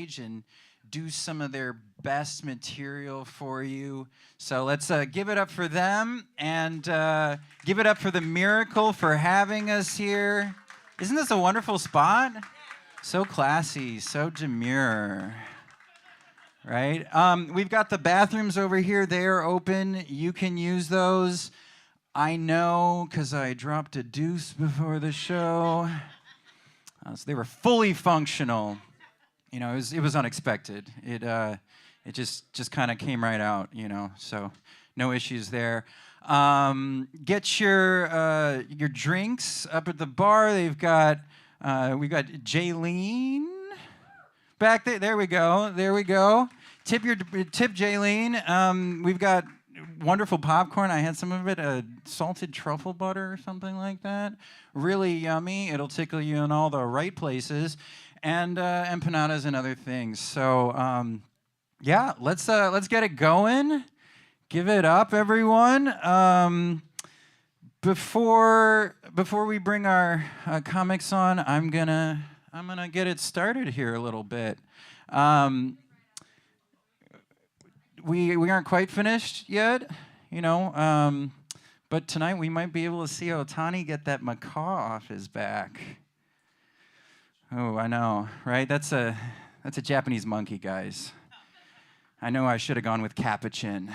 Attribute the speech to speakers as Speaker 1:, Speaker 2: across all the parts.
Speaker 1: stage and do some of their best material for you. So let's give it up for them and give it up for the Miracle for having us here. Isn't this a wonderful spot? So classy, so demure. Right? We've got the bathrooms over here. They are open. You can use those. I know because I dropped a deuce before the show. So they were fully functional. You know, it was unexpected. It just kind of came right out, you know, so no issues there. Get your drinks up at the bar. We got Jaylene back there. There we go. Tip Jaylene. We've got wonderful popcorn. I had some of it, salted truffle butter or something like that. Really yummy. It'll tickle you in all the right places. And empanadas and other things. So yeah, let's get it going. Give it up, everyone. Before we bring our comics on, I'm gonna get it started here a little bit. We aren't quite finished yet, you know. But tonight we might be able to see Ohtani get that macaw off his back. Oh, I know, right? That's a Japanese monkey, guys. I know I should have gone with capuchin,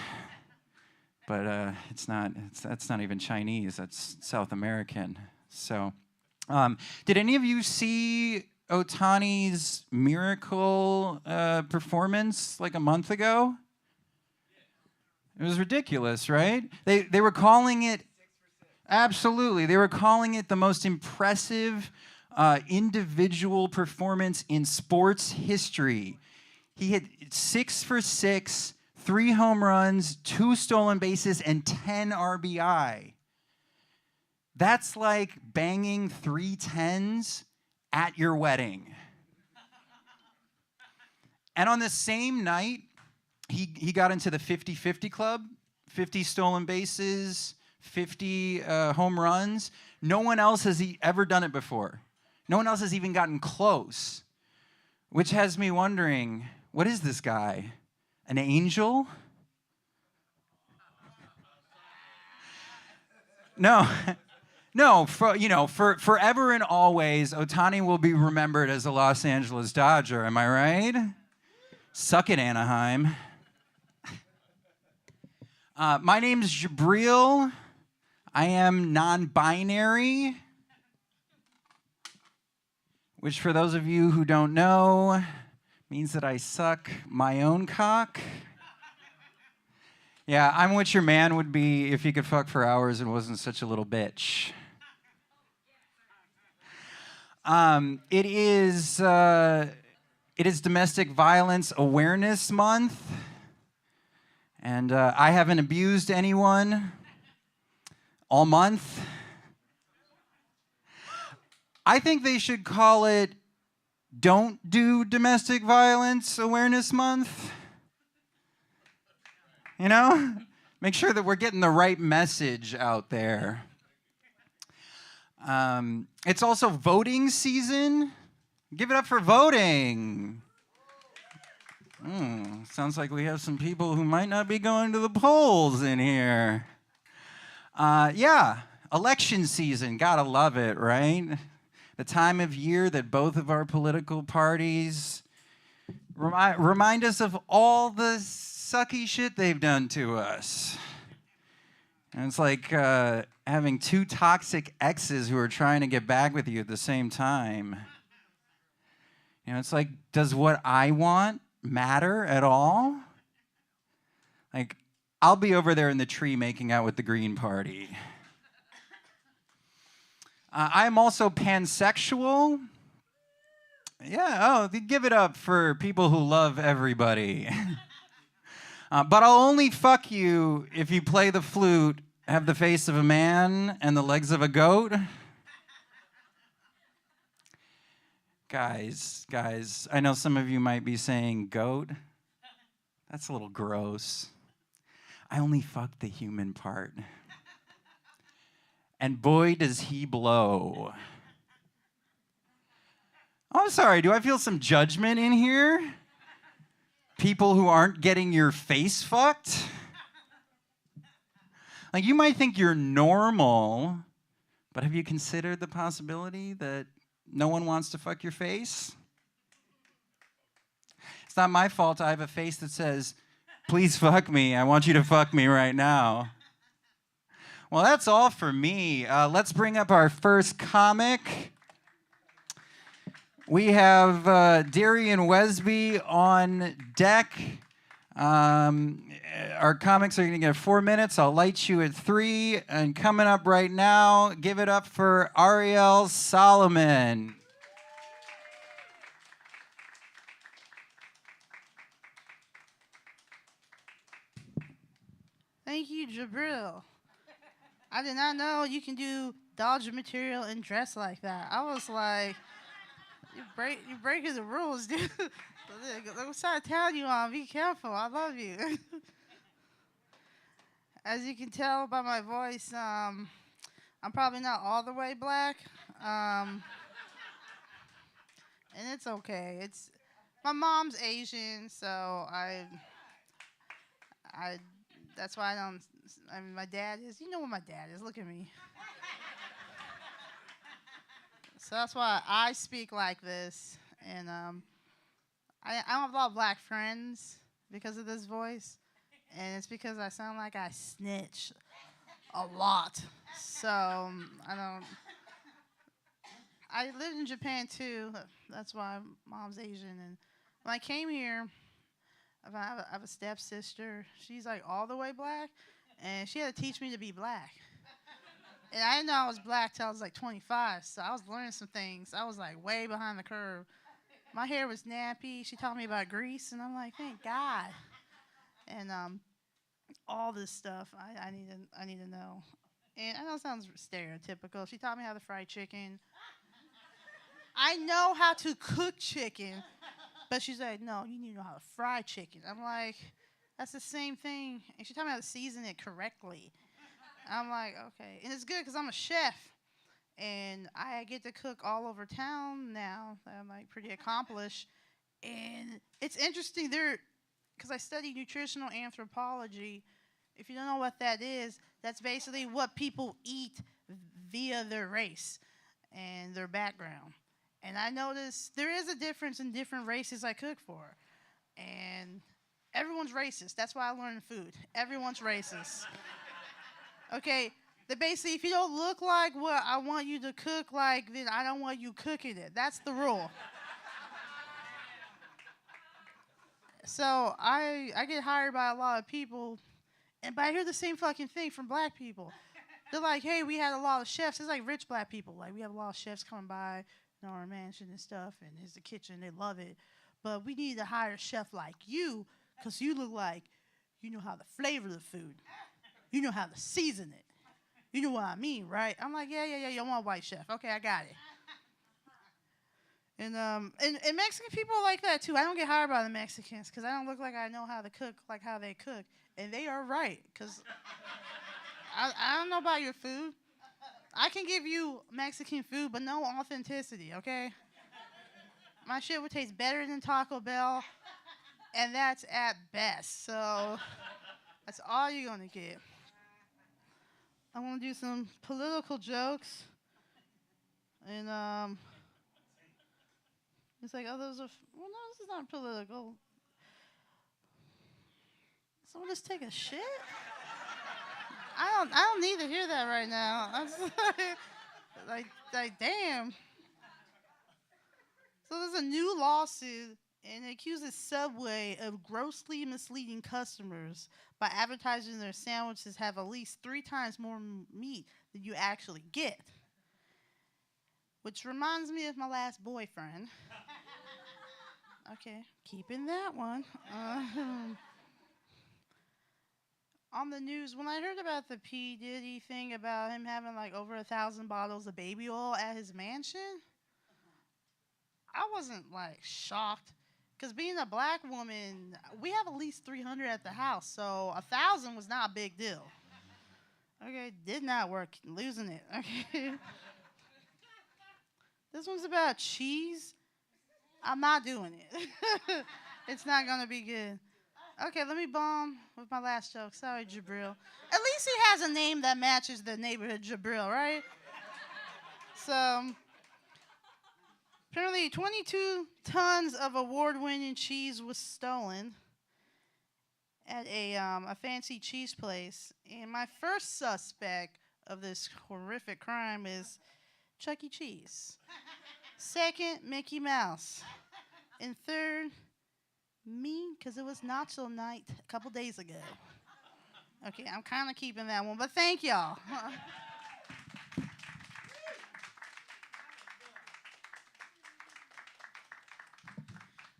Speaker 1: but that's not even Chinese. That's South American. So, did any of you see Ohtani's Miracle performance like a month ago? It was ridiculous, right? They were calling it, absolutely. They were calling it the most impressive individual performance in sports history. He hit 6 for 6, 3 home runs, 2 stolen bases, and 10 RBI. That's like banging 3 10s at your wedding. And on the same night, he got into the 50-50 club, 50 stolen bases, 50 home runs. No one else has ever done it before. No one else has even gotten close, which has me wondering, what is this guy? An angel? No, for forever and always, Ohtani will be remembered as a Los Angeles Dodger. Am I right? Suck it, Anaheim. My name's Jabril. I am non-binary, which for those of you who don't know, means that I suck my own cock. Yeah, I'm what your man would be if he could fuck for hours and wasn't such a little bitch. It is Domestic Violence Awareness Month, and I haven't abused anyone all month. I think they should call it Don't Do Domestic Violence Awareness Month. You know? Make sure that we're getting the right message out there. It's also voting season. Give it up for voting. Sounds like we have some people who might not be going to the polls in here. Yeah, election season. Gotta love it, right? The time of year that both of our political parties remind us of all the sucky shit they've done to us. And it's like having 2 toxic exes who are trying to get back with you at the same time. You know, it's like, does what I want matter at all? Like, I'll be over there in the tree making out with the Green Party. I'm also pansexual. Yeah, give it up for people who love everybody. But I'll only fuck you if you play the flute, have the face of a man, and the legs of a goat. Guys, I know some of you might be saying goat. That's a little gross. I only fuck the human part. And boy, does he blow. I'm sorry, do I feel some judgment in here? people who aren't getting your face fucked? Like, you might think you're normal, but have you considered the possibility that no one wants to fuck your face? It's not my fault I have a face that says, please fuck me. I want you to fuck me right now. Well, that's all for me. Let's bring up our first comic. We have Darian Wesby on deck. Our comics are going to get 4 minutes. I'll light you at 3. And coming up right now, give it up for Ariel Solomon.
Speaker 2: Thank you, Jabril. I did not know you can do dodge material and dress like that. I was like, you're breaking the rules, dude. I'm trying to tell you on. Be careful. I love you. As you can tell by my voice, I'm probably not all the way black, and it's okay. It's my mom's Asian, so I. That's why I don't. I mean, my dad is. You know what my dad is. Look at me. So that's why I speak like this, and I don't have a lot of black friends because of this voice, and it's because I sound like I snitch a lot. So I don't. I lived in Japan too. That's why mom's Asian, and when I came here, I have a stepsister. She's like all the way black, and she had to teach me to be black. And I didn't know I was black till I was like 25, so I was learning some things. I was like way behind the curve. My hair was nappy. She taught me about grease, and I'm like, thank God. And all this stuff I need to know. And I know it sounds stereotypical. She taught me how to fry chicken. I know how to cook chicken, but she's like, no, you need to know how to fry chicken. I'm like, that's the same thing. And she taught me how to season it correctly. I'm like, okay. And it's good because I'm a chef. And I get to cook all over town now. I'm like pretty accomplished. And it's interesting there, because I study nutritional anthropology. If you don't know what that is, that's basically what people eat via their race and their background. And I noticed there is a difference in different races I cook for. And everyone's racist. That's why I learned food. Everyone's racist. Okay, basically, if you don't look like what I want you to cook like, then I don't want you cooking it. That's the rule. So I get hired by a lot of people, but I hear the same fucking thing from black people. They're like, hey, we had a lot of chefs. It's like rich black people. Like, we have a lot of chefs coming by our mansion and stuff, and here's the kitchen. They love it. But we need to hire a chef like you, because you look like you know how to flavor the food. You know how to season it. You know what I mean, right? I'm like, yeah. You want a white chef. Okay, I got it. And Mexican people are like that, too. I don't get hired by the Mexicans because I don't look like I know how to cook like how they cook. And they are right, because I don't know about your food. I can give you Mexican food, but no authenticity, okay? My shit would taste better than Taco Bell, and that's at best. So that's all you're going to get. I want to do some political jokes. And it's like, oh, those are, well, no, this is not political. Someone just take a shit? I don't need to hear that right now. I'm just like, damn. So there's a new lawsuit, and it accuses Subway of grossly misleading customers by advertising their sandwiches have at least 3 times more meat than you actually get. Which reminds me of my last boyfriend. Okay, keeping that one. On the news, when I heard about the P. Diddy thing about him having like over 1,000 bottles of baby oil at his mansion, I wasn't like shocked. Because being a black woman, we have at least 300 at the house, so 1,000 was not a big deal. Okay, did not work, losing it. Okay. This one's about cheese. I'm not doing it. It's not going to be good. Okay, let me bomb with my last joke. Sorry, Jabril. At least he has a name that matches the neighborhood Jabril, right? So, apparently 22 tons of award-winning cheese was stolen at a fancy cheese place. And my first suspect of this horrific crime is Chuck E. Cheese. Second, Mickey Mouse. And third, me, because it was nacho night a couple days ago. Okay, I'm kind of keeping that one, but thank y'all.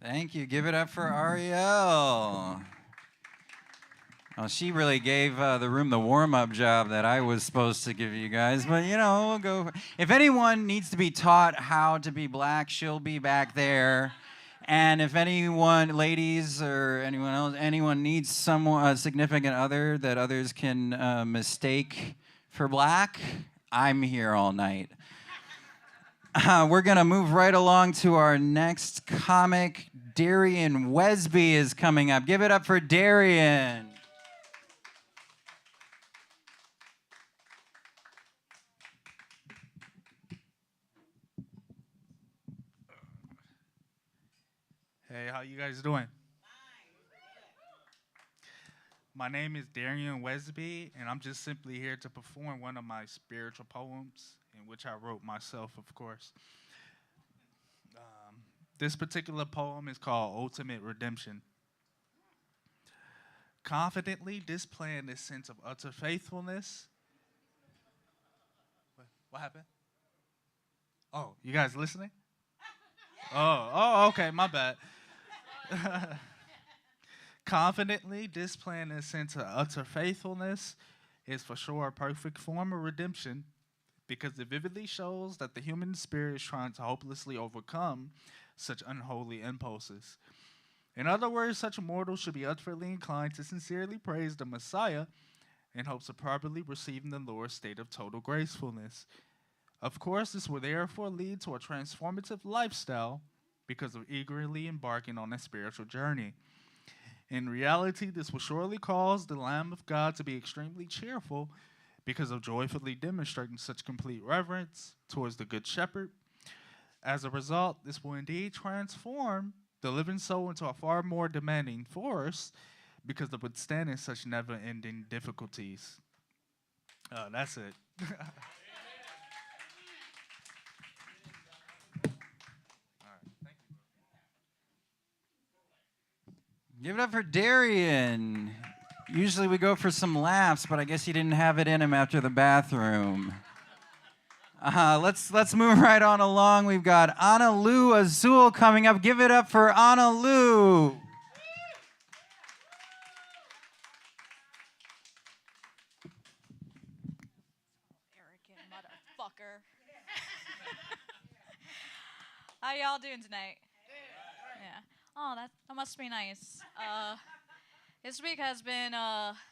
Speaker 1: Thank you. Give it up for Ariel. Oh, she really gave the room the warm-up job that I was supposed to give you guys, but we'll go. If anyone needs to be taught how to be black, she'll be back there. And if anyone, ladies or anyone else, anyone needs someone, a significant other that others can mistake for black, I'm here all night. We're going to move right along to our next comic. Darian Wesby is coming up. Give it up for Darian.
Speaker 3: Hey, how you guys doing? My name is Darian Wesby, and I'm just simply here to perform one of my spiritual poems, in which I wrote myself, of course. This particular poem is called Ultimate Redemption. Confidently displaying this sense of utter faithfulness. What happened? Oh, you guys listening? Oh, okay, my bad. Confidently displaying a sense of utter faithfulness is for sure a perfect form of redemption because it vividly shows that the human spirit is trying to hopelessly overcome such unholy impulses. In other words, such mortals should be utterly inclined to sincerely praise the Messiah in hopes of properly receiving the Lord's state of total gracefulness. Of course, this will therefore lead to a transformative lifestyle because of eagerly embarking on a spiritual journey. In reality, this will surely cause the Lamb of God to be extremely cheerful because of joyfully demonstrating such complete reverence towards the Good Shepherd. As a result, this will indeed transform the living soul into a far more demanding force because of withstanding such never-ending difficulties. That's it.
Speaker 1: Give it up for Darian. Usually we go for some laughs, but I guess he didn't have it in him after the bathroom. Let's move right on along. We've got Ana Lu Azul coming up. Give it up for Ana Lu.
Speaker 4: Arrogant motherfucker. How y'all doing tonight? Yeah. Oh, that must be nice. This week has been,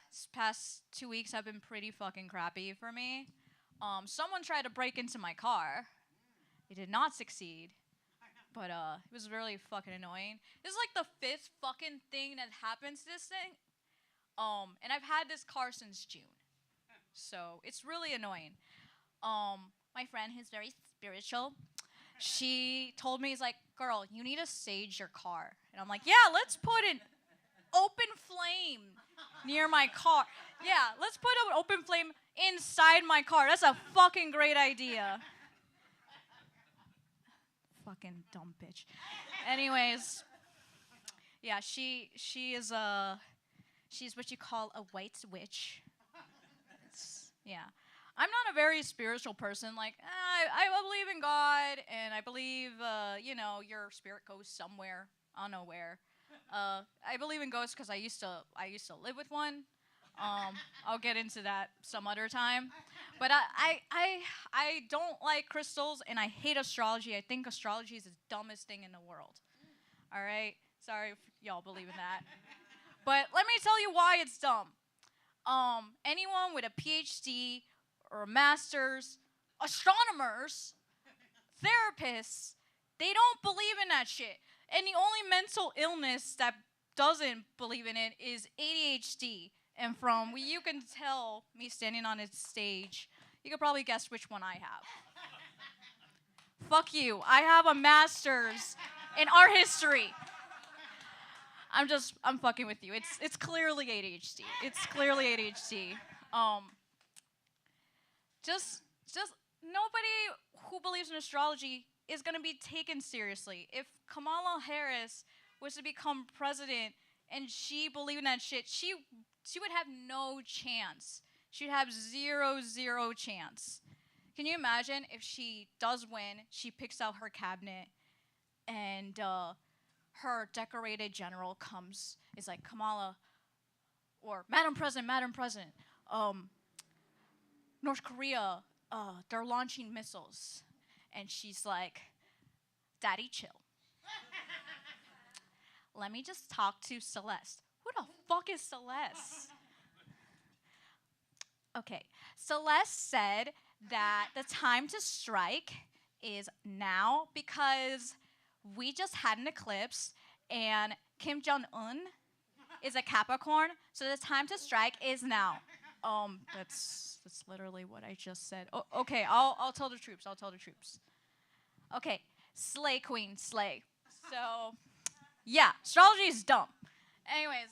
Speaker 4: this past 2 weeks have been pretty fucking crappy for me. Someone tried to break into my car. They did not succeed. But, it was really fucking annoying. This is like the 5th fucking thing that happens to this thing. And I've had this car since June. So, it's really annoying. My friend, who's very spiritual, she told me, he's like, girl, you need to sage your car. And I'm like, yeah, let's put an open flame near my car. Yeah, let's put an open flame inside my car. That's a fucking great idea. Fucking dumb bitch. Anyways, yeah, she is she's what you call a white witch. Yeah. I'm not a very spiritual person. Like, I believe in God, and I believe, your spirit goes somewhere. I don't know where. I believe in ghosts because I used to live with one. I'll get into that some other time. But I don't like crystals, and I hate astrology. I think astrology is the dumbest thing in the world. All right? Sorry if y'all believe in that. But let me tell you why it's dumb. Anyone with a PhD or a master's, astronomers, therapists, they don't believe in that shit. And the only mental illness that doesn't believe in it is ADHD. And from what you can tell me standing on its stage, you could probably guess which one I have. Fuck you. I have a master's in art history. I'm fucking with you. It's clearly ADHD. It's clearly ADHD. Just nobody who believes in astrology is gonna be taken seriously. If Kamala Harris was to become president and she believed in that shit, she would have no chance. She'd have zero chance. Can you imagine if she does win, she picks out her cabinet, and her decorated general is like, Kamala, or Madam President, North Korea, they're launching missiles. And she's like, Daddy, chill. Let me just talk to Celeste. Who the fuck is Celeste? Okay, Celeste said that the time to strike is now because we just had an eclipse and Kim Jong-un is a Capricorn, so the time to strike is now. That's literally what I just said. Oh, okay, I'll tell the troops. Okay, slay queen, slay. So, yeah, astrology is dumb. Anyways.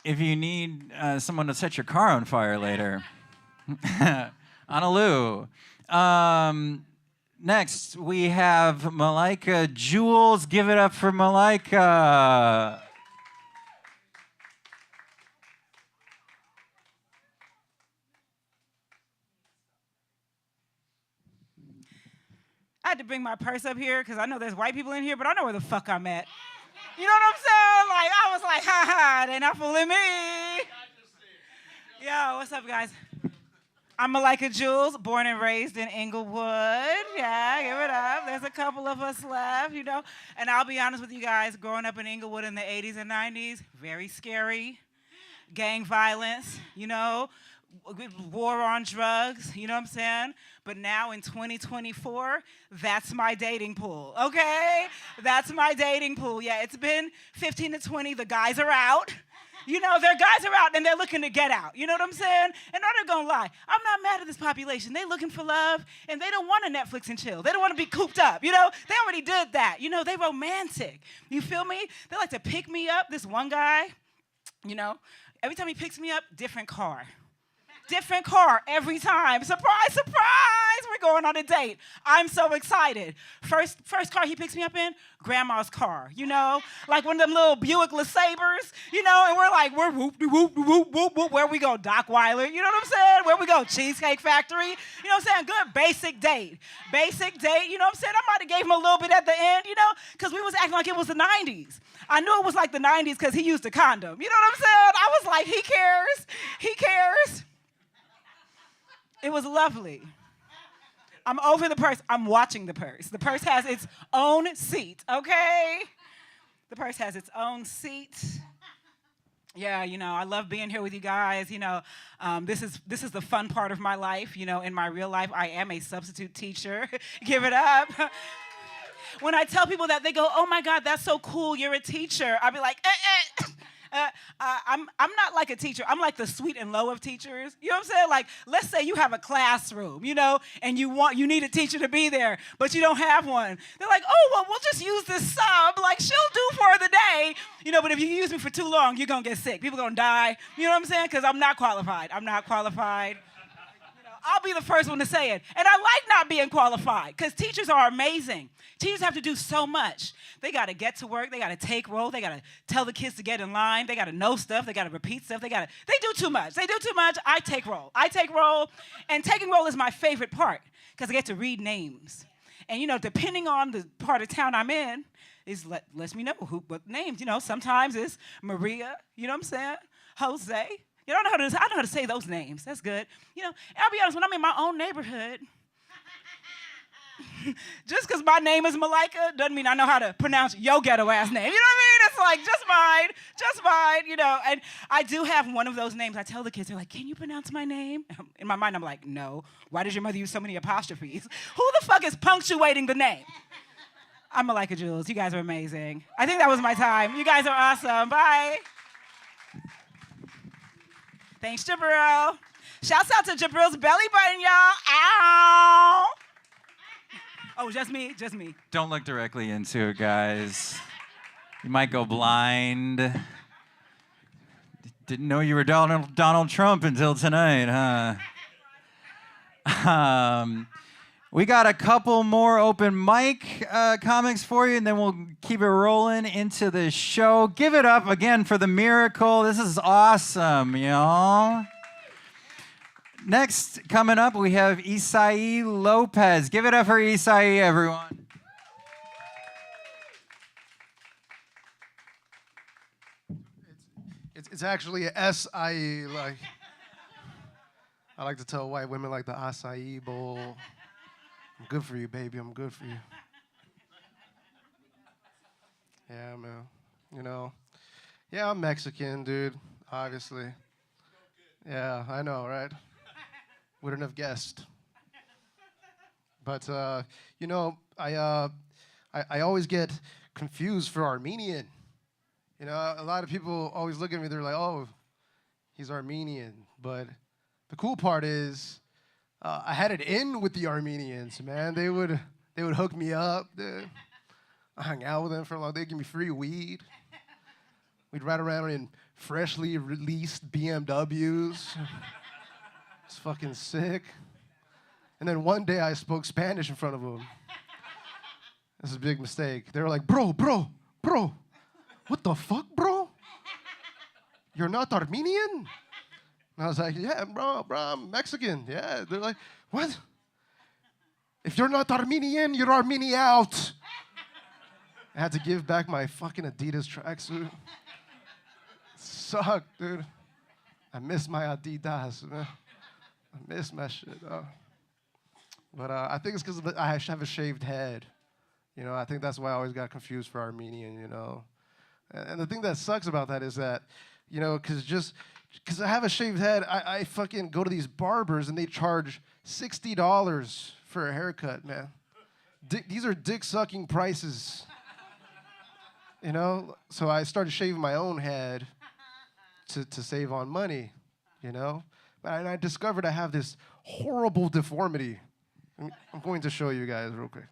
Speaker 1: If you need someone to set your car on fire later, Honolulu. Next, we have Malika Jules. Give it up for Malika.
Speaker 5: I had to bring my purse up here because I know there's white people in here, but I know where the fuck I'm at. You know what I'm saying? Like, I was like, ha ha, they not fooling me. Yo, what's up, guys? I'm Malika Jules, born and raised in Inglewood. Yeah, give it up. There's a couple of us left, you know. And I'll be honest with you guys, growing up in Inglewood in the 80s and 90s, very scary. Gang violence, you know, war on drugs, you know what I'm saying? But now in 2024, that's my dating pool, okay? That's my dating pool. Yeah, it's been 15 to 20. The guys are out. You know, their guys are out and they're looking to get out. You know what I'm saying? And I'm not gonna lie, I'm not mad at this population. They looking for love and they don't want to Netflix and chill. They don't want to be cooped up. You know, they already did that. You know, they romantic. You feel me? They like to pick me up. This one guy, you know, every time he picks me up, different car. Different car every time. Surprise, surprise, we're going on a date. I'm so excited. First car he picks me up in, grandma's car, you know? Like one of them little Buick LeSabres, you know? And we're like, we're whoop, whoop, whoop, whoop, whoop. Where we go? Dockweiler, you know what I'm saying? Where we go? Cheesecake Factory, you know what I'm saying? Good basic date. Basic date, you know what I'm saying? I might have gave him a little bit at the end, you know? Because we was acting like it was the 90s. I knew it was like the 90s because he used a condom. You know what I'm saying? I was like, he cares. He cares. It was lovely. I'm over the purse. I'm watching the purse. The purse has its own seat, okay? The purse has its own seat. Yeah, you know, I love being here with you guys. You know, this is the fun part of my life. You know, in my real life, I am a substitute teacher. Give it up. When I tell people that, they go, "Oh my God, that's so cool. You're a teacher." I'll be like, I'm not like a teacher. I'm like the sweet and low of teachers. You know what I'm saying? Like, let's say you have a classroom, you know, and you need a teacher to be there, but you don't have one. They're like, "Oh, well, we'll just use this sub. Like, she'll do for the day." You know, but if you use me for too long, you're going to get sick. People going to die. You know what I'm saying? Because I'm not qualified. I'm not qualified. I'll be the first one to say it. And I like not being qualified because teachers are amazing. Teachers have to do so much. They got to get to work. They got to take roll. They got to tell the kids to get in line. They got to know stuff. They got to repeat stuff. They do too much. They do too much. I take roll. And taking roll is my favorite part because I get to read names. And, you know, depending on the part of town I'm in, lets me know what names. You know, sometimes it's Maria, you know what I'm saying? Jose. You don't know I know how to say those names. That's good. You know, I'll be honest, when I'm in my own neighborhood, Just because my name is Malika doesn't mean I know how to pronounce your ghetto ass name. You know what I mean? It's like, just mine, you know. And I do have one of those names. I tell the kids, they're like, can you pronounce my name? In my mind, I'm like, no. Why does your mother use so many apostrophes? Who the fuck is punctuating the name? I'm Malika Jules. You guys are amazing. I think that was my time. You guys are awesome. Bye. Thanks, Jabril. Shouts out to Jabril's belly button, y'all. Ow. Oh, just me? Just me.
Speaker 1: Don't look directly into it, guys. You might go blind. Didn't know you were Donald Trump until tonight, huh? We got a couple more open mic comics for you, and then we'll keep it rolling into the show. Give it up again for the miracle. This is awesome, y'all. Next, coming up, we have Isai Lopez. Give it up for Isai, everyone.
Speaker 6: It's actually a S-I-E, like, I like to tell white women like the acai bowl. I'm good for you, baby, I'm good for you. Yeah, man, you know. Yeah, I'm Mexican, dude, obviously. Yeah, I know, right? Wouldn't have guessed. But, you know, I always get confused for Armenian. You know, a lot of people always look at me, they're like, oh, he's Armenian. But the cool part is I had it in with the Armenians, man. They would hook me up. I hung out with them for a long time. They'd give me free weed. We'd ride around in freshly released BMWs. It's fucking sick. And then one day I spoke Spanish in front of them. That's a big mistake. They were like, bro, what the fuck, bro? You're not Armenian? And I was like, yeah, bro, I'm Mexican. Yeah. They're like, what? If you're not Armenian, you're Armenia out. I had to give back my fucking Adidas tracksuit. Sucked, dude. I miss my Adidas, man. I miss my shit, But I think it's because I have a shaved head. You know, I think that's why I always got confused for Armenian, you know. And the thing that sucks about that is that, you know, because I have a shaved head, I fucking go to these barbers and they charge $60 for a haircut, man. These are dick-sucking prices. You know? So I started shaving my own head to save on money, you know? And I discovered I have this horrible deformity. I'm going to show you guys real quick.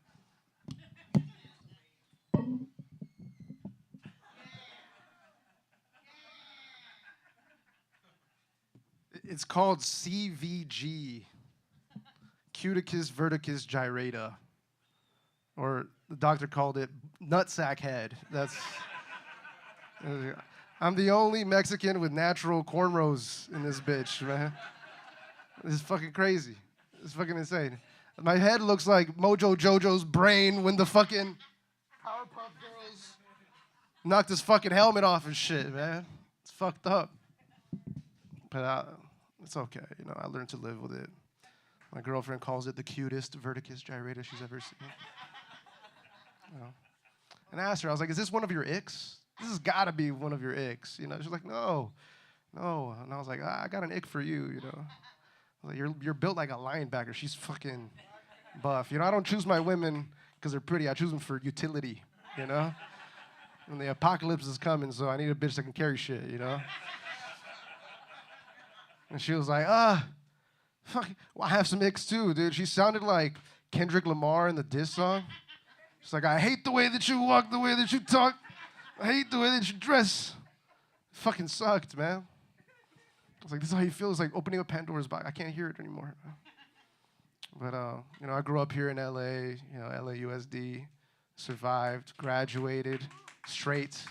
Speaker 6: It's called CVG, cuticus verticus gyrata, or the doctor called it nutsack head. I'm the only Mexican with natural cornrows in this bitch, man. This is fucking crazy. It's fucking insane. My head looks like Mojo Jojo's brain when the fucking Powerpuff Girls knocked his fucking helmet off and shit, man. It's fucked up. But it's okay, you know, I learned to live with it. My girlfriend calls it the cutest verticus gyrata she's ever seen. You know? And I asked her, I was like, is this one of your icks? This has got to be one of your icks, you know? She's like, no. And I was like, I got an ick for you, you know? I was like, you're built like a linebacker. She's fucking buff. You know, I don't choose my women because they're pretty. I choose them for utility, you know? And the apocalypse is coming, so I need a bitch that can carry shit, you know? And she was like, fuck, well, I have some icks too, dude. She sounded like Kendrick Lamar in the diss song. She's like, I hate the way that you walk, the way that you talk. I hate the way that you dress. Fucking sucked, man. I was like, this is how you feel? It's like opening a Pandora's box. I can't hear it anymore. But, you know, I grew up here in LA, you know, LAUSD, survived, graduated, straight.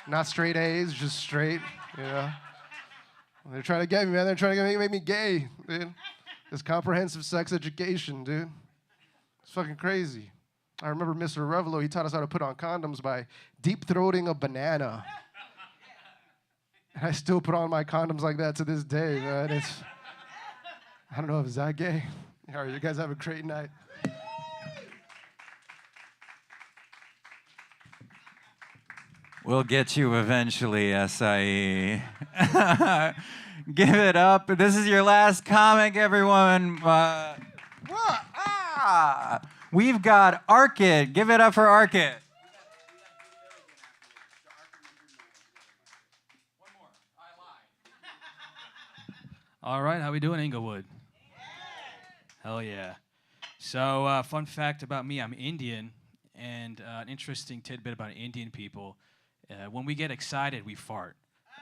Speaker 6: Not straight A's, just straight, you know. They're trying to get me, man. They're trying to make me gay, dude. This comprehensive sex education, dude. It's fucking crazy. I remember Mr. Revelo, he taught us how to put on condoms by deep-throating a banana. And I still put on my condoms like that to this day, man. I don't know if it's that gay. All right, you guys have a great night.
Speaker 1: We'll get you eventually, SIE. Give it up. This is your last comic, everyone. We've got Arkit. Give it up for Arkit.
Speaker 7: All right, how we doing, Inglewood? Hell yeah. So, fun fact about me, I'm Indian, and an interesting tidbit about Indian people, when we get excited, we fart,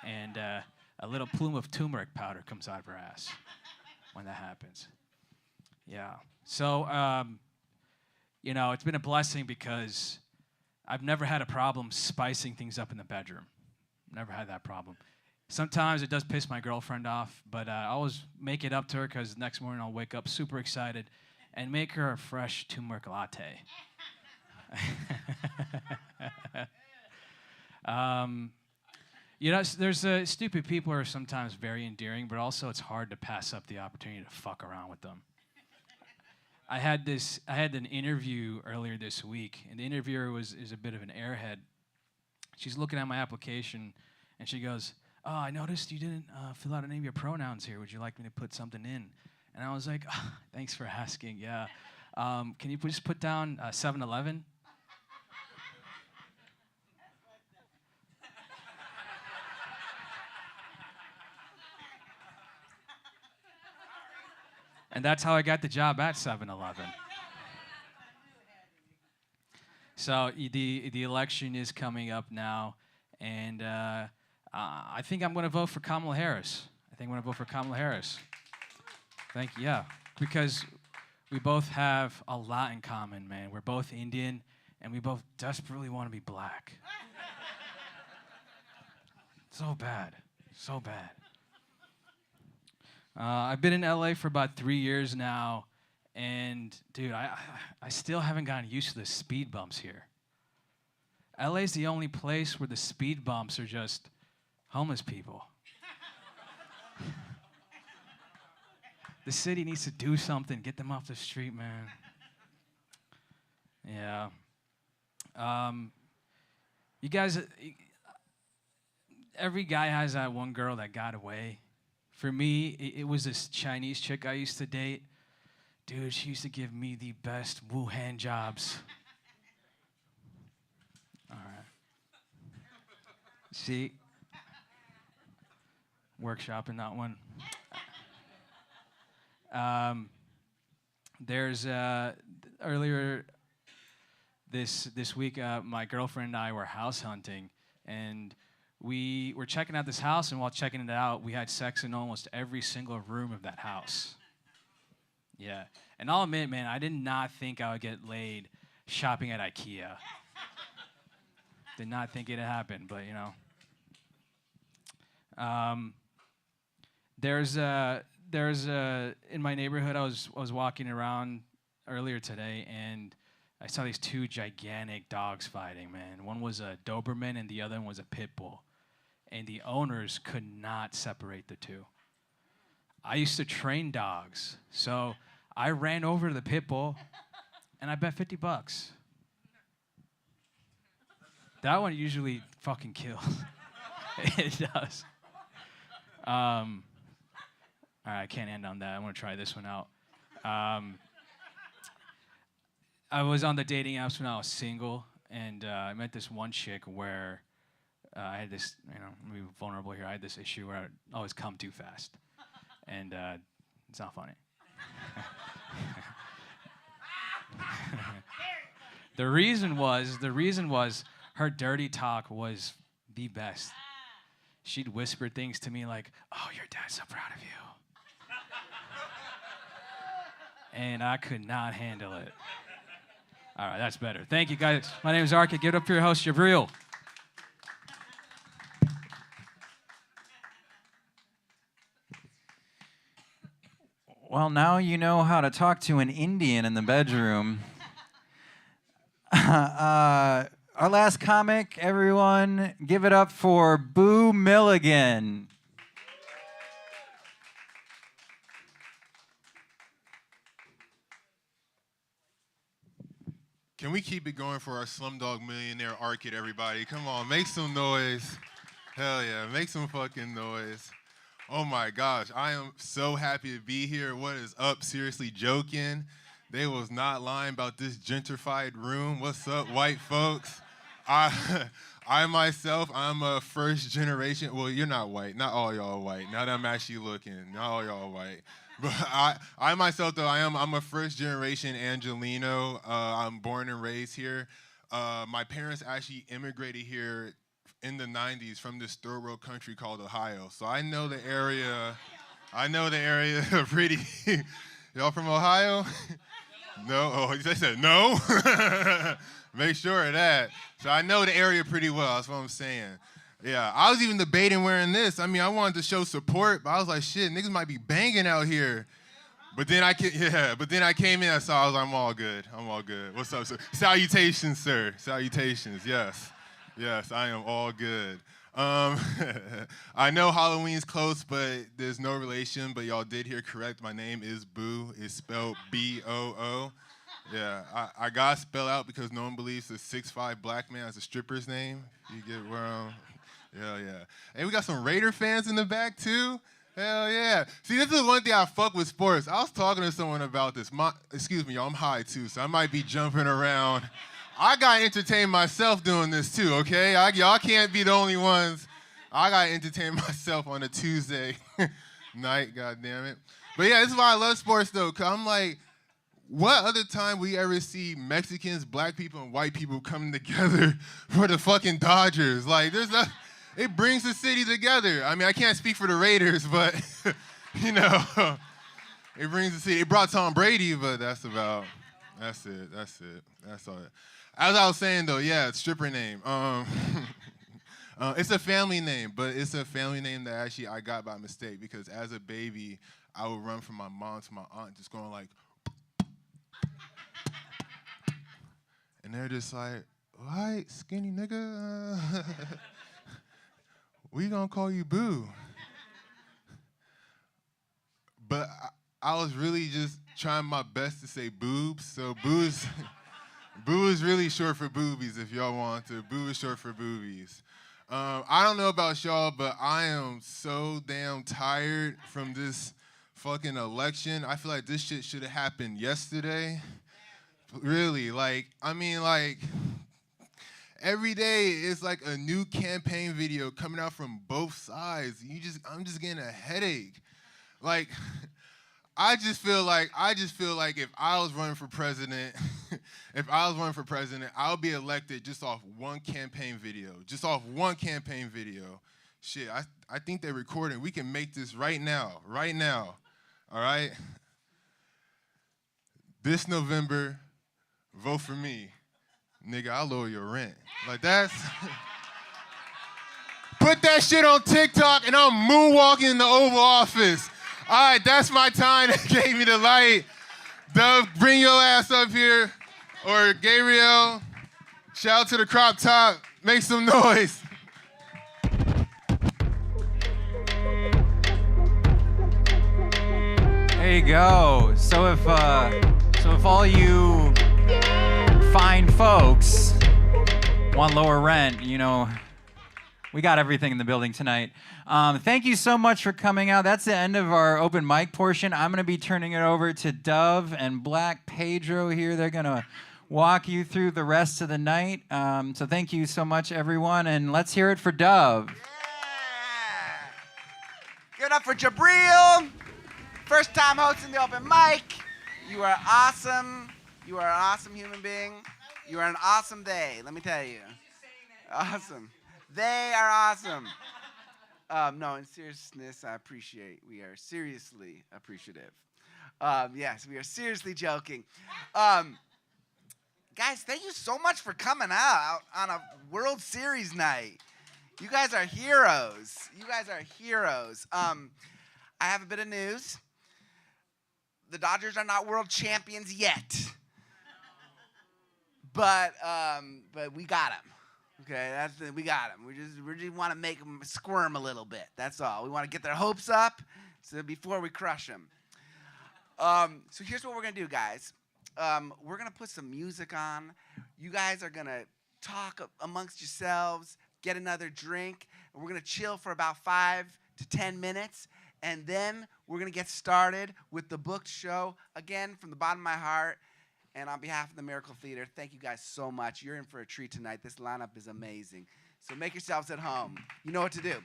Speaker 7: and a little plume of turmeric powder comes out of our ass when that happens. Yeah. So, it's been a blessing because I've never had a problem spicing things up in the bedroom. Never had that problem. Sometimes it does piss my girlfriend off, but I always make it up to her because next morning I'll wake up super excited and make her a fresh turmeric latte. There's stupid people who are sometimes very endearing, but also it's hard to pass up the opportunity to fuck around with them. I had an interview earlier this week, and the interviewer is a bit of an airhead. She's looking at my application, and she goes, "Oh, I noticed you didn't fill out any of your pronouns here. Would you like me to put something in?" And I was like, "Oh, thanks for asking, yeah. Can you just put down 7-Eleven?" And that's how I got the job at 7-Eleven. So the election is coming up now, and I think I'm going to vote for Kamala Harris. Thank you, yeah. Because we both have a lot in common, man. We're both Indian, and we both desperately want to be black. So bad. I've been in LA for about 3 years now, and dude, I still haven't gotten used to the speed bumps here. LA's the only place where the speed bumps are just homeless people. The city needs to do something, get them off the street, man. Yeah. You guys, every guy has that one girl that got away. For me, it was this Chinese chick I used to date. Dude, she used to give me the best Wuhan jobs. All right. See? Workshopping that one. There's earlier this week, my girlfriend and I were house hunting, and we were checking out this house, and while checking it out, we had sex in almost every single room of that house. Yeah. And I'll admit, man, I did not think I would get laid shopping at IKEA. Did not think it'd happen, but there's in my neighborhood, I was walking around earlier today, and I saw these two gigantic dogs fighting, man. One was a Doberman, and the other one was a pit bull. And the owners could not separate the two. I used to train dogs, so I ran over to the pit bull, and I bet $50. That one usually fucking kills. It does. All right, I can't end on that. I want to try this one out. I was on the dating apps when I was single, and I met this one chick where I had this, I'm gonna be vulnerable here. I had this issue where I always come too fast, and it's not funny. The reason was her dirty talk was the best. She'd whisper things to me like, "Oh, your dad's so proud of you," and I could not handle it. All right, that's better. Thank you, guys. My name is Arkit. Give it up for your host, Jabril.
Speaker 1: Well, now you know how to talk to an Indian in the bedroom. Our last comic, everyone, give it up for Boo Milligan.
Speaker 8: Can we keep it going for our Slumdog Millionaire Arcade, everybody? Come on, make some noise. Hell yeah, make some fucking noise. Oh my gosh, I am so happy to be here. What is up? Seriously joking. They was not lying about this gentrified room. What's up, white folks? I myself, I'm a first generation. Well, you're not white. Not all y'all white. Now that I'm actually looking, not all y'all white. But I myself, though, I'm a first generation Angelino. I'm born and raised here. My parents actually immigrated here in the 90s from this third world country called Ohio. So I know the area. I know the area pretty. Y'all from Ohio? No? Oh, they said no? Make sure of that. So I know the area pretty well. That's what I'm saying. Yeah, I was even debating wearing this. I mean, I wanted to show support, but I was like, shit, niggas might be banging out here. But then I came in, so I was like, I'm all good. I'm all good. What's up, sir? Salutations, sir. Salutations, yes. Yes, I am all good. I know Halloween's close, but there's no relation, but y'all did hear correct. My name is Boo. It's spelled B-O-O. Yeah, I got to spell out because no one believes a 6'5" black man has a stripper's name. You get where I'm... Yeah. Hey, we got some Raider fans in the back, too. Hell yeah. See, this is one thing I fuck with sports. I was talking to someone about this. Excuse me, y'all, I'm high, too, so I might be jumping around. I got to entertain myself doing this, too, okay? Y'all can't be the only ones. I got to entertain myself on a Tuesday night, goddammit. But, yeah, this is why I love sports, though, because I'm like, what other time we ever see Mexicans, black people, and white people coming together for the fucking Dodgers? Like, it brings the city together. I mean, I can't speak for the Raiders, but, you know, it brings the city. It brought Tom Brady, but that's it. That's all. As I was saying, though, yeah, stripper name. It's a family name, but it's a family name that actually I got by mistake because as a baby, I would run from my mom to my aunt just going like, and they're just like, white, skinny nigga, we gonna call you Boo. But I was really just trying my best to say boobs, so Boo is really short for boobies if y'all want to. Boo is short for boobies. I don't know about y'all, but I am so damn tired from this fucking election. I feel like this shit should have happened yesterday. Really, every day it's like a new campaign video coming out from both sides. I'm just getting a headache. Like, I just feel like if I was running for president, I'll be elected just off one campaign video. Shit, I think they're recording. We can make this right now. All right? This November, vote for me. Nigga, I'll lower your rent. Like, that's... Put that shit on TikTok and I'm moonwalking in the Oval Office. All right, that's my time. That gave me the light. Dove, bring your ass up here. Or Gabriel, shout out to the crop top. Make some noise.
Speaker 1: There you go. So if all you fine folks want lower rent, you know, we got everything in the building tonight. Thank you so much for coming out. That's the end of our open mic portion. I'm going to be turning it over to Dove and Black Pedro here. They're going to walk you through the rest of the night. So thank you so much, everyone. And let's hear it for Dove.
Speaker 9: Yeah. Give it up for Jabril. First time hosting the open mic. You are awesome. You are an awesome human being. You are an awesome they, let me tell you. Awesome. They are awesome. No, in seriousness, we are seriously appreciative. Yes, we are seriously joking. Guys, thank you so much for coming out on a World Series night. You guys are heroes. I have a bit of news. The Dodgers are not world champions yet. But we got them. Okay, we got them. We just want to make them squirm a little bit. That's all. We want to get their hopes up so before we crush them. So here's what we're gonna do, guys. We're gonna put some music on. You guys are going to talk amongst yourselves, get another drink, and we're going to chill for about 5 to 10 minutes. And then we're going to get started with the booked show. Again, from the bottom of my heart, and on behalf of the Miracle Theater, thank you guys so much. You're in for a treat tonight. This lineup is amazing. So make yourselves at home. You know what to do.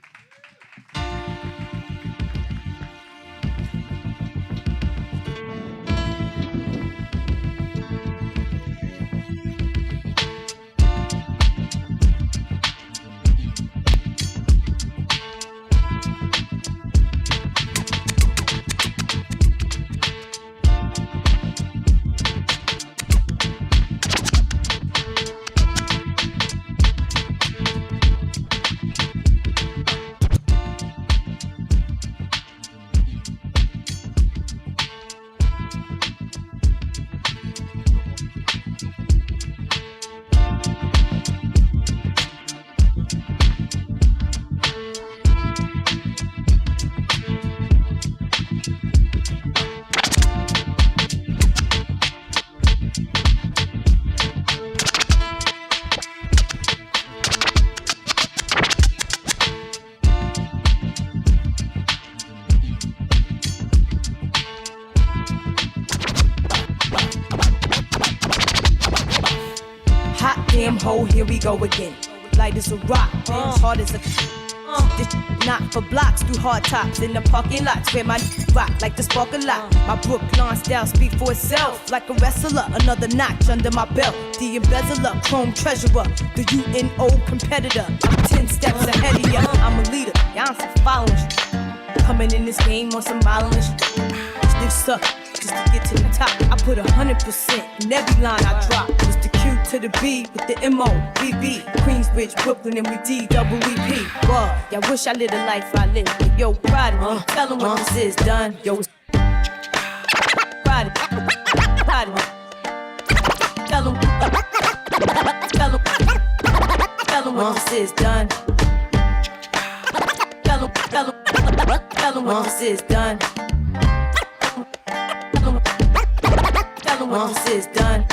Speaker 10: Damn hoe, here we go again. Light as a rock, hard as a this not for blocks through hard tops in the parking lots where my rock like the spark a lot. My Brooklyn style speak for itself like a wrestler. Another notch under my belt. The embezzler, chrome treasurer, the UNO competitor. I'm 10 steps ahead of ya. I'm a leader, y'all some following shit. Coming in this game on some violence. This suck just to get to the top. I put 100% in every line I drop. It's the Q to the B with the M-O-B-B. Queensbridge, Brooklyn, and we D-double-E-P. Whoa, y'all wish I lived the life I live. But yo, pride of me. Tell them what this is done. Yo, pride of me. Pride of me. Tell them what this is done. Tell them what this is done. Tell them what this is done.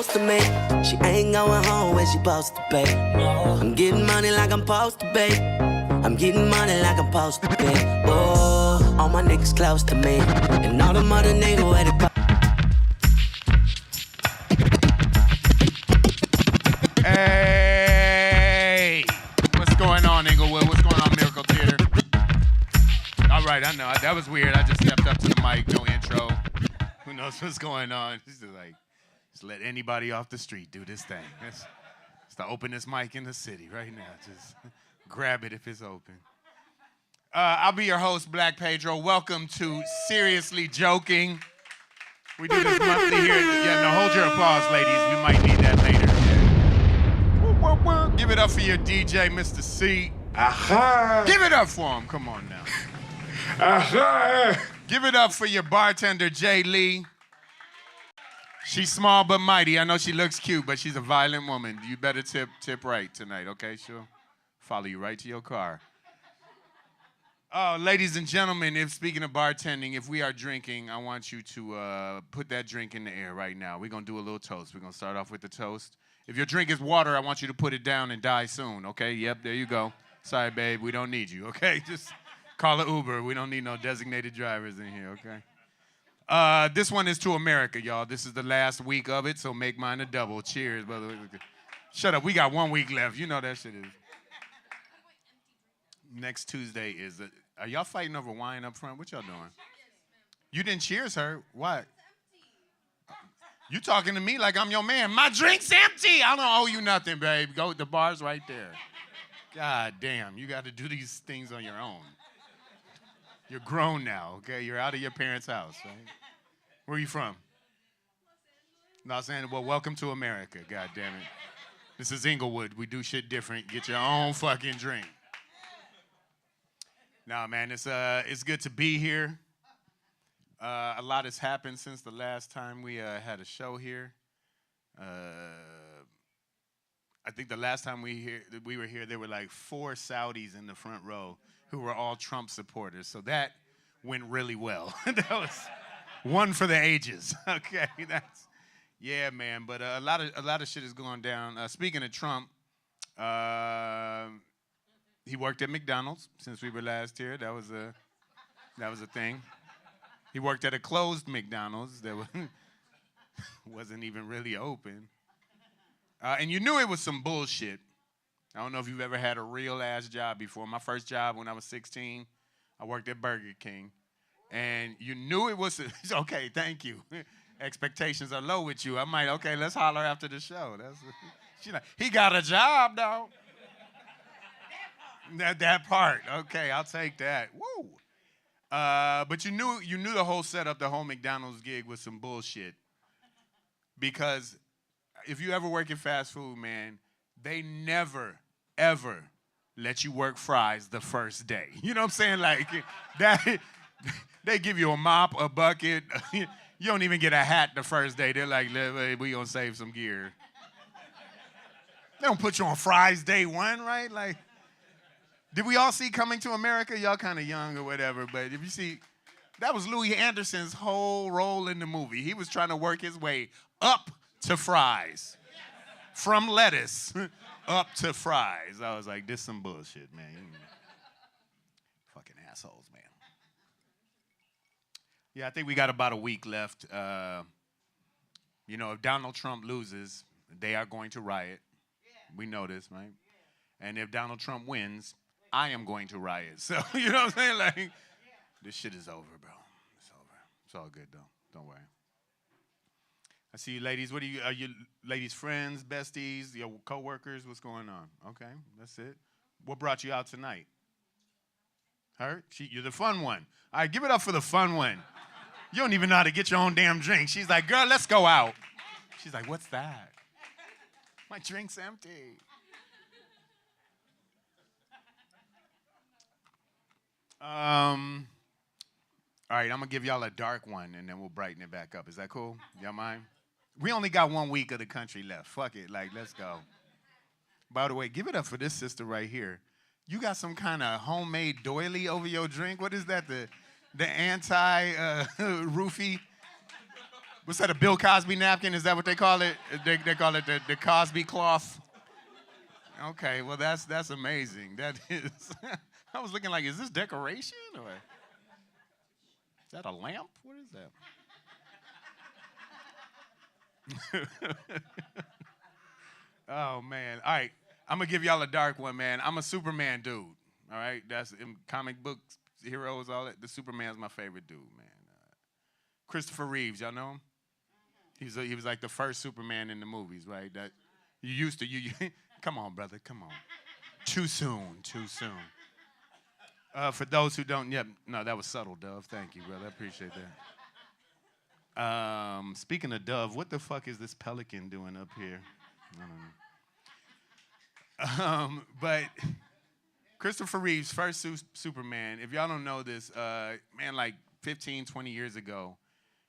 Speaker 11: close to me. She ain't going home when she supposed to be. I'm getting money like I'm supposed to be. I'm getting money like I'm supposed to be. Oh, all my niggas close to me. And all the mother niggas where they pop.
Speaker 12: Hey! What's going on, Inglewood? What's going on, Miracle Theater? All right, I know. That was weird. I just stepped up to the mic, no intro. Who knows what's going on? Just like, just let anybody off the street do this thing. It's the openest mic in the city right now. Just grab it if it's open. I'll be your host, Black Pedro. Welcome to Seriously Joking. We do this monthly here. Yeah, no, hold your applause, ladies. You might need that later. Yeah. Give it up for your DJ, Mr. C. Aha! Give it up for him. Come on now. Aha! Give it up for your bartender, Jay Lee. She's small but mighty. I know she looks cute, but she's a violent woman. You better tip right tonight, okay? She'll follow you right to your car. Oh, ladies and gentlemen, speaking of bartending, if we are drinking, I want you to put that drink in the air right now. We're going to do a little toast. We're going to start off with the toast. If your drink is water, I want you to put it down and die soon, okay? Yep, there you go. Sorry, babe, we don't need you, okay? Just call an Uber. We don't need no designated drivers in here, okay? This one is to America, y'all. This is the last week of it, so make mine a double. Cheers, brother. Shut up. We got 1 week left. You know that shit is. Next Tuesday is... Are y'all fighting over wine up front? What y'all doing? You didn't cheers her. What? You talking to me like I'm your man. My drink's empty. I don't owe you nothing, babe. Go. The bar's right there. God damn. You got to do these things on your own. You're grown now, okay? You're out of your parents' house, right? Where are you from? Los Angeles. Well, welcome to America, God damn it. This is Inglewood. We do shit different. Get your own fucking drink. Nah, man, it's good to be here. A lot has happened since the last time we had a show here. I think the last time we were here, there were like 4 Saudis in the front row who were all Trump supporters. So that went really well. That was one for the ages. Okay, yeah, man. But a lot of shit is going down. Speaking of Trump, he worked at McDonald's since we were last here. That was a thing. He worked at a closed McDonald's that wasn't even really open. And you knew it was some bullshit. I don't know if you've ever had a real-ass job before. My first job when I was 16, I worked at Burger King. And you knew it was... Okay, thank you. Expectations are low with you. I might, okay, let's holler after the show. She's like, he got a job, though. That part. Okay, I'll take that. Woo. But you knew the whole setup, the whole McDonald's gig was some bullshit. Because if you ever work in fast food, man, they never, ever let you work fries the first day. You know what I'm saying? Like, that, they give you a mop, a bucket. You don't even get a hat the first day. They're like, we gonna save some gear. They don't put you on fries day one, right? Like, did we all see Coming to America? Y'all kind of young or whatever, but if you see, that was Louis Anderson's whole role in the movie. He was trying to work his way up to fries. From lettuce up to fries. I was like, this some bullshit, man. Fucking assholes, man. Yeah, I think we got about a week left. You know, if Donald Trump loses, they are going to riot. We know this, right? And if Donald Trump wins, I am going to riot. So, you know what I'm saying? Like, this shit is over, bro. It's over. It's all good, though. Don't worry. I see you ladies. Are you ladies friends, besties, your co-workers? What's going on? Okay, that's it. What brought you out tonight? Her? You're the fun one. All right, give it up for the fun one. You don't even know how to get your own damn drink. She's like, girl, let's go out. She's like, what's that? My drink's empty. All right, I'm going to give y'all a dark one, and then we'll brighten it back up. Is that cool? Y'all mind? We only got 1 week of the country left. Fuck it. Like, let's go. By the way, give it up for this sister right here. You got some kind of homemade doily over your drink? What is that? The anti-roofie? What's that, a Bill Cosby napkin? Is that what they call it? They call it the Cosby cloth? Okay, well, that's amazing. That is. I was looking like, is this decoration? Or is that a lamp? What is that? Oh, man. All right, I'm going to give y'all a dark one, man. I'm a Superman dude, all right? That's in comic books, heroes, all that. The Superman's my favorite dude, man. Christopher Reeves, y'all know him? He was like the first Superman in the movies, right? That you used to, come on, brother, come on. Too soon. For those who don't, no, that was subtle, Dove. Thank you, brother. I appreciate that. Speaking of Dove, what the fuck is this pelican doing up here? I don't know. But Christopher Reeves, first Superman. If y'all don't know this, man, like 15, 20 years ago,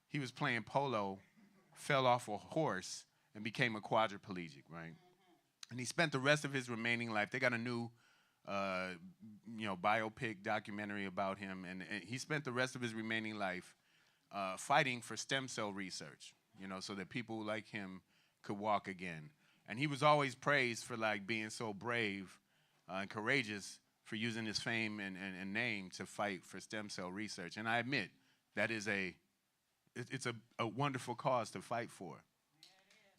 Speaker 12: he was playing polo, fell off a horse, and became a quadriplegic, right? And he spent the rest of his remaining life. They got a new, biopic documentary about him, and he spent the rest of his remaining life fighting for stem cell research, so that people like him could walk again. And he was always praised for like being so brave and courageous for using his fame and name to fight for stem cell research. And I admit that is it's a wonderful cause to fight for.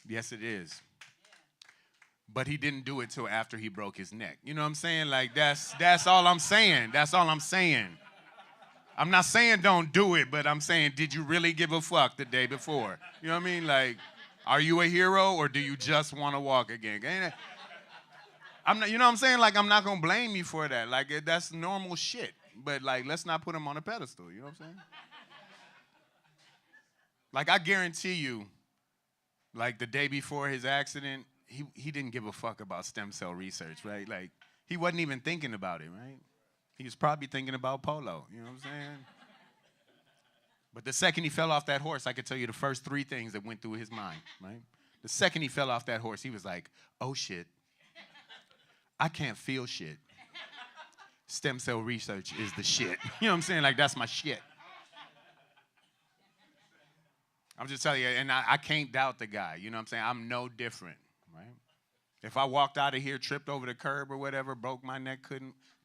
Speaker 12: Yes, it is. But he didn't do it till after he broke his neck. You know what I'm saying? Like, that's all I'm saying. That's all I'm saying. I'm not saying don't do it, but I'm saying, did you really give a fuck the day before? You know what I mean? Like, are you a hero or do you just want to walk again? I'm not, you know what I'm saying? Like, I'm not going to blame you for that. Like, that's normal shit. But, like, let's not put him on a pedestal. You know what I'm saying? Like, I guarantee you, like, the day before his accident, he didn't give a fuck about stem cell research, right? Like, he wasn't even thinking about it, right? He was probably thinking about polo, you know what I'm saying? But the second he fell off that horse, I could tell you the first 3 things that went through his mind, right? The second he fell off that horse, he was like, oh, shit. I can't feel shit. Stem cell research is the shit. You know what I'm saying? Like, that's my shit. I'm just telling you, and I can't doubt the guy. You know what I'm saying? I'm no different, right? If I walked out of here, tripped over the curb or whatever, broke my neck,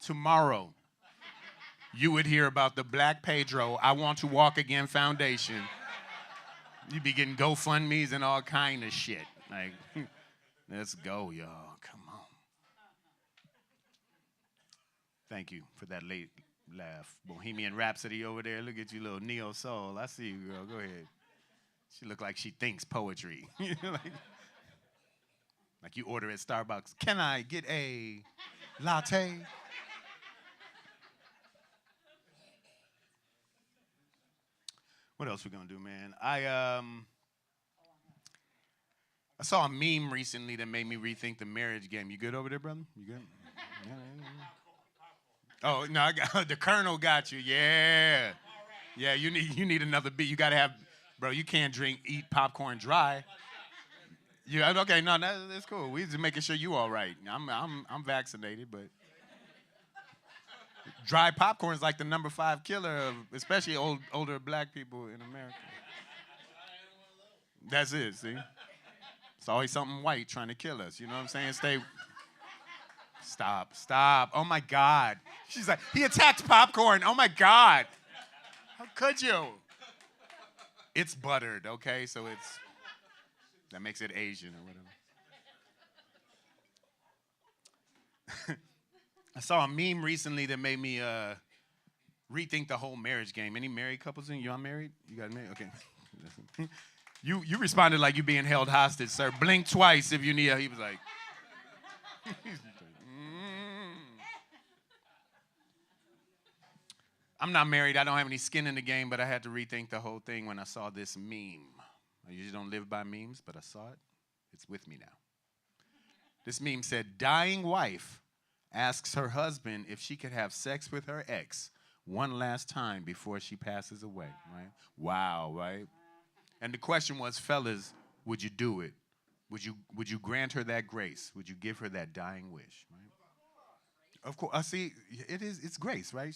Speaker 12: tomorrow, you would hear about the Black Pedro I Want to Walk Again Foundation. You'd be getting GoFundMes and all kind of shit. Like, let's go, y'all. Come on. Thank you for that late laugh. Bohemian Rhapsody over there. Look at you, little neo soul. I see you, girl. Go ahead. She look like she thinks poetry. Like you order at Starbucks. Can I get a latte? What else we gonna do, man? I saw a meme recently that made me rethink the marriage game. You good over there, brother? You good? Yeah. Oh no, the Colonel got you. Yeah, yeah. You need another beat. You gotta have, bro. You can't eat popcorn dry. Yeah, okay. No, that's cool. We just making sure you all right. I'm vaccinated, but. Dry popcorn is like the number 5 killer of especially older black people in America. That's it, see? It's always something white trying to kill us. You know what I'm saying? Stop. Oh, my God. She's like, he attacked popcorn. Oh, my God. How could you? It's buttered, okay? So that makes it Asian or whatever. I saw a meme recently that made me rethink the whole marriage game. Any married couples in? Y'all married? You got married? Okay. You responded like you being held hostage, sir. Blink twice if you need help. He was like, I'm not married. I don't have any skin in the game, but I had to rethink the whole thing when I saw this meme. I usually don't live by memes, but I saw it. It's with me now. This meme said, dying wife asks her husband if she could have sex with her ex one last time before she passes away, right? Wow, right? And the question was, fellas, would you do it? Would you grant her that grace? Would you give her that dying wish, right? Of course, I see, it's grace, right?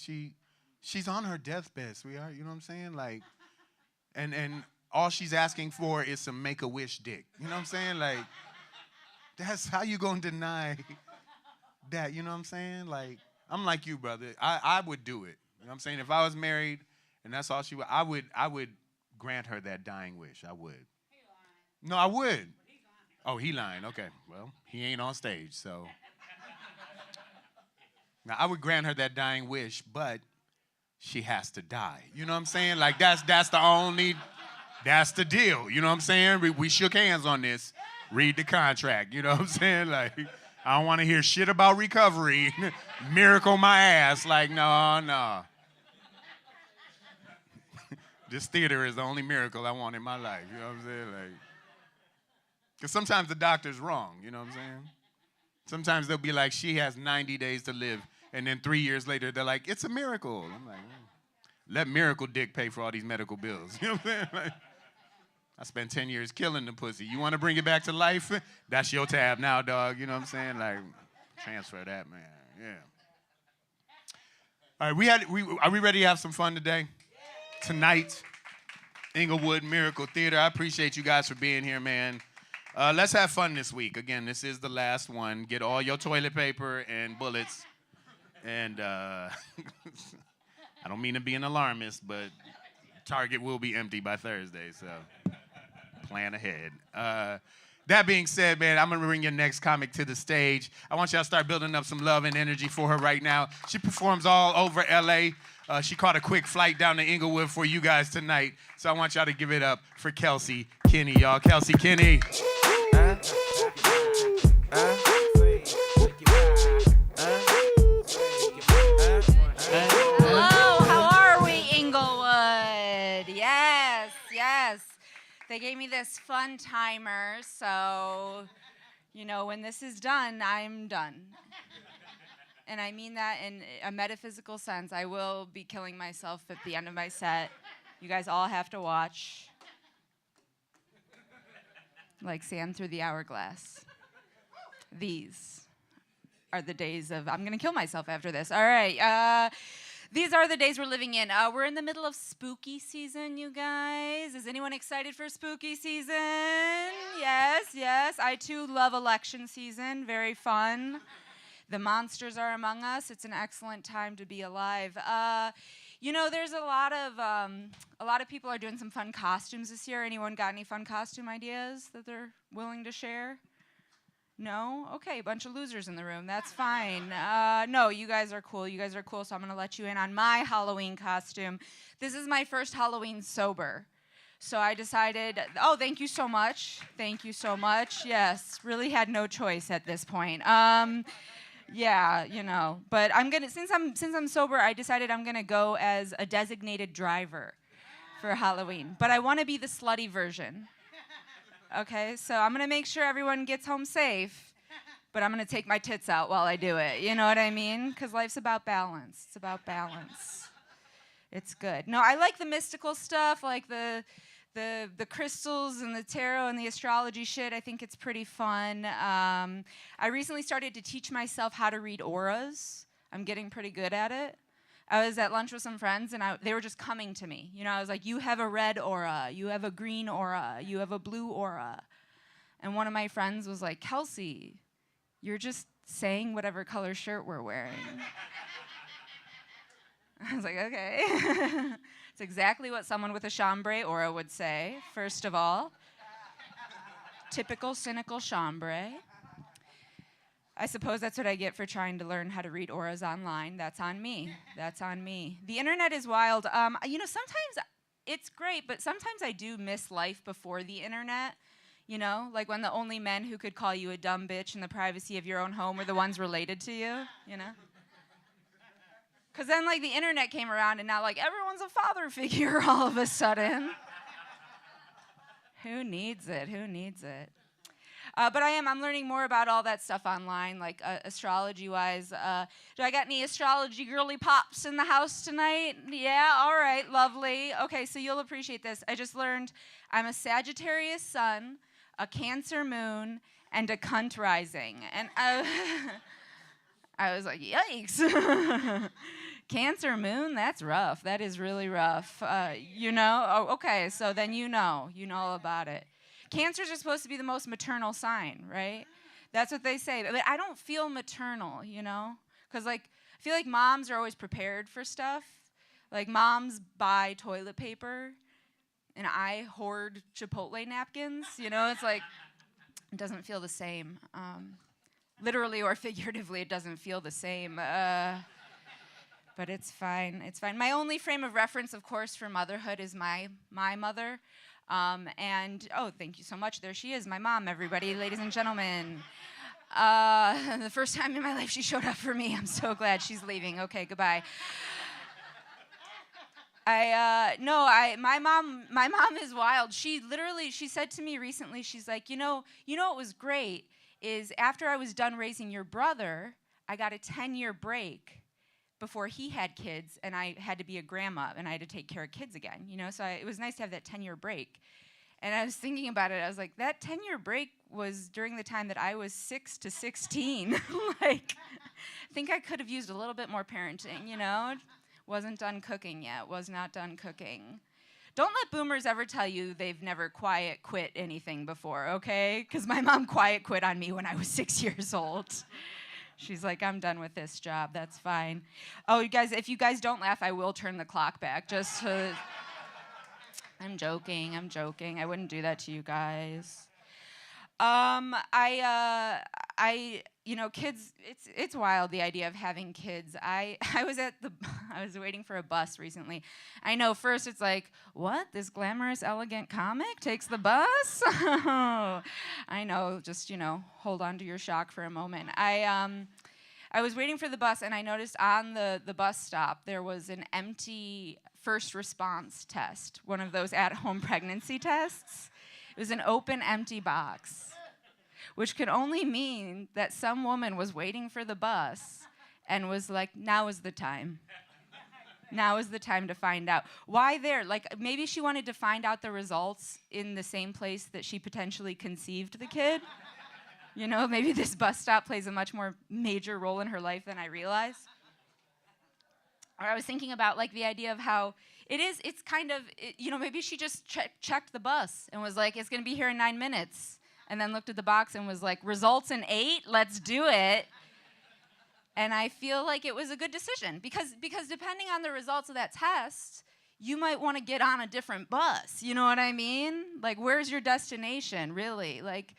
Speaker 12: She's on her deathbed, sweetheart, you know what I'm saying? Like, and all she's asking for is some Make-A-Wish dick. You know what I'm saying? Like, that's how you gonna deny that, you know what I'm saying? Like, I'm like you, brother. I would do it. You know what I'm saying? If I was married and that's all she would, I would grant her that dying wish. I would. No, I would. Oh, he lying. Okay. Well, he ain't on stage, so. Now, I would grant her that dying wish, but she has to die. You know what I'm saying? Like, that's the deal. You know what I'm saying? We shook hands on this. Read the contract. You know what I'm saying? Like, I don't want to hear shit about recovery. Miracle my ass. Like, no. This theater is the only miracle I want in my life. You know what I'm saying? Like, because sometimes the doctor's wrong. You know what I'm saying? Sometimes they'll be like, she has 90 days to live. And then 3 years later, they're like, it's a miracle. I'm like, let Miracle Dick pay for all these medical bills. You know what I'm saying? Like, I spent 10 years killing the pussy. You want to bring it back to life? That's your tab now, dog. You know what I'm saying? Like, transfer that, man. Yeah. All right, are we ready to have some fun today? Tonight, Inglewood Miracle Theater. I appreciate you guys for being here, man. Let's have fun this week. Again, this is the last one. Get all your toilet paper and bullets. And I don't mean to be an alarmist, but Target will be empty by Thursday, so plan ahead. That being said, man, I'm going to bring your next comic to the stage. I want y'all to start building up some love and energy for her right now. She performs all over L.A. She caught a quick flight down to Inglewood for you guys tonight, so I want y'all to give it up for Kelsey Kinney, y'all. Kelsey Kinney.
Speaker 13: They gave me this fun timer, so, you know, when this is done, I'm done. And I mean that in a metaphysical sense. I will be killing myself at the end of my set. You guys all have to watch. Like sand through the hourglass. These are the days of, I'm going to kill myself after this. All right. These are the days we're living in. We're in the middle of spooky season, you guys. Is anyone excited for spooky season? Yes. I, too, love election season. Very fun. The monsters are among us. It's an excellent time to be alive. You know, there's a lot of people are doing some fun costumes this year. Anyone got any fun costume ideas that they're willing to share? No? Okay, a bunch of losers in the room. That's fine. No, you guys are cool. So I'm going to let you in on my Halloween costume. This is my first Halloween sober. So I decided, thank you so much. Yes, really had no choice at this point. Yeah, you know. But I'm going to, since I'm sober, I decided I'm going to go as a designated driver for Halloween. But I want to be the slutty version. Okay, so I'm going to make sure everyone gets home safe, but I'm going to take my tits out while I do it. You know what I mean? Because life's about balance. It's about balance. It's good. No, I like the mystical stuff, like the crystals and the tarot and the astrology shit. I think it's pretty fun. I recently started to teach myself how to read auras. I'm getting pretty good at it. I was at lunch with some friends, and they were just coming to me. You know, I was like, you have a red aura, you have a green aura, you have a blue aura. And one of my friends was like, Kelsey, you're just saying whatever color shirt we're wearing. I was like, okay. It's exactly what someone with a chambray aura would say, first of all. Typical cynical chambray. I suppose that's what I get for trying to learn how to read auras online. That's on me. The internet is wild. You know, sometimes it's great, but sometimes I do miss life before the internet. You know, like when the only men who could call you a dumb bitch in the privacy of your own home were the ones related to you, you know? Because then, like, the internet came around, and now, like, everyone's a father figure all of a sudden. Who needs it? But I'm learning more about all that stuff online, like astrology-wise. Do I got any astrology girly pops in the house tonight? Yeah, all right, lovely. Okay, so you'll appreciate this. I just learned I'm a Sagittarius sun, a Cancer moon, and a cunt rising. And I was like, yikes. Cancer moon, that's rough. That is really rough. You know? Oh, okay, so then you know all about it. Cancers are supposed to be the most maternal sign, right? That's what they say. But I don't feel maternal, you know? Because, like, I feel like moms are always prepared for stuff. Like, moms buy toilet paper, and I hoard Chipotle napkins. You know, it's like, it doesn't feel the same. Literally or figuratively, it doesn't feel the same. But it's fine. It's fine. My only frame of reference, of course, for motherhood is my mother. And, oh, thank you so much. There she is, my mom, everybody, ladies and gentlemen. The first time in my life she showed up for me. I'm so glad she's leaving. Okay, goodbye. My mom is wild. She said to me recently, she's like, you know what was great is after I was done raising your brother, I got a 10-year break before he had kids, and I had to be a grandma, and I had to take care of kids again, you know? So it was nice to have that 10-year break. And I was thinking about it. I was like, that 10-year break was during the time that I was 6 to 16. Like, I think I could have used a little bit more parenting, you know? Wasn't done cooking yet. Was not done cooking. Don't let boomers ever tell you they've never quiet quit anything before, okay? Because my mom quiet quit on me when I was 6 years old. She's like, I'm done with this job. That's fine. Oh, you guys, if you guys don't laugh, I will turn the clock back. Just to... I'm joking. I wouldn't do that to you guys. Kids, it's wild, the idea of having kids. I was waiting for a bus recently. I know, first it's like, what? This glamorous, elegant comic takes the bus? I know, just, hold on to your shock for a moment. I was waiting for the bus, and I noticed on the bus stop there was an empty first response test, one of those at-home pregnancy tests. It was an open, empty box, which could only mean that some woman was waiting for the bus and was like, now is the time. Now is the time to find out. Why there? Like, maybe she wanted to find out the results in the same place that she potentially conceived the kid. You know, maybe this bus stop plays a much more major role in her life than I realized. Or I was thinking about, like, the idea of how it's kind of, maybe she just checked the bus and was like, it's going to be here in 9 minutes. And then looked at the box and was like, results in 8? Let's do it. And I feel like it was a good decision because depending on the results of that test, you might want to get on a different bus. You know what I mean? Like, where's your destination, really? Like,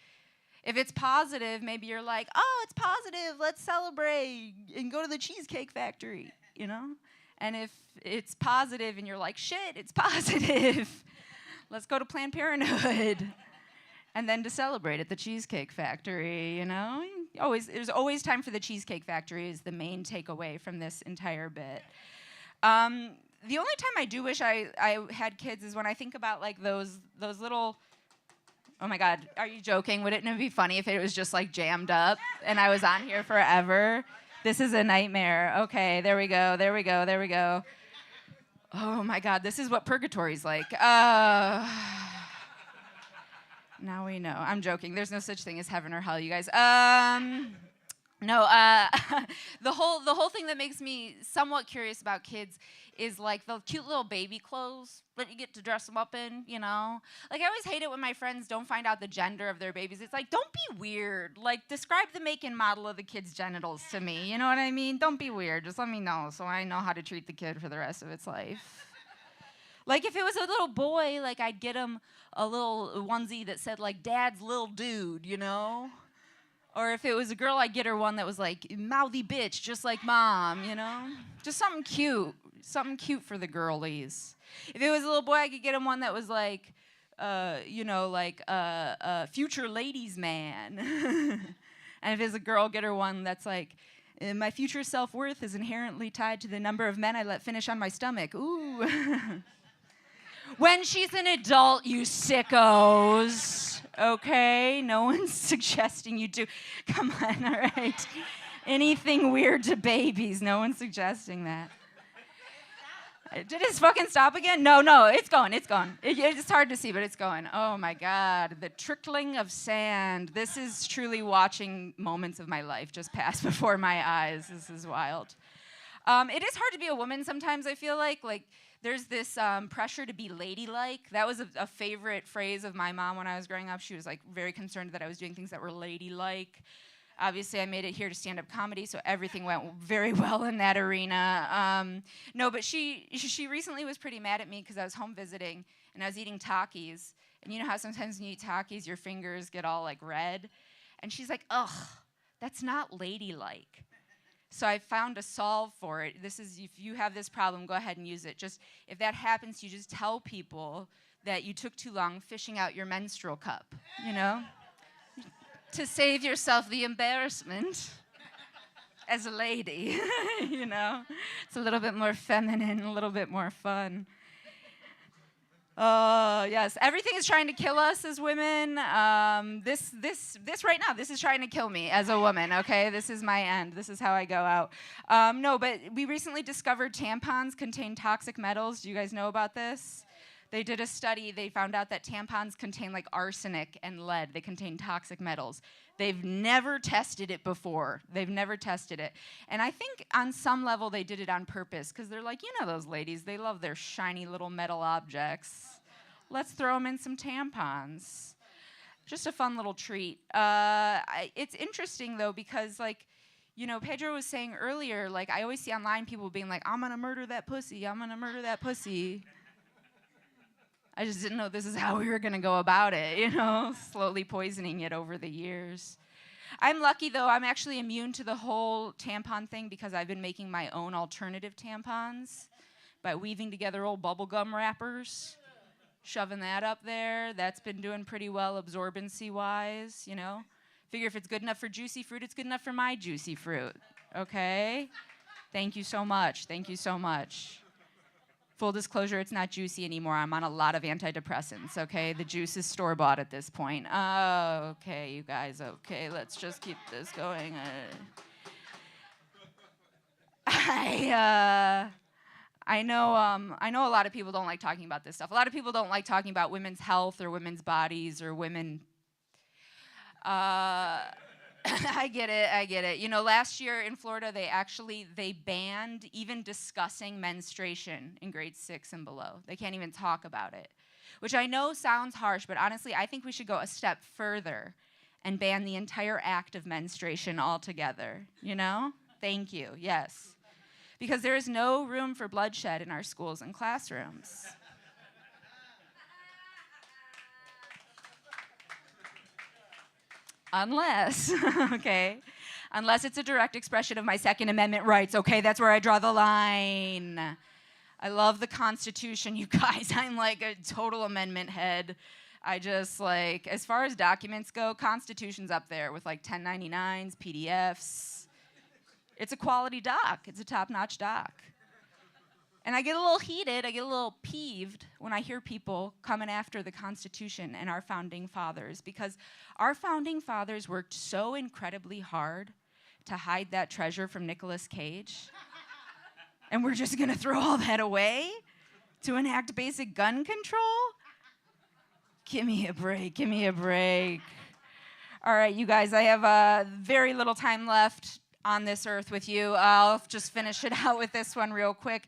Speaker 13: if it's positive, maybe you're like, oh, it's positive, let's celebrate and go to the Cheesecake Factory, you know? And if it's positive and you're like, shit, it's positive, let's go to Planned Parenthood. And then to celebrate at the Cheesecake Factory, you know? There's always time for the Cheesecake Factory is the main takeaway from this entire bit. The only time I do wish I had kids is when I think about, like, those little... Oh my God, are you joking? Wouldn't it be funny if it was just, like, jammed up and I was on here forever? This is a nightmare. Okay, there we go. Oh my God, this is what purgatory's like. Now we know. I'm joking. There's no such thing as heaven or hell, you guys. The whole thing that makes me somewhat curious about kids is, like, the cute little baby clothes that you get to dress them up in, you know? Like, I always hate it when my friends don't find out the gender of their babies. It's like, don't be weird. Like, describe the make and model of the kid's genitals to me. You know what I mean? Don't be weird. Just let me know so I know how to treat the kid for the rest of its life. Like, if it was a little boy, like, I'd get him a little onesie that said, like, Dad's little dude, you know? Or if it was a girl, I'd get her one that was like, mouthy bitch, just like Mom, you know? Just something cute for the girlies. If it was a little boy, I could get him one that was like, future ladies man. And if it's a girl, get her one that's like, my future self-worth is inherently tied to the number of men I let finish on my stomach. Ooh. When she's an adult, you sickos. Okay, no one's suggesting you do. Come on, all right. Anything weird to babies, no one's suggesting that. Did it fucking stop again? No, it's going. It's hard to see, but it's going. Oh my God, the trickling of sand. This is truly watching moments of my life just pass before my eyes. This is wild. It is hard to be a woman sometimes, I feel like. Like, there's this pressure to be ladylike. That was a favorite phrase of my mom when I was growing up. She was, like, very concerned that I was doing things that were ladylike. Obviously, I made it here to stand-up comedy, so everything went very well in that arena. No, but she recently was pretty mad at me because I was home visiting, and I was eating Takis. And you know how sometimes when you eat Takis, your fingers get all, like, red? And she's like, ugh, that's not ladylike. So I found a solve for it. This is, if you have this problem, go ahead and use it. Just, if that happens, you just tell people that you took too long fishing out your menstrual cup, you know? To save yourself the embarrassment as a lady, you know? It's a little bit more feminine, a little bit more fun. Yes, everything is trying to kill us as women. This right now, this is trying to kill me as a woman, okay? This is my end. This is how I go out. No, but we recently discovered tampons contain toxic metals. Do you guys know about this? They did a study. They found out that tampons contain like arsenic and lead. They contain toxic metals. They've never tested it before. They've never tested it. And I think on some level they did it on purpose because they're like, you know those ladies, they love their shiny little metal objects. Let's throw them in some tampons. Just a fun little treat. It's interesting, though, because, like, you know, Pedro was saying earlier, like, I always see online people being like, I'm going to murder that pussy. I'm going to murder that pussy. I just didn't know this is how we were going to go about it, you know, slowly poisoning it over the years. I'm lucky, though. I'm actually immune to the whole tampon thing because I've been making my own alternative tampons by weaving together old bubblegum wrappers. Shoving that up there, that's been doing pretty well absorbency-wise, you know. Figure if it's good enough for juicy fruit, it's good enough for my juicy fruit, okay? Thank you so much. Thank you so much. Full disclosure, it's not juicy anymore. I'm on a lot of antidepressants, okay? The juice is store-bought at this point. Oh, okay, you guys, okay, let's just keep this going. I know a lot of people don't like talking about this stuff. A lot of people don't like talking about women's health or women's bodies or women. I get it. You know, last year in Florida, they banned even discussing menstruation in grades 6 and below. They can't even talk about it, which I know sounds harsh, but honestly, I think we should go a step further and ban the entire act of menstruation altogether, you know? Thank you, yes. Because there is no room for bloodshed in our schools and classrooms. Unless it's a direct expression of my Second Amendment rights, okay? That's where I draw the line. I love the Constitution, you guys. I'm like a total amendment head. I just like, as far as documents go, Constitution's up there with like 1099s, PDFs. It's a quality doc. It's a top-notch doc. And I get a little heated, I get a little peeved when I hear people coming after the Constitution and our founding fathers, because our founding fathers worked so incredibly hard to hide that treasure from Nicolas Cage. And we're just gonna throw all that away to enact basic gun control? Give me a break, give me a break. All right, you guys, I have very little time left on this earth with you. I'll just finish it out with this one real quick.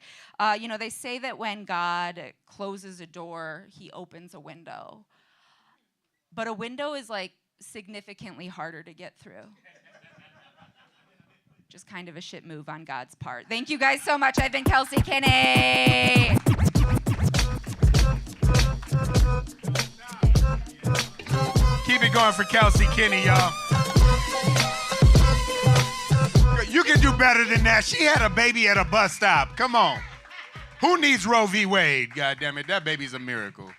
Speaker 13: You know, they say that when God closes a door, he opens a window. But a window is like significantly harder to get through. Just kind of a shit move on God's part. Thank you guys so much. I've been Kelsey Kinney.
Speaker 12: Keep it going for Kelsey Kinney, y'all. You can do better than that. She had a baby at a bus stop. Come on. Who needs Roe v. Wade? God damn it, that baby's a miracle.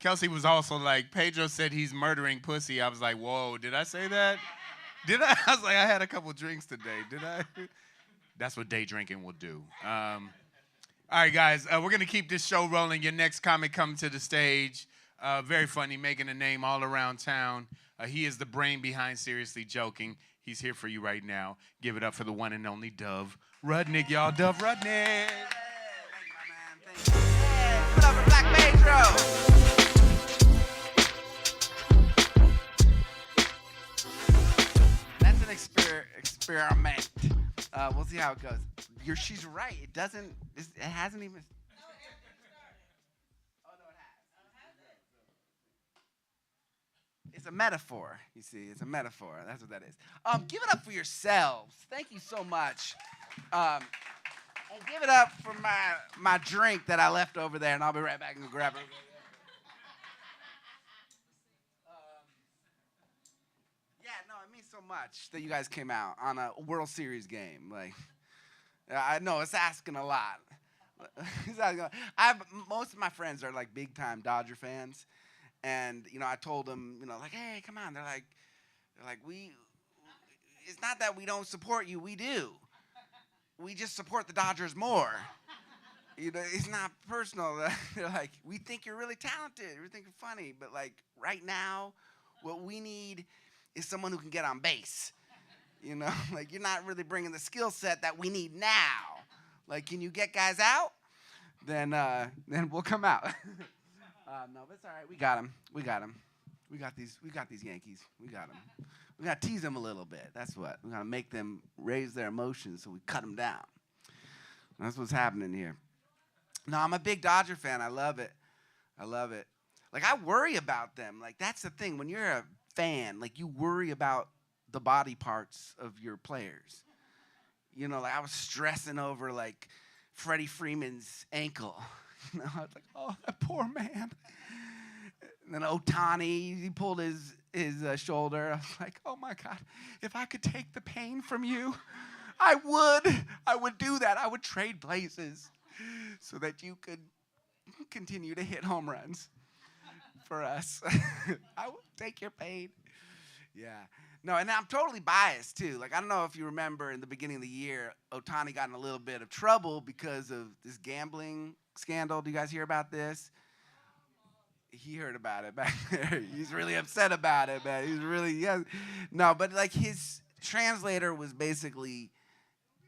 Speaker 12: Kelsey was also like, Pedro said he's murdering pussy. I was like, whoa, did I say that? Did I? I was like, I had a couple drinks today. Did I? That's what day drinking will do. All right, guys, we're going to keep this show rolling. Your next comic coming to the stage. Very funny, making a name all around town. He is the brain behind Seriously Joking. He's here for you right now. Give it up for the one and only Dove Rudnick, y'all. Dove Rudnick.
Speaker 9: Hey, thank you, my man. Thank you. Hey, give it up for Black Pedro. That's an experiment. We'll see how it goes. She's right. It doesn't. It hasn't even. Oh no, it has. It's a metaphor. You see, it's a metaphor. That's what that is. Give it up for yourselves. Thank you so much. And give it up for my drink that I left over there, and I'll be right back and go grab it. Yeah, no, it means so much that you guys came out on a World Series game. Like, I know it's asking a lot. Most of my friends are like big time Dodger fans, and I told them, like, hey, come on. They're like, it's not that we don't support you, we do. We just support the Dodgers more. It's not personal. They're like, we think you're really talented, we think you're funny, but like right now, what we need is someone who can get on base. Like you're not really bringing the skill set that we need now. Like, can you get guys out? Then we'll come out. No, but it's all right. We got him. We got these Yankees. We got them. We got to tease them a little bit. That's what. We got to make them raise their emotions so we cut them down. That's what's happening here. No, I'm a big Dodger fan. I love it. Like, I worry about them. Like, that's the thing. When you're a fan, like, you worry about the body parts of your players. Like, I was stressing over, like, Freddie Freeman's ankle. I was like, oh, that poor man. And then Ohtani, he pulled his shoulder. I was like, oh, my God, if I could take the pain from you, I would do that. I would trade places so that you could continue to hit home runs for us. I will take your pain. Yeah. No, and I'm totally biased, too. Like, I don't know if you remember in the beginning of the year, Ohtani got in a little bit of trouble because of this gambling scandal. Do you guys hear about this? He heard about it back there. He's really upset about it, man. He's really, yeah. No, but like his translator was basically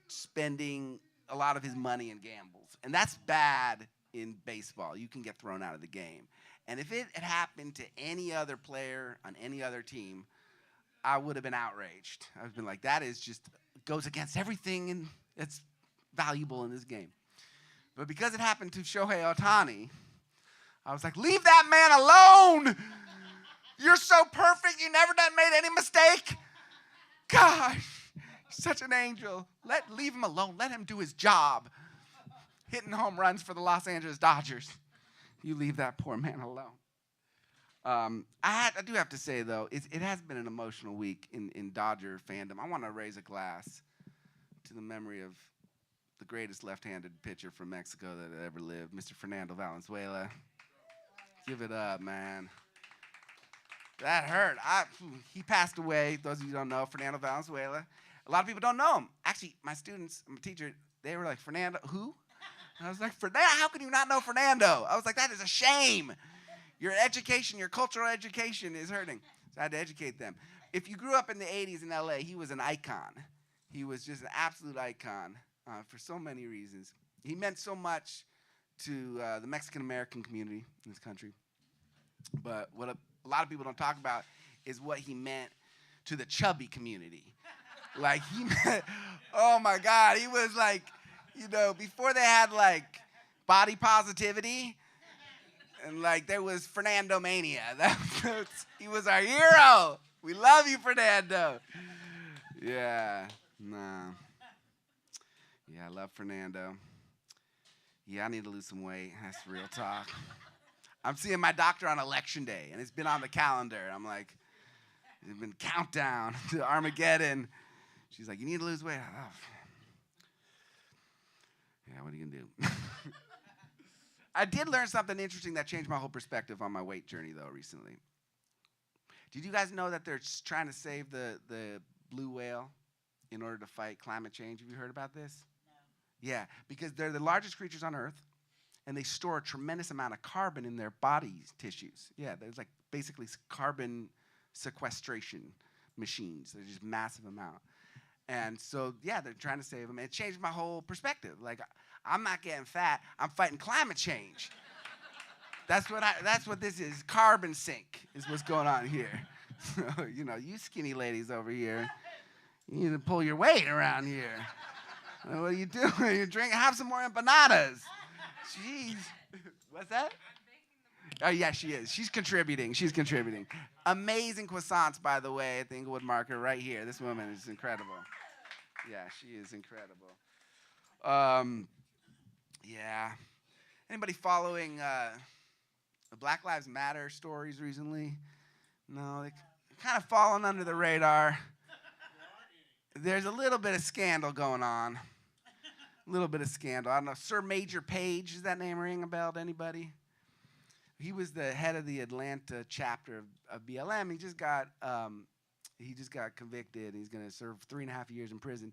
Speaker 9: spending a lot of his money in gambles. And that's bad in baseball. You can get thrown out of the game. And if it had happened to any other player on any other team, I would have been outraged. I would have been like, that is just goes against everything that's valuable in this game. But because it happened to Shohei Ohtani, I was like, leave that man alone. You're so perfect. You never made any mistake. Gosh, such an angel. Leave him alone. Let him do his job. Hitting home runs for the Los Angeles Dodgers. You leave that poor man alone. I do have to say, though, it has been an emotional week in Dodger fandom. I want to raise a glass to the memory of the greatest left-handed pitcher from Mexico that ever lived, Mr. Fernando Valenzuela. Give it up, man. That hurt. He passed away. Those of you who don't know, Fernando Valenzuela. A lot of people don't know him. Actually, my students, I'm a teacher, they were like, Fernando, who? And I was like, Fernando, how can you not know Fernando? I was like, that is a shame. Your education, your cultural education is hurting. So I had to educate them. If you grew up in the 80s in LA, he was an icon. He was just an absolute icon for so many reasons. He meant so much to the Mexican-American community in this country. But what a lot of people don't talk about is what he meant to the chubby community. Like, he meant, oh, my God, he was like, before they had, like, body positivity, and, like, there was Fernando Mania. He was our hero. We love you, Fernando. Yeah, nah. Yeah, I love Fernando. Yeah, I need to lose some weight. That's real talk. I'm seeing my doctor on election day, and it's been on the calendar. I'm like, it's been countdown to Armageddon. She's like, you need to lose weight. Yeah, what are you going to do? I did learn something interesting that changed my whole perspective on my weight journey, though, recently. Did you guys know that they're trying to save the blue whale in order to fight climate change? Have you heard about this? No. Yeah, because they're the largest creatures on Earth, and they store a tremendous amount of carbon in their body tissues. Yeah, there's like basically carbon sequestration machines. They're just massive amount. And so, yeah, they're trying to save them. It changed my whole perspective. Like, I'm not getting fat. I'm fighting climate change. That's what this is. Carbon sink is what's going on here. So, you skinny ladies over here, you need to pull your weight around here. What are you doing? You're drinking. Have some more empanadas. Jeez. What's that? Oh, yeah, she is. She's contributing. She's contributing. Amazing croissants, by the way, at the Inglewood Market right here. This woman is incredible. Yeah, she is incredible. Yeah. Anybody following the Black Lives Matter stories recently? No, they kind of fallen under the radar. There's a little bit of scandal going on. A little bit of scandal. I don't know. Sir Major Page, does that name ring a bell to anybody? He was the head of the Atlanta chapter of BLM. He just got convicted. He's going to serve 3.5 years in prison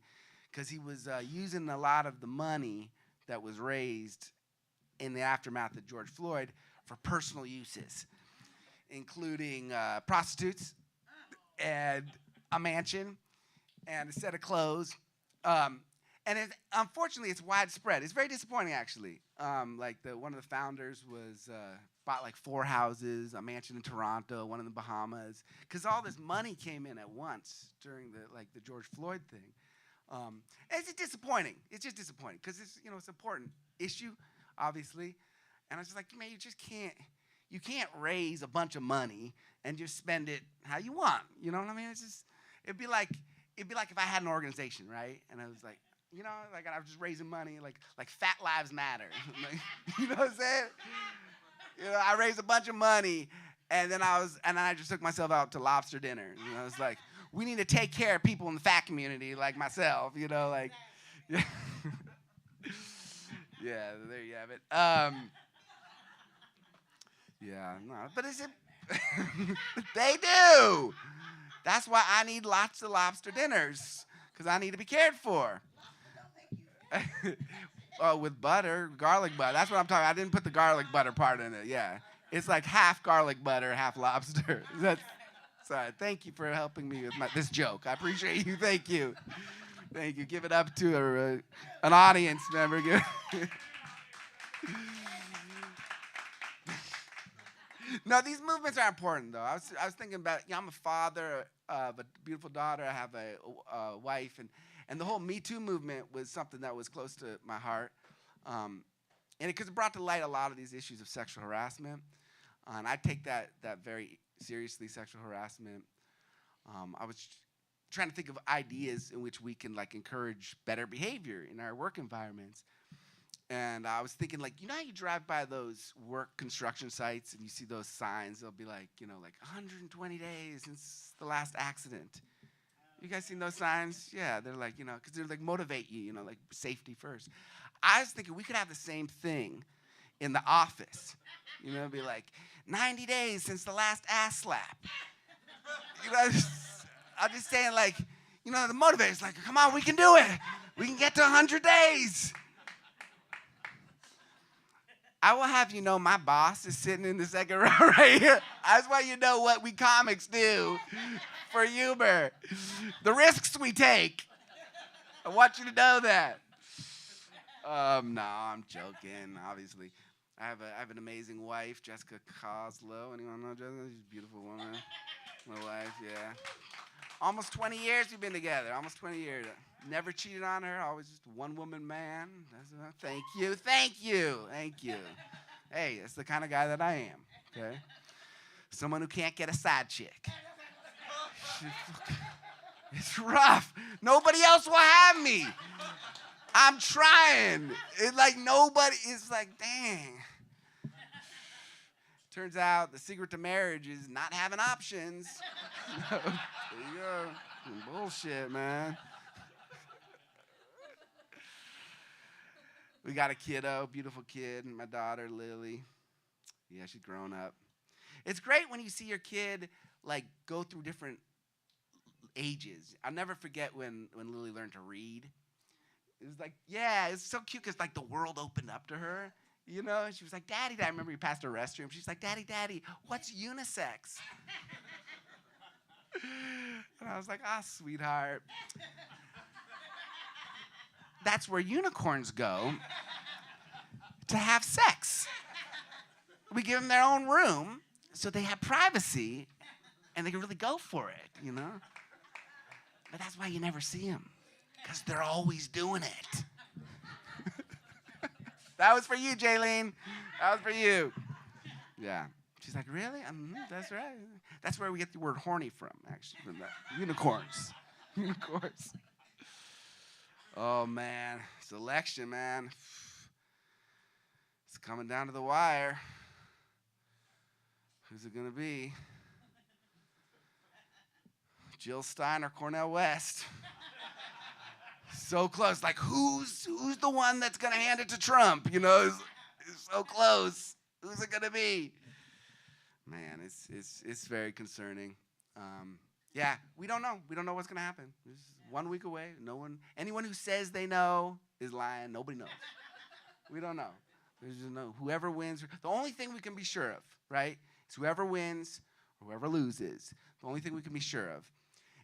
Speaker 9: because he was using a lot of the money that was raised in the aftermath of George Floyd for personal uses, including prostitutes and a mansion and a set of clothes. Unfortunately, it's widespread. It's very disappointing, actually. One of the founders was bought like 4 houses, a mansion in Toronto, one in the Bahamas, because all this money came in at once during the George Floyd thing. It's just disappointing. It's just disappointing because it's an important issue, obviously. And I was just like, man, you can't raise a bunch of money and just spend it how you want. You know what I mean? It'd be like if I had an organization, right? And I was like, I was just raising money, like Fat Lives Matter. You know what I'm saying? I raised a bunch of money, and then I just took myself out to lobster dinner. I was like, we need to take care of people in the fat community like myself. Yeah. Yeah, there you have it. Yeah, no, but is it? They do. That's why I need lots of lobster dinners, because I need to be cared for. With butter, garlic butter. That's what I'm talking about. I didn't put the garlic butter part in it. Yeah. It's like half garlic butter, half lobster. Sorry. Thank you for helping me with this joke. I appreciate you. Thank you. Thank you. Give it up to an audience member. No, these movements are important, though. I was thinking about, I'm a father of a beautiful daughter. I have a wife, and the whole Me Too movement was something that was close to my heart, because it brought to light a lot of these issues of sexual harassment, and I take that very seriously, sexual harassment. I was trying to think of ideas in which we can encourage better behavior in our work environments. And I was thinking, how you drive by those work construction sites and you see those signs, they'll be 120 days since the last accident. You guys seen those signs? Yeah, they're because they're motivate you, safety first. I was thinking we could have the same thing in the office. Be 90 days since the last ass slap. I'm just saying, the motivators, come on, we can do it. We can get to 100 days. I will have you know my boss is sitting in the second row right here. That's why you know what we comics do for humor. The risks we take. I want you to know that. No, I'm joking, obviously. I have an amazing wife, Jessica Coslow. Anyone know Jessica? She's a beautiful woman. My wife, yeah. Almost 20 years we've been together. Almost 20 years. Never cheated on her. Always just a one-woman man. Thank you. Hey, that's the kind of guy that I am, okay? Someone who can't get a side chick. It's rough. Nobody else will have me. I'm trying. It's nobody. It's dang. Turns out the secret to marriage is not having options. There you go. Bullshit, man. We got a kiddo, beautiful kid, and my daughter, Lily. Yeah, she's grown up. It's great when you see your kid, go through different ages. I'll never forget when Lily learned to read. It was it's so cute because, the world opened up to her, And she was like, Daddy, I remember you passed her restroom. She's like, Daddy, what's unisex? And I was like, sweetheart. That's where unicorns go to have sex. We give them their own room so they have privacy and they can really go for it, But that's why you never see them. Because they're always doing it. That was for you, Jaylene. That was for you. Yeah. She's like, really? That's right. That's where we get the word horny from, actually, from that. Unicorns. Unicorns. Oh, man. It's election, man. It's coming down to the wire. Who's it going to be? Jill Stein or Cornel West? So close. Like, who's the one that's going to hand it to Trump? You know, it's so close. Who's it going to be? Man, it's very concerning. Yeah, we don't know. We don't know what's going to happen. It's 1 week away. Anyone who says they know is lying. Nobody knows. We don't know. There's just no, whoever wins. The only thing we can be sure of, right, is whoever wins or whoever loses. The only thing we can be sure of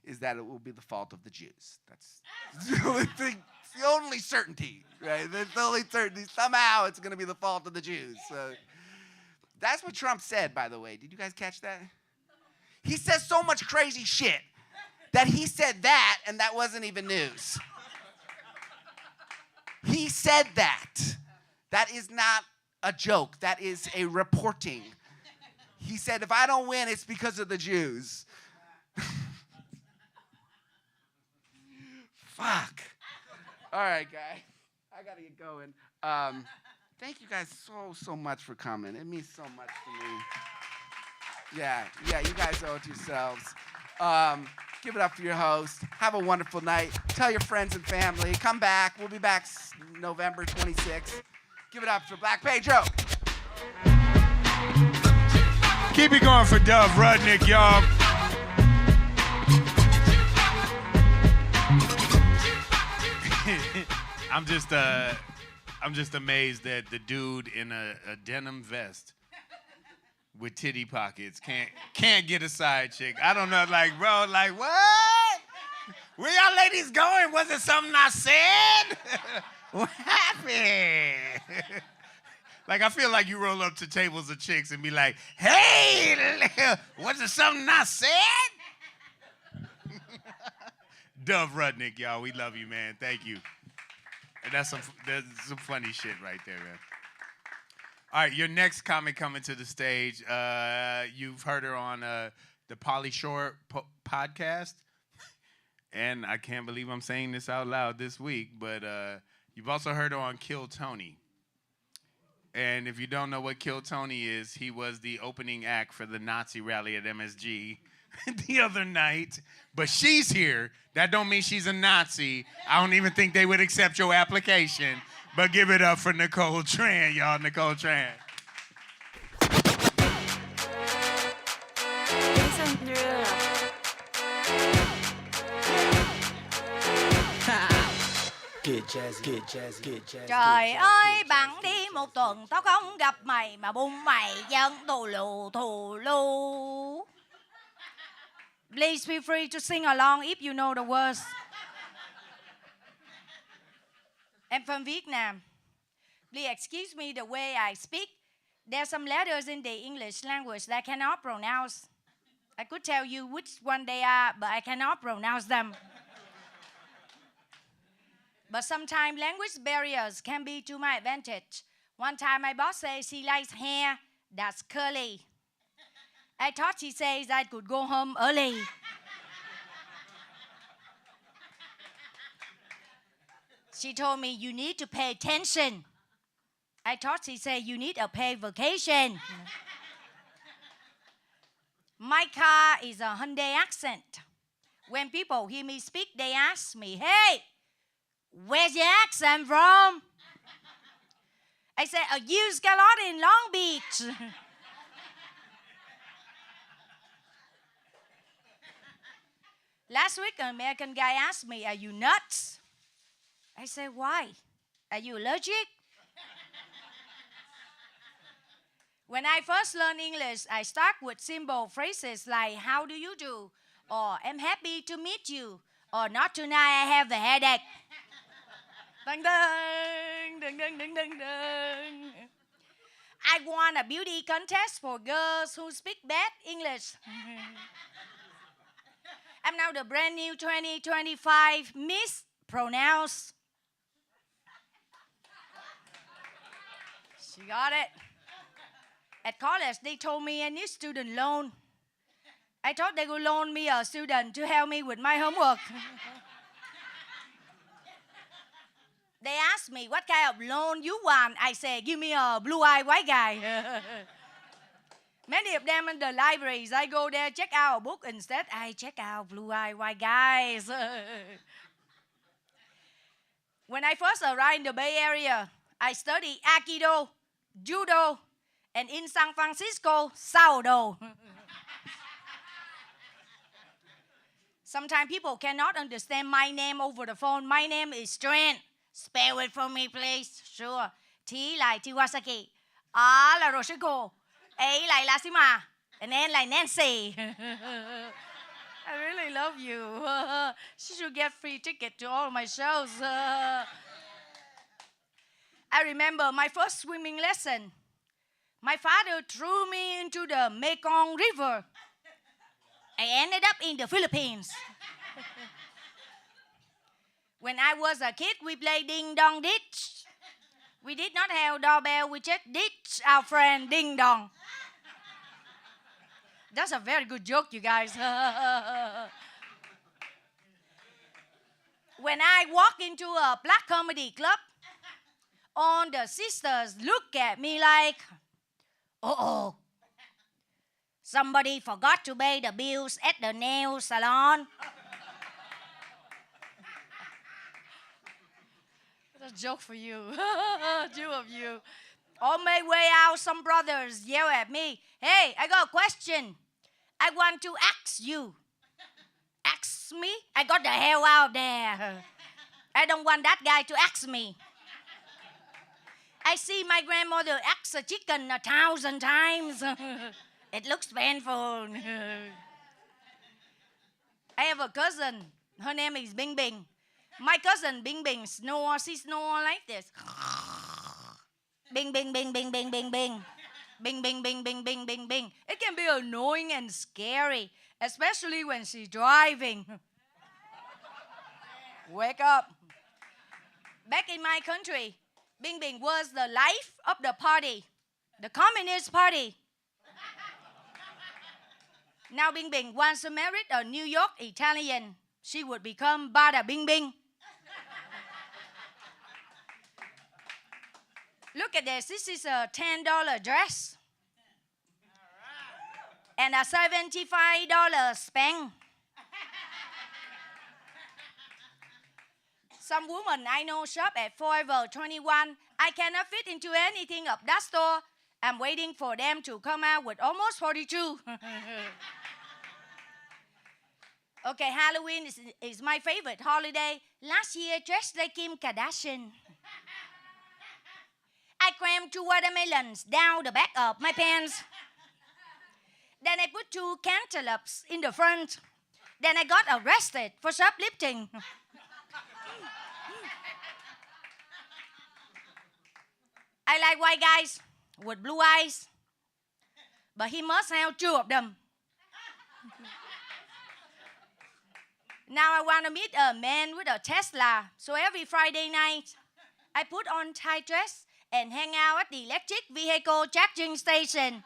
Speaker 9: is that it will be the fault of the Jews. That's the only thing. It's the only certainty, right? That's the only certainty. Somehow it's going to be the fault of the Jews. So that's what Trump said, by the way. Did you guys catch that? He says so much crazy shit that he said that, and that wasn't even news. He said that. That is not a joke. That is a reporting. He said, if I don't win, it's because of the Jews. Fuck. All right, guys. I got to get going. Thank you guys so much for coming. It means so much to me. Yeah, you guys owe it to yourselves. Give it up for your host. Have a wonderful night. Tell your friends and family. Come back. We'll be back November 26th. Give it up for Black Pedro.
Speaker 12: Keep it going for Dove Rudnick, y'all. I'm just amazed that the dude in a denim vest with titty pockets can't get a side chick. I don't know, like, bro, like, what? Where y'all ladies going? Was it something I said? What happened? Like, I feel like you roll up to tables of chicks and be like, hey, was it something I said? Dove Rudnick, y'all. We love you, man. Thank you. And that's some funny shit right there, man. All right, your next comic coming to the stage. You've heard her on the Pauly Shore podcast. And I can't believe I'm saying this out loud this week, but you've also heard her on Kill Tony. And if you don't know what Kill Tony is, he was the opening act for the Nazi rally at MSG the other night. But she's here. That don't mean she's a Nazi. I don't even think they would accept your application. But give it up for Nicole Tran, y'all. Nicole Tran.
Speaker 14: Trời ơi, bạn đi một tuần tao không gặp mày mà bụng mày vẫn thù lù. Please feel free to sing along if you know the words. I'm from Vietnam. Please excuse me the way I speak. There are some letters in the English language that I cannot pronounce. I could tell you which one they are, but I cannot pronounce them. But sometimes language barriers can be to my advantage. One time my boss says he likes hair that's curly. I thought he says I could go home early. She told me, you need to pay attention. I thought she said, you need a paid vacation. My car is a Hyundai accent. When people hear me speak, they ask me, hey, where's your accent from? I said, a used galot in Long Beach. Last week, an American guy asked me, are you nuts? I said, why? Are you allergic? When I first learned English, I start with simple phrases like, how do you do? Or, I'm happy to meet you. Or, not tonight, I have a headache. Dun, dun, dun, dun, dun, dun, dun. I won a beauty contest for girls who speak bad English. I'm now the brand new 2025 Miss pronounce. She got it. At college, they told me I need student loan. I thought they would loan me a student to help me with my homework. They asked me, what kind of loan you want? I said, give me a blue-eyed white guy. Many of them in the libraries, I go there, check out a book. Instead, I check out blue-eyed white guys. When I first arrived in the Bay Area, I studied Aikido, Judo, and in San Francisco, sourdough. Sometimes people cannot understand my name over the phone. My name is Strength. Spell it for me, please. Sure. T like Tiwasaki. R like Roshiko. A like Lasima. And N like Nancy. I really love you. She should get free ticket to all my shows. I remember my first swimming lesson. My father threw me into the Mekong River. I ended up in the Philippines. When I was a kid, we played Ding Dong Ditch. We did not have doorbell, we just ditched our friend Ding Dong. That's a very good joke, you guys. When I walk into a black comedy club, all the sisters look at me like, uh-oh, somebody forgot to pay the bills at the nail salon. That's a joke for you. Two of you. On my way out, some brothers yell at me, hey, I got a question. I want to ask you. Ask me? I got the hell out there. I don't want that guy to ask me. I see my grandmother ask a chicken 1,000 times. It looks painful. I have a cousin. Her name is Bing Bing. My cousin Bing Bing snores. She snores like this. Bing, bing, bing, bing, bing, bing, bing. Bing, bing, bing, bing, bing, bing, bing. It can be annoying and scary, especially when she's driving. Wake up. Back in my country, Bing Bing was the life of the party, the Communist Party. Now Bing Bing wants to marry a New York Italian. She would become Bada Bing Bing. Look at this. This is a $10 dress. And a $75 spank. Some woman I know shop at Forever 21. I cannot fit into anything of that store. I'm waiting for them to come out with almost 42. Okay, Halloween is my favorite holiday. Last year, dressed like Kim Kardashian. I crammed 2 watermelons down the back of my pants. Then I put 2 cantaloupes in the front. Then I got arrested for shoplifting. I like white guys with blue eyes, but he must have 2 of them. Now I want to meet a man with a Tesla, so every Friday night, I put on tight dress and hang out at the electric vehicle charging station.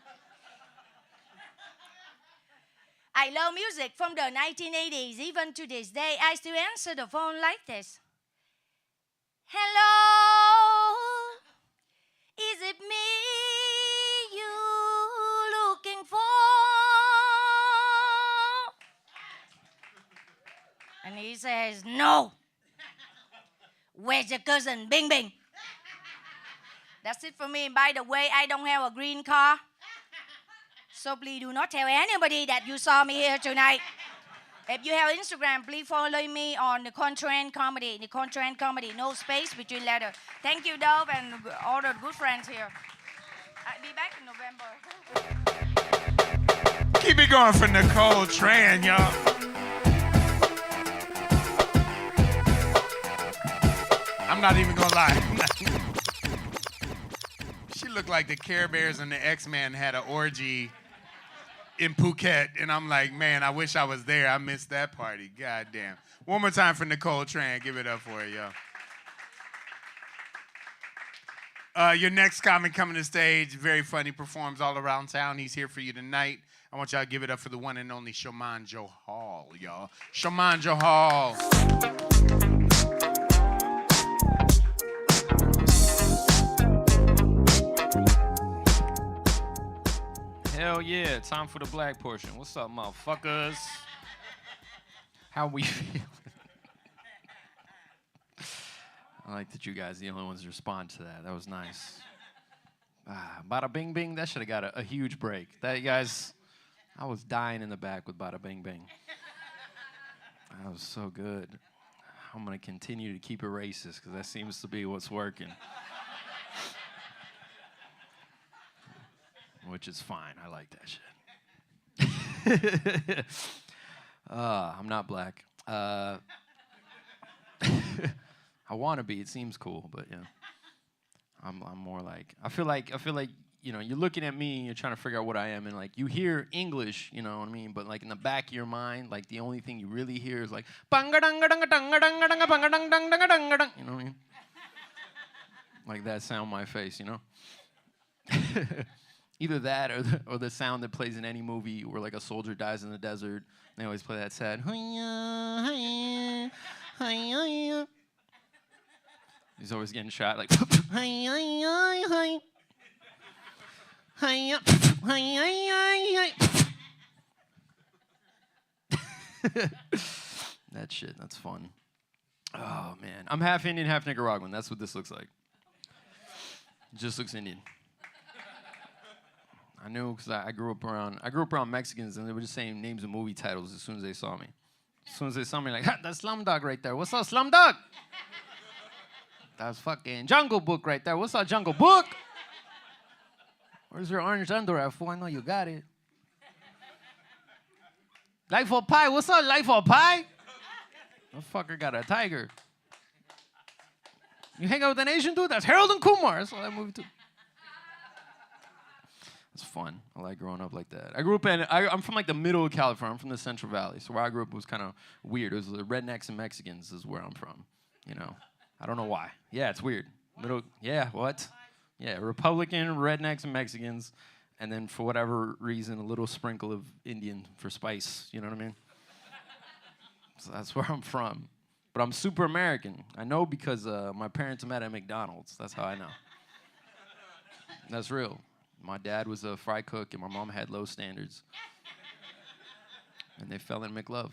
Speaker 14: I love music from the 1980s. Even to this day, I still answer the phone like this. Hello, is it me you looking for? And he says, no. Where's your cousin Bing Bing? That's it for me. By the way, I don't have a green car. So please do not tell anybody that you saw me here tonight. If you have Instagram, please follow me on the Contrand Comedy. The Contrand Comedy, no space between letters. Thank you, Dove, and all the good friends here. I'll be back in November.
Speaker 12: Keep it going for Nicole Tran, y'all. I'm not even gonna lie. She looked like the Care Bears and the X-Men had an orgy in Phuket, and I'm like, man, I wish I was there. I missed that party. God damn. One more time for Nicole Tran. Give it up for her, yo. Your next comic coming to stage, very funny, performs all around town. He's here for you tonight. I want y'all to give it up for the one and only Sharon Johal, y'all. Sharon Johal.
Speaker 15: Hell yeah, time for the black portion. What's up, motherfuckers? How we feeling? I like that you guys the only ones to respond to that. That was nice. Bada bing bing, that should have got a huge break. That, you guys, I was dying in the back with bada bing bing. That was so good. I'm gonna continue to keep it racist because that seems to be what's working. Which is fine. I like that shit. I'm not black. I want to be. It seems cool, but yeah, I'm more like I feel like you know, you're looking at me and you're trying to figure out what I am, and like you hear English, you know what I mean, but like in the back of your mind, like the only thing you really hear is like banga danga danga danga danga danga banga danga danga danga danga. You know what I mean? Like that sound on my face, you know. Either that or the sound that plays in any movie where like a soldier dies in the desert. They always play that sad. He's always getting shot like. That shit, that's fun. Oh man, I'm half Indian, half Nicaraguan. That's what this looks like. It just looks Indian. I knew because I grew up around Mexicans, and they were just saying names of movie titles as soon as they saw me. As soon as they saw me, like, that's Slumdog right there. What's up, Slumdog? That's fucking Jungle Book right there. What's up, Jungle Book? Where's your orange underwear, fool? I know you got it. Life of Pi. What's up, Life of Pi? That fucker got a tiger. You hang out with an Asian dude? That's Harold and Kumar. That's all that movie too. It's fun. I like growing up like that. I grew up I'm from like the middle of California. I'm from the Central Valley. So where I grew up was kind of weird. It was the rednecks and Mexicans is where I'm from. You know, I don't know why. Yeah, it's weird. Yeah, what? Yeah, Republican, rednecks, and Mexicans. And then for whatever reason, a little sprinkle of Indian for spice. You know what I mean? So that's where I'm from. But I'm super American. I know because my parents met at McDonald's. That's how I know. That's real. My dad was a fry cook, and my mom had low standards. And they fell in McLove.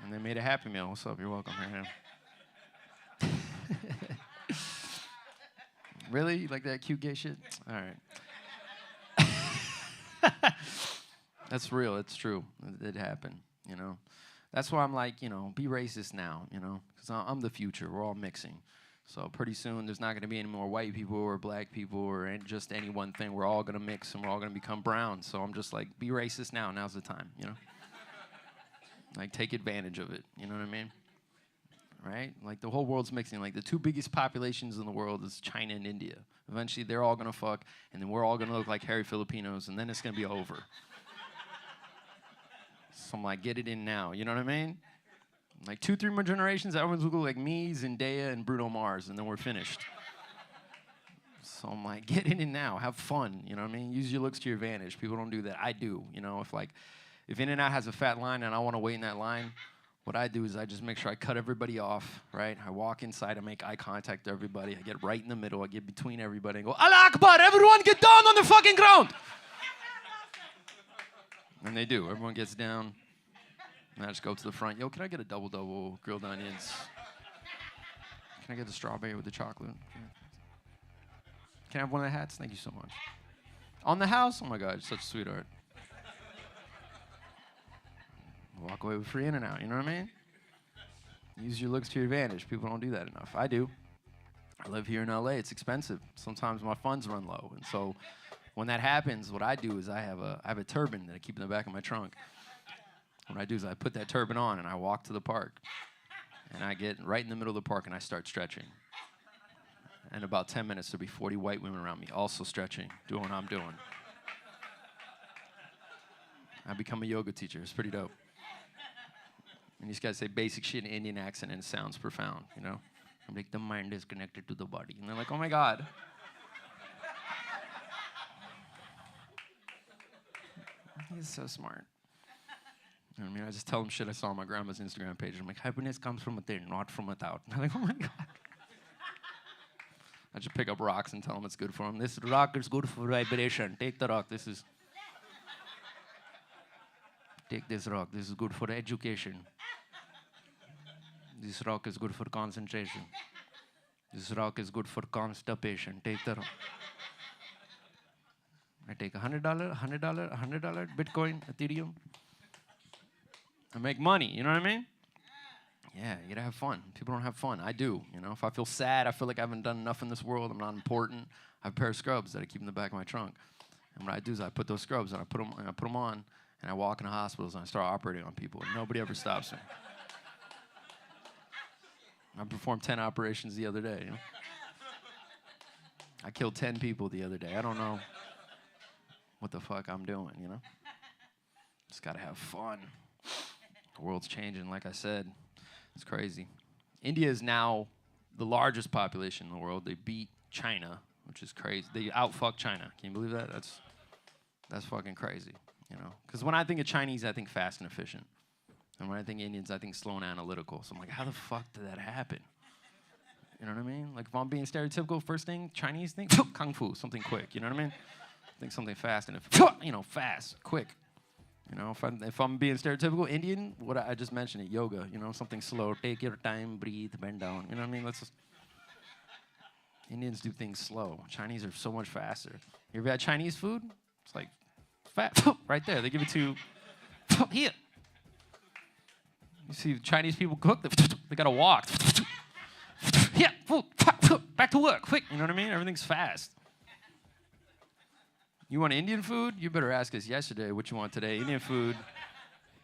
Speaker 15: And they made a Happy Meal. What's up? You're welcome. Here. Really? You like that cute gay shit? All right. That's real. It's true. It happened, you know. That's why I'm like, you know, be racist now, you know, because I'm the future. We're all mixing. So pretty soon there's not going to be any more white people or black people or just any one thing. We're all going to mix and we're all going to become brown. So I'm just like, be racist now. Now's the time, you know? Like, take advantage of it. You know what I mean? Right? Like, the whole world's mixing. Like, the two biggest populations in the world is China and India. Eventually, they're all going to fuck, and then we're all going to look like hairy Filipinos, and then it's going to be over. So I'm like, get it in now. You know what I mean? Like 2-3 more generations, everyone's gonna look like me, Zendaya, and Bruno Mars, and then we're finished. So I'm like, get it in now, have fun. You know what I mean? Use your looks to your advantage. People don't do that. I do. You know, if In-N-Out has a fat line and I want to wait in that line, what I do is I just make sure I cut everybody off. Right? I walk inside, I make eye contact with everybody. I get right in the middle. I get between everybody and go, Allah Akbar! Everyone get down on the fucking ground. And they do. Everyone gets down. And I just go to the front. Yo, can I get a double grilled onions? Can I get the strawberry with the chocolate? Can I have one of the hats? Thank you so much. On the house? Oh my God, you're such a sweetheart. Walk away with free In-N-Out, you know what I mean? Use your looks to your advantage. People don't do that enough. I do. I live here in LA. It's expensive. Sometimes my funds run low. And so when that happens, what I do is I have a turban that I keep in the back of my trunk. What I do is I put that turban on and I walk to the park. And I get right in the middle of the park and I start stretching. And in about 10 minutes, there'll be 40 white women around me also stretching, doing what I'm doing. I become a yoga teacher. It's pretty dope. And these guys say basic shit in Indian accent and it sounds profound, you know? I'm like, the mind is connected to the body. And they're like, oh my God. He's so smart. You know what I mean? I just tell them shit I saw on my grandma's Instagram page. I'm like, happiness comes from within, not from without. And I'm like, oh my God. I just pick up rocks and tell them it's good for them. This rock is good for vibration. Take the rock. Take this rock. This is good for education. This rock is good for concentration. This rock is good for constipation. Take the rock. I take $100, Bitcoin, Ethereum. I make money, you know what I mean? Yeah, you gotta have fun. People don't have fun. I do, you know? If I feel sad, I feel like I haven't done enough in this world, I'm not important, I have a pair of scrubs that I keep in the back of my trunk. And what I do is I put those scrubs and I put them on, and I walk into hospitals and I start operating on people, and nobody ever stops me. I performed 10 operations the other day, you know? I killed 10 people the other day. I don't know what the fuck I'm doing, you know? Just gotta have fun. The world's changing, like I said. It's crazy. India is now the largest population in the world. They beat China, which is crazy. They outfuck China. Can you believe that? That's fucking crazy, you know? Because when I think of Chinese, I think fast and efficient. And when I think Indians, I think slow and analytical. So I'm like, how the fuck did that happen? You know what I mean? Like if I'm being stereotypical, first thing, Chinese thing, kung fu, something quick. You know what I mean? Think something fast and fast, quick. You know, if I'm being stereotypical Indian, what I just mentioned it, yoga. You know, something slow. Take your time, breathe, bend down. You know what I mean? Let's just. Indians do things slow. Chinese are so much faster. You ever had Chinese food? It's like fat right there. They give it to you here. You see Chinese people cook. They gotta walk. Yeah, back to work, quick. You know what I mean? Everything's fast. You want Indian food? You better ask us yesterday what you want today. Indian food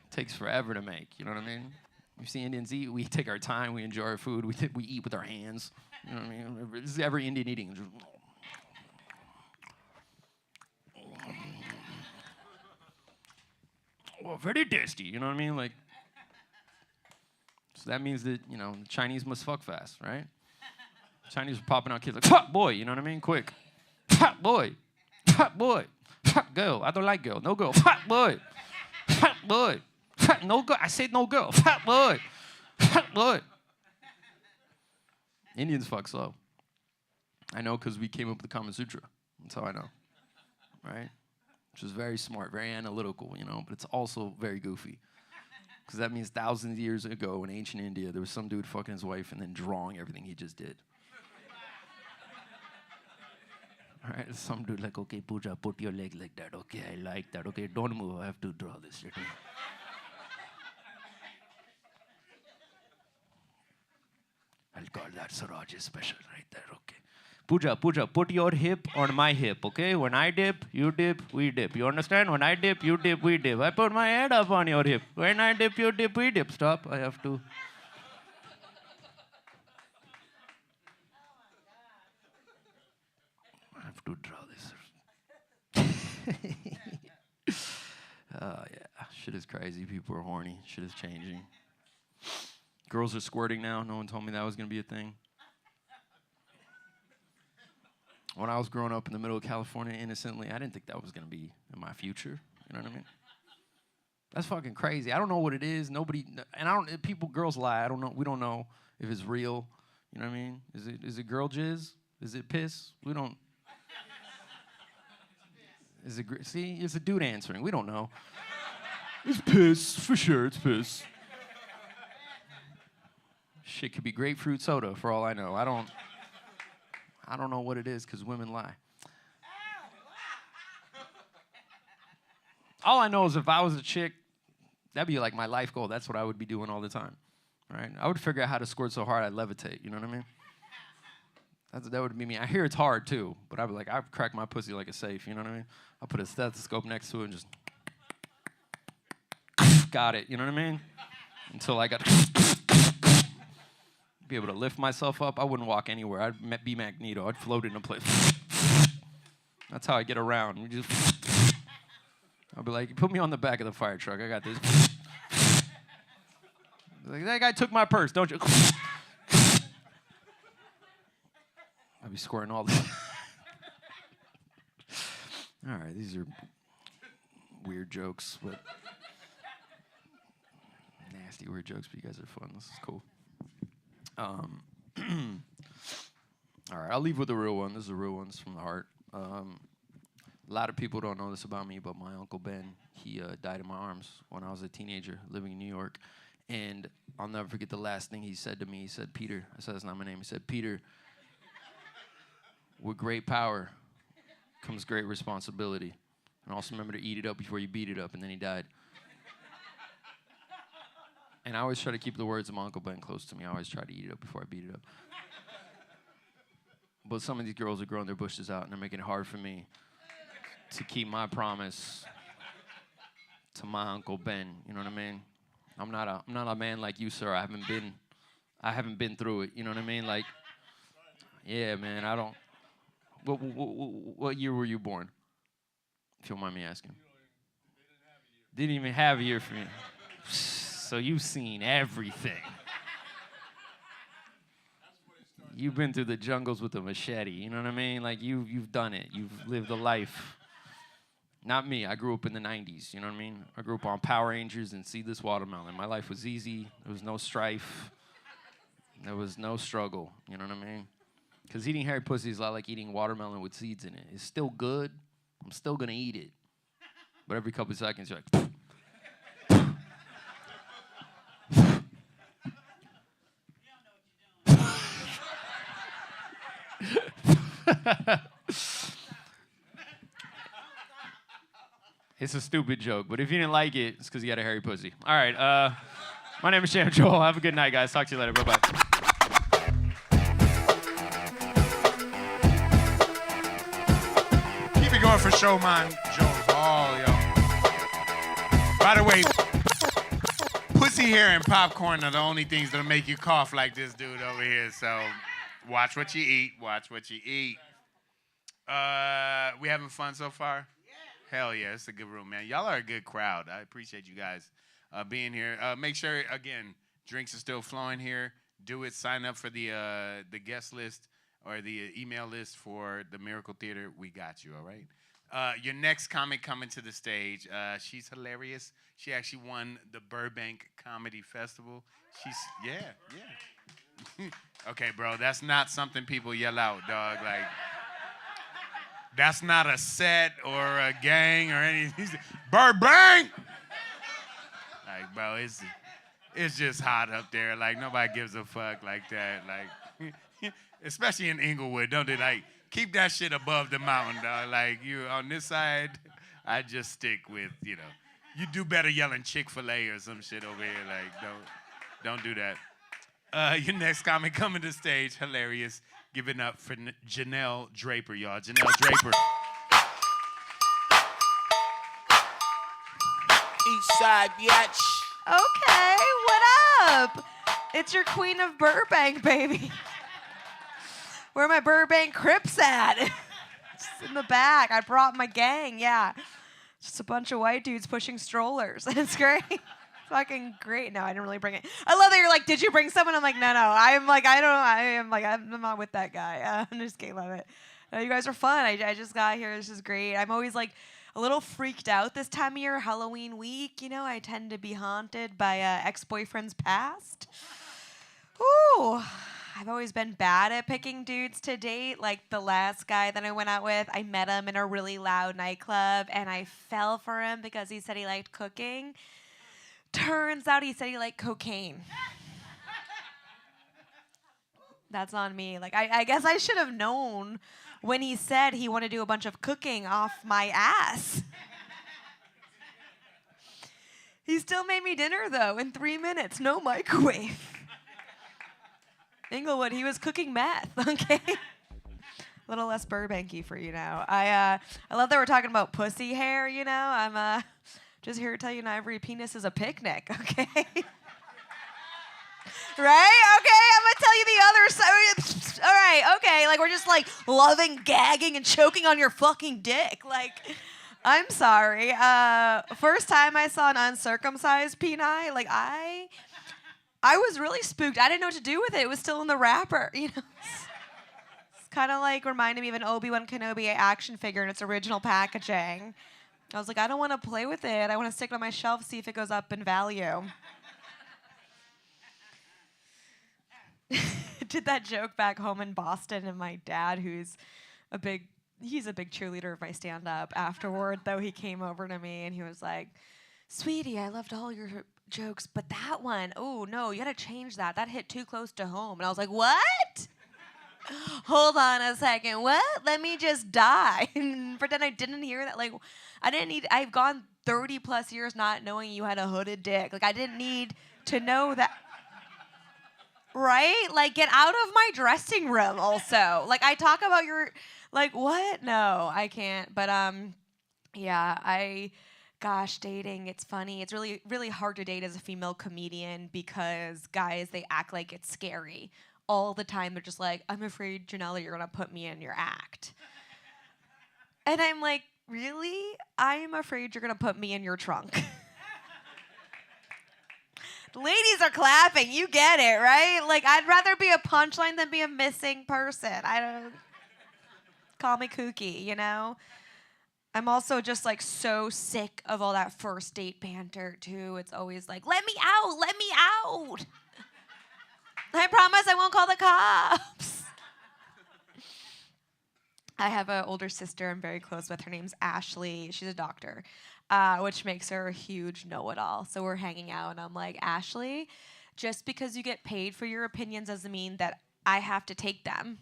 Speaker 15: takes forever to make. You know what I mean? You see Indians eat, we take our time, we enjoy our food, we eat with our hands. You know what I mean? This is every Indian eating. Oh, very tasty. You know what I mean? Like, so that means that, you know, the Chinese must fuck fast, right? Chinese are popping out kids like, fuck boy, you know what I mean? Quick. Fuck boy. Fuck boy. Fuck girl. I don't like girl. No girl. Fuck boy. Fuck boy. Fuck no girl. I said no girl. Fuck boy. Fuck boy. Indians fuck slow. I know because we came up with the Kama Sutra. That's how I know. Right? Which is very smart, very analytical, you know, but it's also very goofy. Because that means thousands of years ago in ancient India, there was some dude fucking his wife and then drawing everything he just did. All right, some dude like, okay, Pooja, put your leg like that. Okay, I like that. Okay, don't move. I have to draw this. I'll call that Swaraj special right there. Okay. Pooja, put your hip on my hip. Okay, when I dip, you dip, we dip. You understand? When I dip, you dip, we dip. I put my head up on your hip. When I dip, you dip, we dip. Stop. I have to. To draw this. Yeah, shit is crazy. People are horny. Shit is changing. Girls are squirting now. No one told me that was gonna be a thing. When I was growing up in the middle of California innocently, I didn't think that was gonna be in my future. You know what I mean? That's fucking crazy. I don't know what it is. Nobody, and girls lie. I don't know. We don't know if it's real. You know what I mean? Is it girl jizz? Is it piss? We don't. See, it's a dude answering. We don't know. It's piss, for sure, it's piss. Shit could be grapefruit soda for all I know. I don't know what it is because women lie. All I know is if I was a chick, that'd be like my life goal. That's what I would be doing all the time, right? I would figure out how to squirt so hard I'd levitate, you know what I mean? That would be me. I hear it's hard too, but I'd be like, I'd crack my pussy like a safe, you know what I mean? I'll put a stethoscope next to it and just got it, you know what I mean? Until I got be able to lift myself up. I wouldn't walk anywhere. I'd be Magneto. I'd float into place. That's how I get around. I'll be like, put me on the back of the fire truck. I got this. Like, that guy took my purse, don't you? I'll be squirting all this. All right, these are weird jokes, but nasty weird jokes, but you guys are fun. This is cool. All right, I'll leave with the real one. This is a real one. It's from the heart. A lot of people don't know this about me, but my Uncle Ben, he died in my arms when I was a teenager living in New York. And I'll never forget the last thing he said to me. He said, Peter. I said, that's not my name. He said, Peter, with great power comes great responsibility. And also remember to eat it up before you beat it up. And then he died. And I always try to keep the words of my Uncle Ben close to me. I always try to eat it up before I beat it up. But some of these girls are growing their bushes out, and they're making it hard for me to keep my promise to my Uncle Ben. You know what I mean? I'm not a man like you, sir. I haven't been through it. You know what I mean? Like, yeah, man. I don't. What year were you born? If you don't mind me asking. Didn't even have a year for me. So you've seen everything. You've been through the jungles with a machete. You know what I mean? Like you've done it. You've lived a life. Not me. I grew up in the 90s. You know what I mean? I grew up on Power Rangers and See This Watermelon. My life was easy. There was no strife. There was no struggle. You know what I mean? Because eating hairy pussy is a lot like eating watermelon with seeds in it. It's still good. I'm still going to eat it. But every couple of seconds, you're like... It's a stupid joke, but if you didn't like it, it's because you got a hairy pussy. All right, my name is Sharon Johal. Have a good night, guys. Talk to you later. Bye-bye.
Speaker 12: Keep it going for Showman Johal, yo. By the way, pussy hair and popcorn are the only things that'll make you cough like this dude over here, so watch what you eat. Watch what you eat. We having fun so far? Hell yeah, it's a good room, man. Y'all are a good crowd. I appreciate you guys being here. Make sure, again, drinks are still flowing here. Do it. Sign up for the guest list or the email list for the Miracle Theater. We got you, all right? Your next comic coming to the stage, she's hilarious. She actually won the Burbank Comedy Festival. Yeah. Okay, bro, that's not something people yell out, dog. Like... That's not a set or a gang or anything. Burbank! Like, bro, it's just hot up there. Like, nobody gives a fuck like that. Like, especially in Inglewood, don't they? Like, keep that shit above the mountain, dog. Like, you on this side, I just stick with, you know. You do better yelling Chick-fil-A or some shit over here. Like, don't do that. Your next comic coming to stage, hilarious. Give it up for Janelle Draper, y'all. Janelle Draper.
Speaker 16: East side, bitch.
Speaker 17: Okay, what up? It's your queen of Burbank, baby. Where are my Burbank Crips at? Just in the back. I brought my gang, yeah. Just a bunch of white dudes pushing strollers. It's great. Fucking great. No, I didn't really bring it. I love that you're like, did you bring someone? I'm like, no. I'm like, I don't know. I'm not with that guy. I'm just kidding. Love it. You guys are fun. I just got here. This is great. I'm always like a little freaked out this time of year, Halloween week. You know, I tend to be haunted by ex-boyfriends past. Ooh. I've always been bad at picking dudes to date. Like the last guy that I went out with, I met him in a really loud nightclub, and I fell for him because he said he liked cooking. Turns out he said he liked cocaine. That's on me. Like, I guess I should have known when he said he wanted to do a bunch of cooking off my ass. He still made me dinner, though, in 3 minutes. No microwave. Inglewood, he was cooking meth, okay? A little less Burbanky for you now. I love that we're talking about pussy hair, you know? I'm just here to tell you not every penis is a picnic, okay? Right? Okay, I'm gonna tell you the other side. All right, okay, like we're just like loving, gagging, and choking on your fucking dick. Like, I'm sorry. First time I saw an uncircumcised penile, like I was really spooked. I didn't know what to do with it. It was still in the wrapper, you know. It's kind of like reminded me of an Obi-Wan Kenobi action figure in its original packaging. I was like, I don't want to play with it. I want to stick it on my shelf, see if it goes up in value. Did that joke back home in Boston, and my dad, he's a big cheerleader of my stand-up. Afterward, though, he came over to me and he was like, "Sweetie, I loved all your jokes, but that one, oh no, you gotta change that. That hit too close to home." And I was like, "What? Hold on a second. What? Let me just die and pretend I didn't hear that. Like, I've gone 30 plus years not knowing you had a hooded dick. Like, I didn't need to know that." Right? Like, get out of my dressing room also. Like, I talk about your, like, what? No, I can't. But, yeah, gosh, dating, it's funny. It's really, really hard to date as a female comedian because guys, they act like it's scary. All the time, they're just like, "I'm afraid, Janelle, you're going to put me in your act." And I'm like, really? I'm afraid you're going to put me in your trunk. Ladies are clapping. You get it, right? Like, I'd rather be a punchline than be a missing person. I don't... Call me kooky, you know? I'm also just, like, so sick of all that first date banter, too. It's always like, "Let me out! Let me out!" I promise I won't call the cops. I have an older sister I'm very close with. Her name's Ashley. She's a doctor, which makes her a huge know-it-all. So we're hanging out, and I'm like, "Ashley, just because you get paid for your opinions doesn't mean that I have to take them."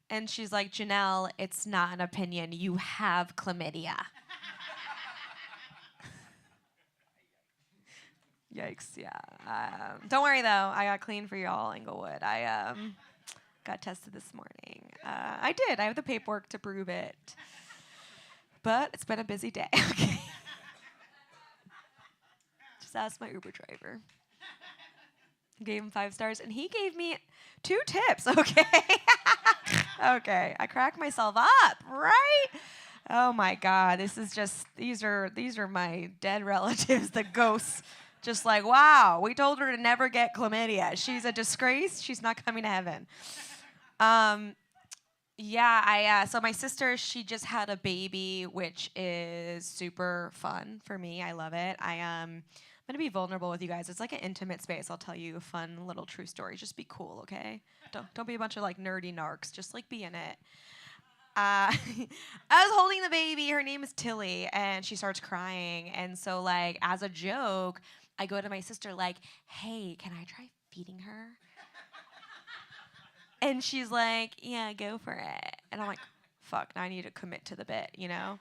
Speaker 17: And she's like, "Janelle, it's not an opinion. You have chlamydia." Yikes, yeah. Don't worry, though. I got clean for y'all, Inglewood. I got tested this morning. I did. I have the paperwork to prove it. But it's been a busy day. Okay. Just ask my Uber driver. Gave him 5 stars, and he gave me 2 tips, okay? Okay, I cracked myself up, right? Oh, my God. This is just, these are my dead relatives, the ghosts. Just like, wow, we told her to never get chlamydia. She's a disgrace. She's not coming to heaven. Yeah, so my sister, she just had a baby, which is super fun for me. I love it. I'm going to be vulnerable with you guys. It's like an intimate space. I'll tell you a fun little true story. Just be cool, okay? Don't be a bunch of like nerdy narcs. Just like be in it. I was holding the baby. Her name is Tilly, and she starts crying. And so, like, as a joke, I go to my sister like, "Hey, can I try feeding her?" And she's like, "Yeah, go for it." And I'm like, fuck, now I need to commit to the bit, you know,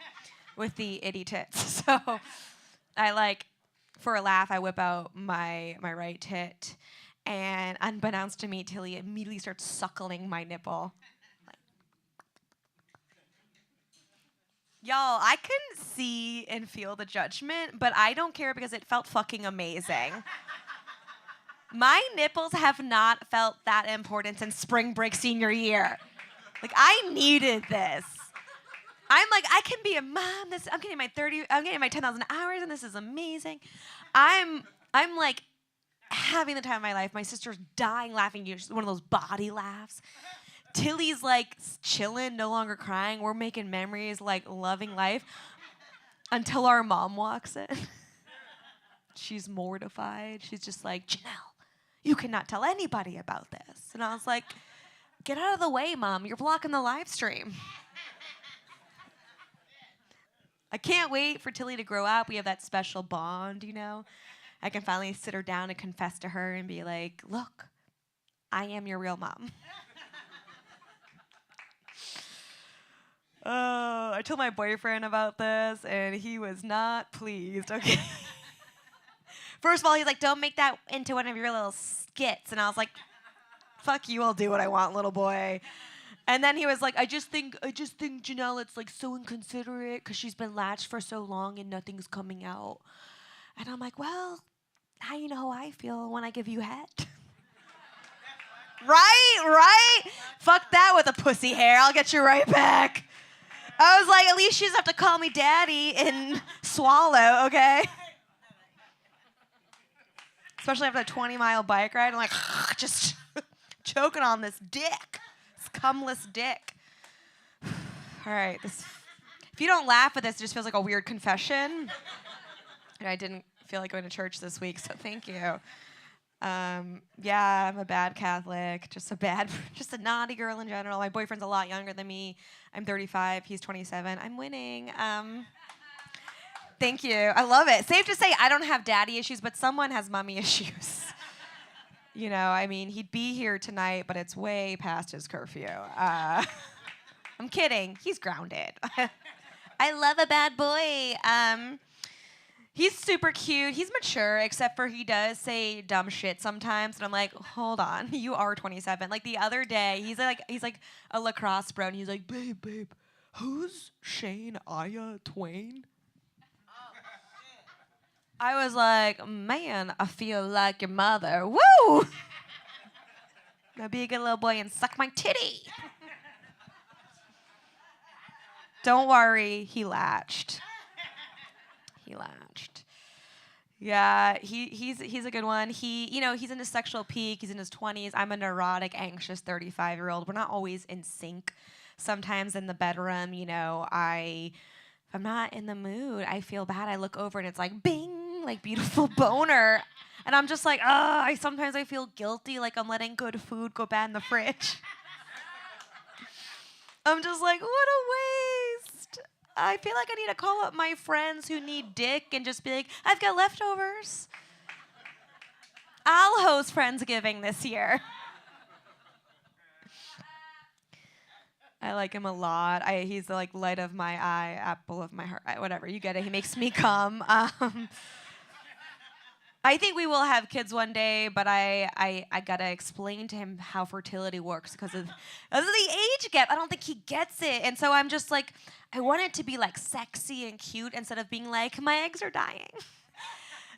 Speaker 17: with the itty tits. So I like, for a laugh, I whip out my right tit, and unbeknownst to me, Tilly immediately starts suckling my nipple. Y'all, I couldn't see and feel the judgment, but I don't care because it felt fucking amazing. My nipples have not felt that important since spring break senior year. Like, I needed this. I'm like, I can be a mom. I'm getting my 10,000 hours, and this is amazing. I'm like having the time of my life. My sister's dying laughing. One of those body laughs. Tilly's like chilling, no longer crying. We're making memories, like loving life, until our mom walks in. She's mortified. She's just like, "Janelle, you cannot tell anybody about this." And I was like, "Get out of the way, Mom. You're blocking the live stream." I can't wait for Tilly to grow up. We have that special bond, you know. I can finally sit her down and confess to her and be like, "Look, I am your real mom." Oh, I told my boyfriend about this, and he was not pleased, okay? First of all, he's like, "Don't make that into one of your little skits." And I was like, "Fuck you, I'll do what I want, little boy." And then he was like, I just think Janelle, it's like so inconsiderate because she's been latched for so long and nothing's coming out. And I'm like, well, how you know how I feel when I give you head? Right? Fuck that with a pussy hair. I'll get you right back. I was like, at least she doesn't have to call me daddy and swallow, okay? Especially after a 20-mile bike ride. I'm like, just choking on this dick. This cumless dick. All right. If you don't laugh at this, it just feels like a weird confession. And I didn't feel like going to church this week, so thank you. Yeah, I'm a bad Catholic. Just a naughty girl in general. My boyfriend's a lot younger than me. I'm 35. He's 27. I'm winning. Thank you. I love it. Safe to say, I don't have daddy issues, but someone has mommy issues. You know, I mean, he'd be here tonight, but it's way past his curfew. I'm kidding. He's grounded. I love a bad boy. He's super cute. He's mature, except for he does say dumb shit sometimes. And I'm like, hold on, you are 27. Like the other day, he's like a lacrosse bro, and he's like, babe, who's Shane Aya Twain? I was like, man, I feel like your mother. Woo! Now be a good little boy and suck my titty. Don't worry, he latched. Yeah, he's a good one. He's in his sexual peak. He's in his 20s. I'm a neurotic, anxious 35-year-old. We're not always in sync. Sometimes in the bedroom, if I'm not in the mood, I feel bad. I look over and it's like, bing, like beautiful boner. And I'm just like, sometimes I feel guilty, like I'm letting good food go bad in the fridge. I'm just like, what a waste. I feel like I need to call up my friends who need dick and just be like, I've got leftovers. I'll host Friendsgiving this year. I like him a lot. He's the light of my eye, apple of my heart, whatever. You get it. He makes me come. I think we will have kids one day, but I gotta explain to him how fertility works because of the age gap. I don't think he gets it, and so I'm just like, I want it to be sexy and cute instead of being like, my eggs are dying.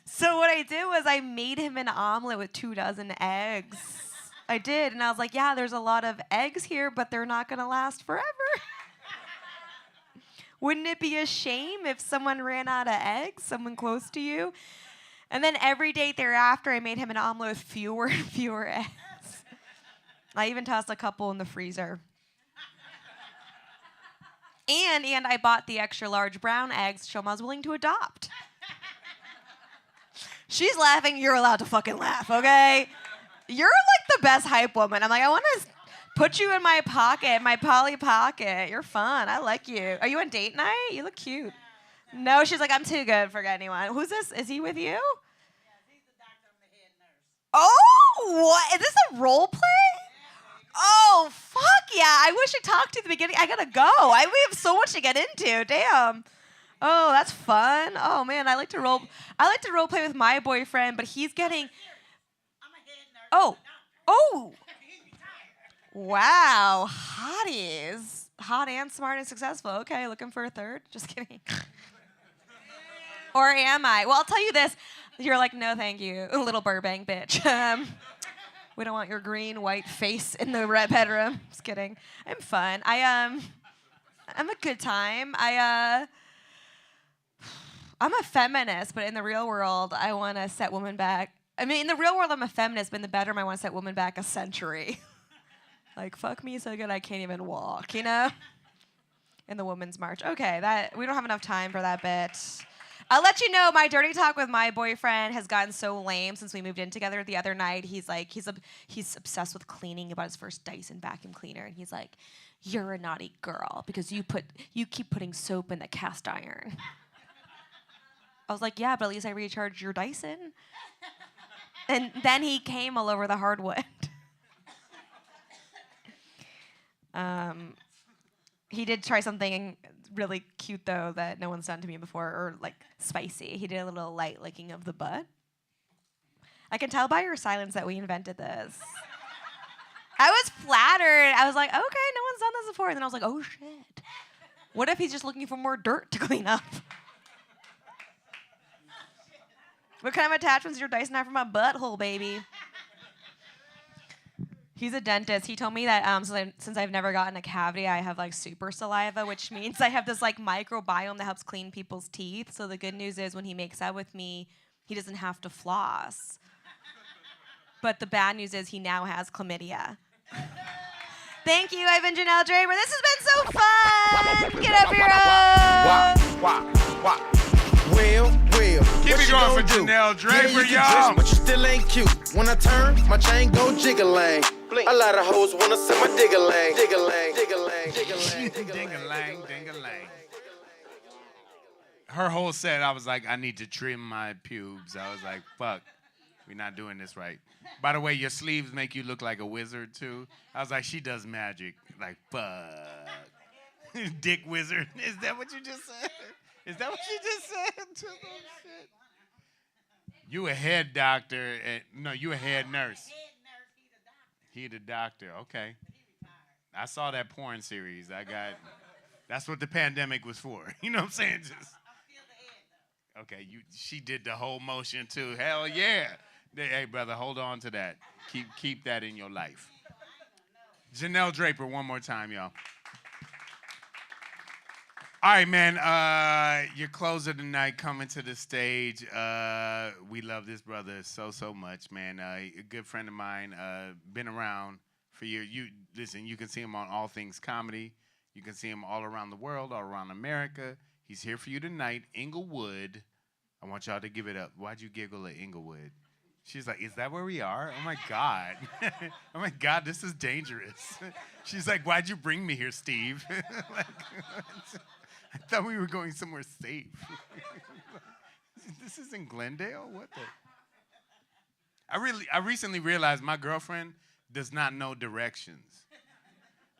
Speaker 17: So what I did was I made him an omelet with 24 eggs. I did, and I was like, yeah, there's a lot of eggs here, but they're not gonna last forever. Wouldn't it be a shame if someone ran out of eggs, someone close to you? And then every day thereafter, I made him an omelet with fewer and fewer eggs. I even tossed a couple in the freezer. And I bought the extra large brown eggs to show him I was willing to adopt. She's laughing. You're allowed to fucking laugh, okay? You're the best hype woman. I'm like, I want to put you in my pocket, my Polly Pocket. You're fun. I like you. Are you on date night? You look cute. No, she's like, I'm too good for anyone. Who's this? Is he with you? Oh, what? Is this a role play? Oh, fuck yeah. I wish I talked to you at the beginning. I gotta go. We have so much to get into. Damn. Oh, that's fun. Oh, man, I like to role play with my boyfriend, but he's getting... Oh. Wow. Hotties. Hot and smart and successful. Okay, looking for a third? Just kidding. Or am I? Well, I'll tell you this. You're like, no, thank you, little Burbank bitch. We don't want your green, white face in the red bedroom. Just kidding. I'm fun. I'm a good time. I'm a feminist, but in the real world, I want to set women back. I mean, in the real world, I'm a feminist, but in the bedroom, I want to set women back a century. Fuck me so good I can't even walk, In the Women's March. Okay, we don't have enough time for that bit. I'll let you know, my dirty talk with my boyfriend has gotten so lame since we moved in together the other night. He's obsessed with cleaning. He bought his first Dyson vacuum cleaner, and he's like, you're a naughty girl because you keep putting soap in the cast iron. I was like, yeah, but at least I recharged your Dyson. And then he came all over the hardwood. He did try something really cute, though, that no one's done to me before, or spicy. He did a little light licking of the butt. I can tell by your silence that we invented this. I was flattered. I was like, okay, no one's done this before. And then I was like, oh, shit. What if he's just looking for more dirt to clean up? What kind of attachments does your Dyson have for my butthole, baby? He's a dentist. He told me that since I've never gotten a cavity, I have like super saliva, which means I have this like microbiome that helps clean people's teeth. So the good news is when he makes out with me, he doesn't have to floss. But the bad news is he now has chlamydia. Thank you. I've been Janelle Draper. This has been so fun. Get up your own.
Speaker 12: Keep it going for Janelle Draper, y'all.
Speaker 18: But you still ain't cute. When I turn, my chain go jiggle-lang. A lot of hoes wanna see my diggle-lang. Diggle-lang, diggle-lang, diggle-lang,
Speaker 12: Ding-a-lang, ding-a-lang. Her whole set, I was like, I need to trim my pubes. I was like, fuck, we're not doing this right. By the way, your sleeves make you look like a wizard, too. I was like, she does magic. Like, fuck. Dick wizard. Is that what you just said? Is that what you just said? To them shit? You a head doctor. No, you a head nurse. He the doctor. Okay. I saw that porn series. That's what the pandemic was for. You know what I'm saying? Just. Okay, she did the whole motion too. Hell yeah. Hey, brother, hold on to that. Keep that in your life. Janelle Draper, one more time, y'all. All right, man, your closer tonight coming to the stage. We love this brother so much, man. A good friend of mine, been around for years. Listen, you can see him on All Things Comedy. You can see him all around the world, all around America. He's here for you tonight, Inglewood. I want y'all to give it up. Why'd you giggle at Inglewood? She's like, is that where we are? Oh, my God. Oh, my God, this is dangerous. She's like, why'd you bring me here, Steve? Like, I thought we were going somewhere safe. This is in Glendale? What the? I recently realized my girlfriend does not know directions.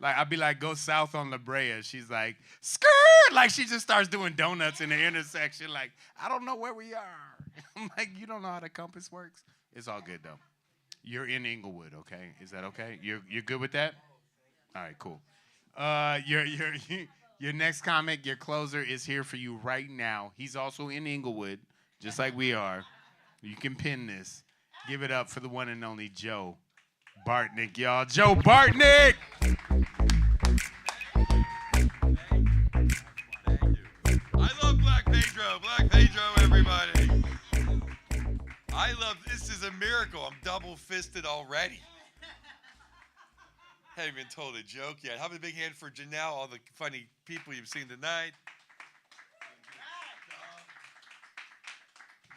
Speaker 12: Like, I'd be like, go south on La Brea. She's like, skirt! Like, she just starts doing donuts in the intersection. Like, I don't know where we are. I'm like, you don't know how the compass works? It's all good, though. You're in Inglewood, okay? Is that okay? You're good with that? All right, cool. Your next comic, your closer, is here for you right now. He's also in Inglewood, just like we are. You can pin this. Give it up for the one and only Joe Bartnick, y'all. Joe Bartnick!
Speaker 19: I love Black Pedro. Black Pedro, everybody. I love, this is a miracle. I'm double-fisted already. Haven't even told a joke yet. How about a big hand for Janelle, all the funny people you've seen tonight.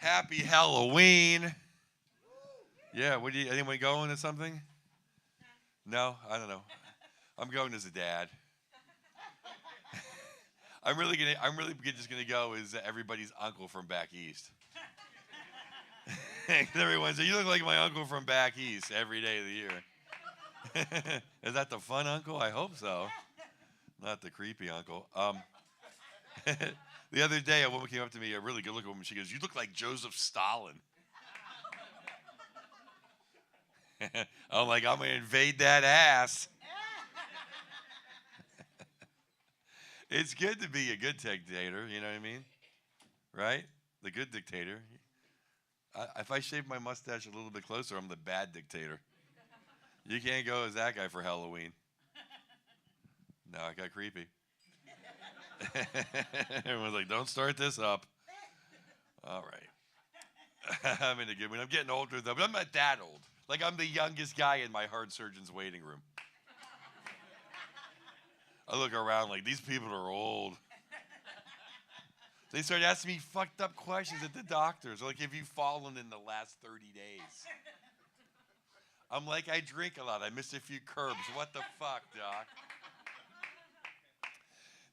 Speaker 19: Happy Halloween. Yeah, anyone going to something? No? I don't know. I'm going as a dad. I'm really just gonna go as everybody's uncle from back east. Everyone says, you look like my uncle from back east every day of the year. Is that the fun uncle? I hope so. Not the creepy uncle. The other day, a woman came up to me, a really good-looking woman. She goes, you look like Joseph Stalin. I'm like, I'm going to invade that ass. It's good to be a good dictator, you know what I mean? Right? The good dictator. If I shave my mustache a little bit closer, I'm the bad dictator. You can't go as that guy for Halloween. No, it got creepy. Everyone's like, don't start this up. All right. I'm in a good one. I'm getting older, though, but I'm not that old. Like, I'm the youngest guy in my heart surgeon's waiting room. I look around like, these people are old. They start asking me fucked up questions at the doctors. Like, have you fallen in the last 30 days? I'm like, I drink a lot. I missed a few curbs. What the fuck, doc?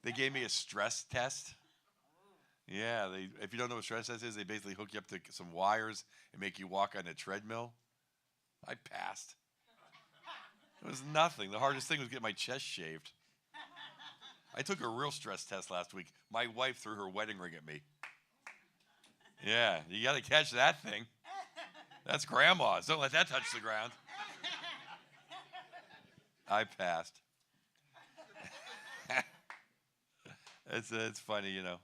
Speaker 19: They gave me a stress test. Yeah, if you don't know what stress test is, they basically hook you up to some wires and make you walk on a treadmill. I passed. It was nothing. The hardest thing was getting my chest shaved. I took a real stress test last week. My wife threw her wedding ring at me. Yeah, you got to catch that thing. That's grandma's. Don't let that touch the ground. I passed. It's funny, you know.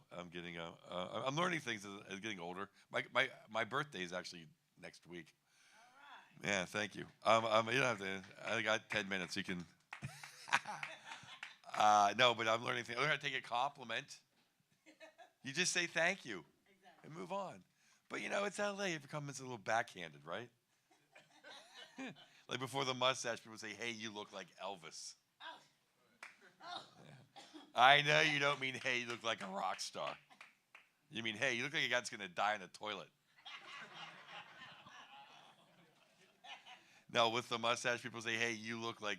Speaker 19: I'm learning things as getting older. My birthday is actually next week. Yeah, thank you. You don't have to. I got 10 minutes. You can. No, but I'm learning things. I learn how to take a compliment. You just say thank you and move on. But you know, it's LA. It becomes a little backhanded, right? Like before the mustache, people say, "Hey, you look like Elvis." Yeah. I know you don't mean, "Hey, you look like a rock star." You mean, "Hey, you look like a guy that's gonna die in a toilet." No, with the mustache, people say, "Hey, you look like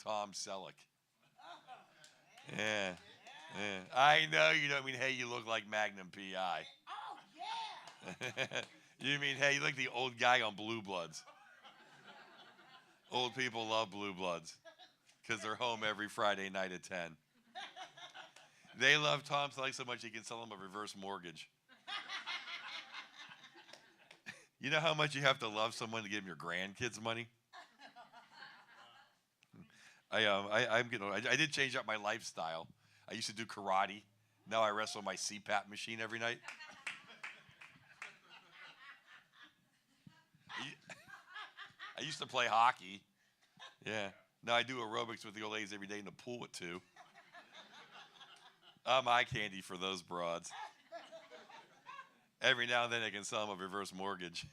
Speaker 19: Tom Selleck." Yeah, yeah. I know you don't mean, "Hey, you look like Magnum PI." Oh yeah. You mean, "Hey, you look like the old guy on Blue Bloods." Old people love Blue Bloods because they're home every Friday night at 10. They love Tom Selleck so much he can sell them a reverse mortgage. You know how much you have to love someone to give them your grandkids money? I did change up my lifestyle. I used to do karate. Now I wrestle my CPAP machine every night. I used to play hockey. Yeah. Now I do aerobics with the old ladies every day in the pool at 2. I'm eye candy for those broads. Every now and then I can sell them a reverse mortgage.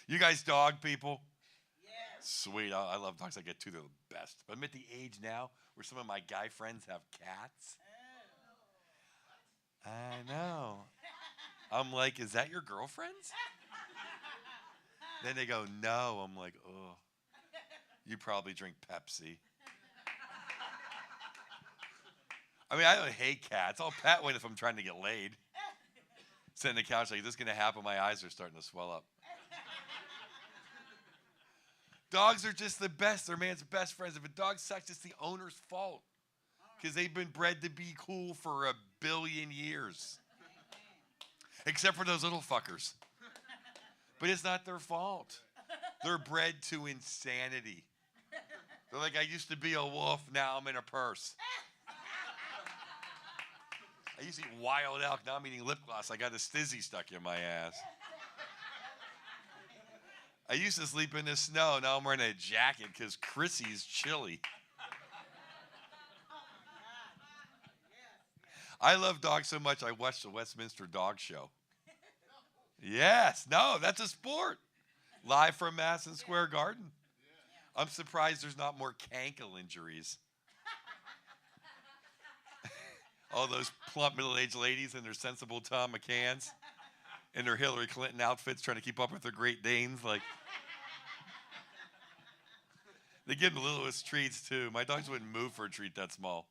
Speaker 19: You guys dog people? Yes. Sweet. I love dogs. I get 2. They're the best. But I'm at the age now where some of my guy friends have cats. I know. I'm like, "Is that your girlfriend's?" Then they go, "No." I'm like, "Oh, you probably drink Pepsi." I mean, I don't hate cats. I'll pet one if I'm trying to get laid. Sit on the couch like, "This is going to happen." My eyes are starting to swell up. Dogs are just the best. They're man's best friends. If a dog sucks, it's the owner's fault. Because they've been bred to be cool for 1 billion years. Except for those little fuckers. But it's not their fault. They're bred to insanity. They're like, "I used to be a wolf, now I'm in a purse. I used to eat wild elk, now I'm eating lip gloss. I got a stizzy stuck in my ass. I used to sleep in the snow, now I'm wearing a jacket because Chrissy's chilly." I love dogs so much I watched the Westminster Dog Show. Yes, no, that's a sport. Live from Madison Square Garden. I'm surprised there's not more cankle injuries. All those plump middle-aged ladies in their sensible Tom McCanns in their Hillary Clinton outfits trying to keep up with their Great Danes. Like, they give them the littlest treats, too. My dogs wouldn't move for a treat that small.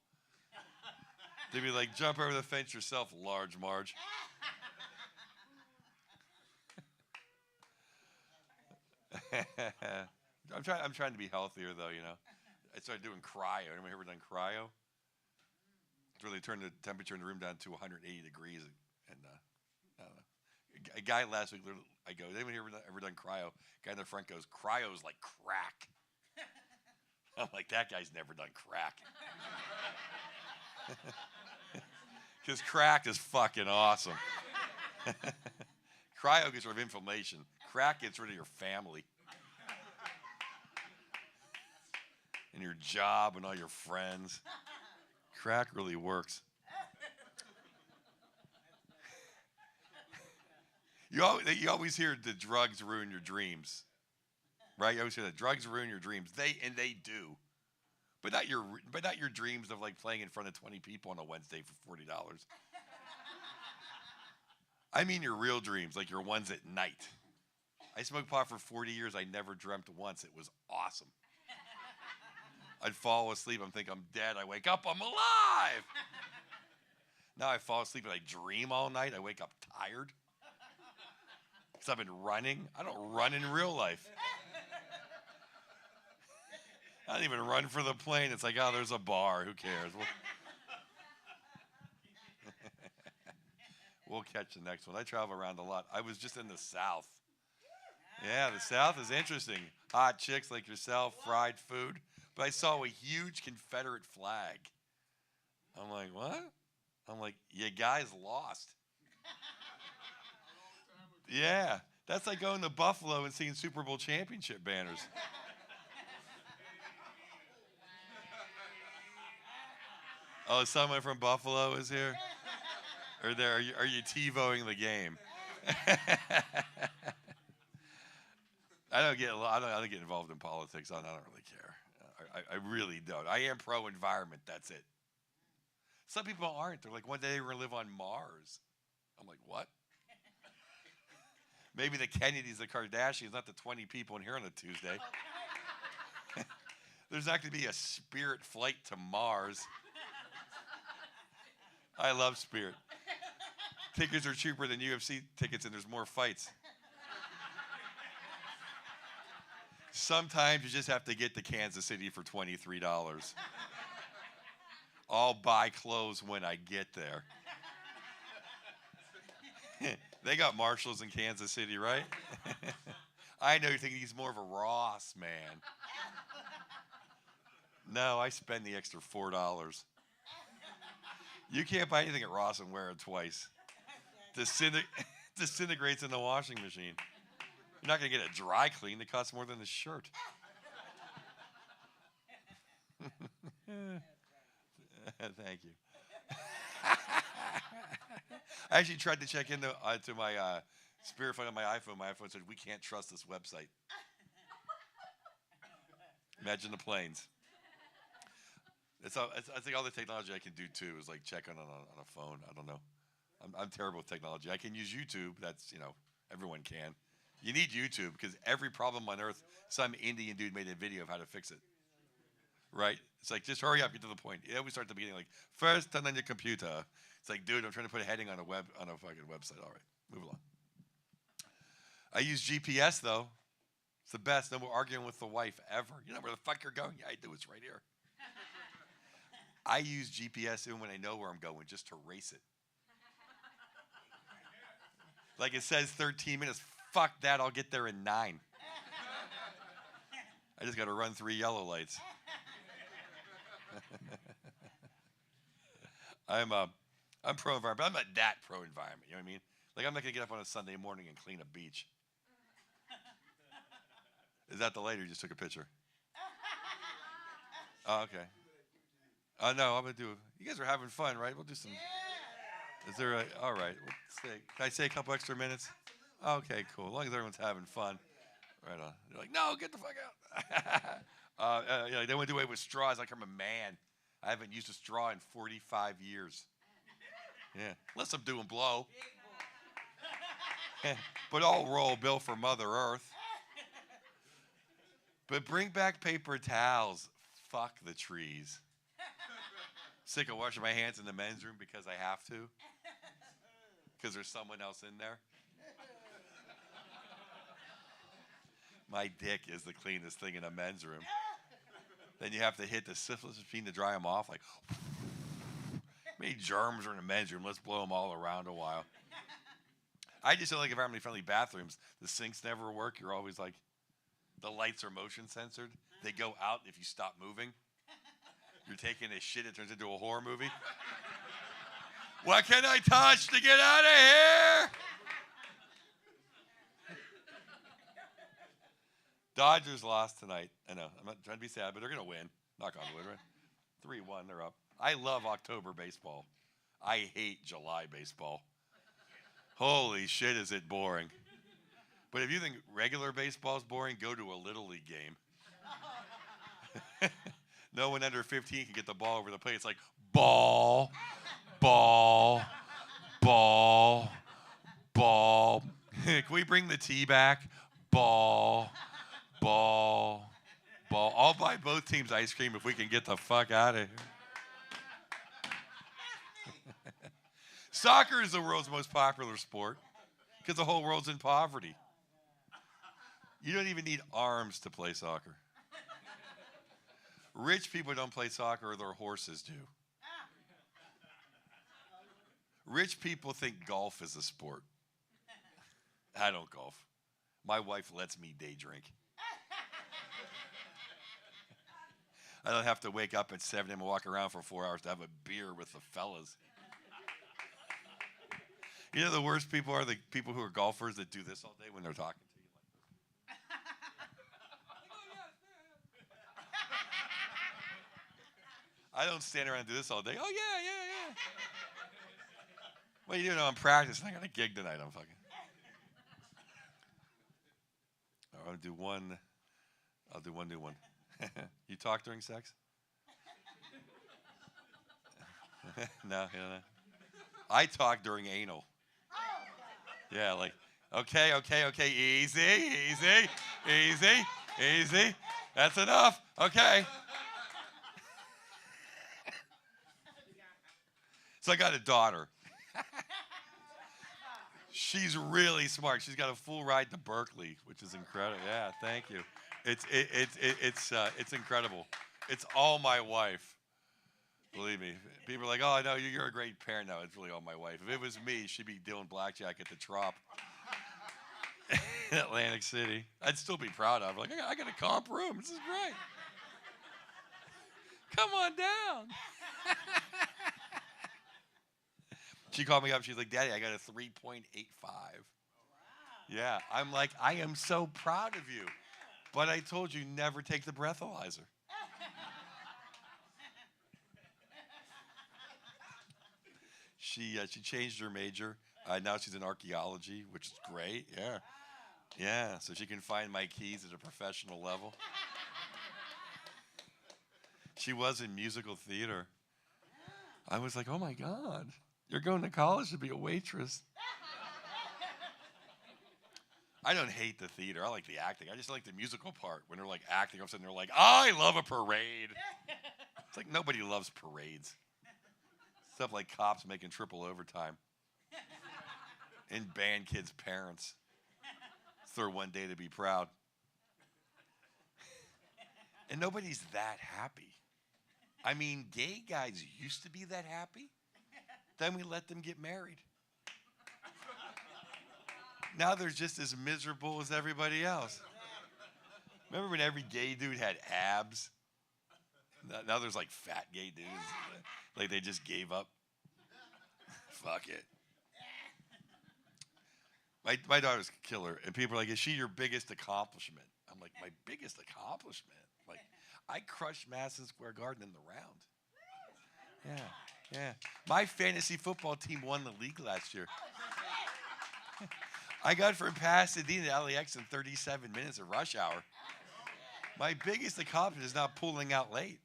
Speaker 19: They'd be like, "Jump over the fence yourself, large Marge." I'm trying to be healthier, though, you know. I started doing cryo. Anyone ever done cryo? It's really turned the temperature in the room down to 180 degrees. And I don't know. A guy last week, I go, "Anyone here ever done cryo?" Guy in the front goes, "Cryo's like crack." I'm like, "That guy's never done crack." Because crack is fucking awesome. Cryo gets rid of inflammation. Crack gets rid of your family. And your job and all your friends. Crack really works. You always hear the drugs ruin your dreams. Right? You always hear that drugs ruin your dreams. They do. But not your dreams of like playing in front of 20 people on a Wednesday for $40. I mean your real dreams, like your ones at night. I smoked pot for 40 years. I never dreamt once. It was awesome. I'd fall asleep. I'm thinking I'm dead. I wake up, I'm alive. Now I fall asleep and I dream all night. I wake up tired. Because I've been running. I don't run in real life. I don't even run for the plane. It's like, "Oh, there's a bar. Who cares?" We'll catch the next one. I travel around a lot. I was just in the South. Yeah, the South is interesting. Hot chicks like yourself, fried food. But I saw a huge Confederate flag. I'm like, "What?" I'm like, "You guys lost." Yeah, that's like going to Buffalo and seeing Super Bowl championship banners. Oh, someone from Buffalo is here? Or there? Are you TiVoing the game? I don't get involved in politics. I don't really care. I really don't. I am pro-environment. That's it. Some people aren't. They're like, one day we're gonna live on Mars. I'm like, what? Maybe the Kennedys, the Kardashians, not the 20 people in here on a Tuesday. There's not gonna be a Spirit flight to Mars. I love Spirit. Tickets are cheaper than UFC tickets, and there's more fights. Sometimes you just have to get to Kansas City for $23. I'll buy clothes when I get there. They got Marshalls in Kansas City, right? I know you're thinking he's more of a Ross man. No, I spend the extra $4. You can't buy anything at Ross and wear it twice. Disintegrates in the washing machine. You're not going to get a dry clean that costs more than the shirt. Thank you. I actually tried to check into to my Spirit phone on my iPhone. My iPhone said, we can't trust this website. Imagine the planes. I think all the technology I can do, too, is like check on a phone. I don't know. I'm terrible with technology. I can use YouTube. That's, everyone can. You need YouTube because every problem on earth, some Indian dude made a video of how to fix it. Right? It's like, just hurry up, get to the point. We start at the beginning, like, first turn on your computer. It's like, dude, I'm trying to put a heading on a fucking website. All right, move along. I use GPS, though. It's the best. No more arguing with the wife ever. You know where the fuck you're going? Yeah, I do. It's right here. I use GPS even when I know where I'm going, just to race it. Like it says 13 minutes. Fuck that, I'll get there in 9. I just got to run 3 yellow lights. I'm pro-environment, but I'm not that pro-environment, you know what I mean? Like, I'm not going to get up on a Sunday morning and clean a beach. Is that the lady who just took a picture? Oh, okay. Oh, no, I'm going to do, you guys are having fun, right? We'll do some, is there a, all right. Can I say a couple extra minutes? Okay, cool. As long as everyone's having fun. Right on. They're like, no, get the fuck out. They want to do away with straws like I'm a man. I haven't used a straw in 45 years. Yeah, unless I'm doing blow. But I'll roll a bill for Mother Earth. But bring back paper towels. Fuck the trees. Sick of washing my hands in the men's room because I have to. Because there's someone else in there. My dick is the cleanest thing in a men's room. Then you have to hit the syphilis machine to dry them off. Like, many germs are in a men's room. Let's blow them all around a while. I just don't like environmentally friendly bathrooms. The sinks never work. You're always like, the lights are motion censored. They go out if you stop moving. You're taking a shit, it turns into a horror movie. What can I touch to get out of here? Dodgers lost tonight. I know. I'm not trying to be sad, but they're going to win. Knock on wood, right? 3-1, they're up. I love October baseball. I hate July baseball. Holy shit, is it boring. But if you think regular baseball is boring, go to a Little League game. No one under 15 can get the ball over the plate. It's like, ball, ball, ball, ball. Can we bring the tea back? Ball, ball, ball. I'll buy both teams ice cream if we can get the fuck out of here. Soccer is the world's most popular sport because the whole world's in poverty. You don't even need arms to play soccer. Rich people don't play soccer, their horses do. Rich people think golf is a sport. I don't golf. My wife lets me day drink. I don't have to wake up at 7 a.m. and walk around for 4 hours to have a beer with the fellas. You know, the worst people are the people who are golfers that do this all day when they're talking to you. I don't stand around and do this all day. Oh, yeah. What are you doing? I'm practicing. I got a gig tonight. I'm fucking. I'll do one. I'll do one new one. You talk during sex? No. I talk during anal. Yeah, like, okay, easy. That's enough. Okay. So I got a daughter. She's really smart. She's got a full ride to Berkeley, which is incredible. Yeah, thank you. It's incredible. It's all my wife. Believe me. People are like, oh, no, you're a great parent. No, it's really all my wife. If it was me, she'd be dealing blackjack at the Trop in Atlantic City. I'd still be proud of her. Like, I got a comp room. This is great. Come on down. She called me up. She's like, Daddy, I got a 3.85. Yeah. I'm like, I am so proud of you. But I told you, never take the breathalyzer. She changed her major. Now she's in archaeology, which is great. Yeah. So she can find my keys at a professional level. She was in musical theater. I was like, oh my God, you're going to college to be a waitress. I don't hate the theater. I like the acting. I just like the musical part. When they're like acting, all of a sudden they're like, I love a parade. It's like nobody loves parades. Stuff like cops making triple overtime. And band kids' parents. It's their one day to be proud. And nobody's that happy. I mean, gay guys used to be that happy. Then we let them get married. Now they're just as miserable as everybody else. Remember when every gay dude had abs? Now there's like fat gay dudes. Like they just gave up. Fuck it. My daughter's a killer. And people are like, is she your biggest accomplishment? I'm like, my biggest accomplishment? Like, I crushed Madison Square Garden in the round. Yeah. My fantasy football team won the league last year. I got from Pasadena to LAX in 37 minutes of rush hour. My biggest accomplishment is not pulling out late.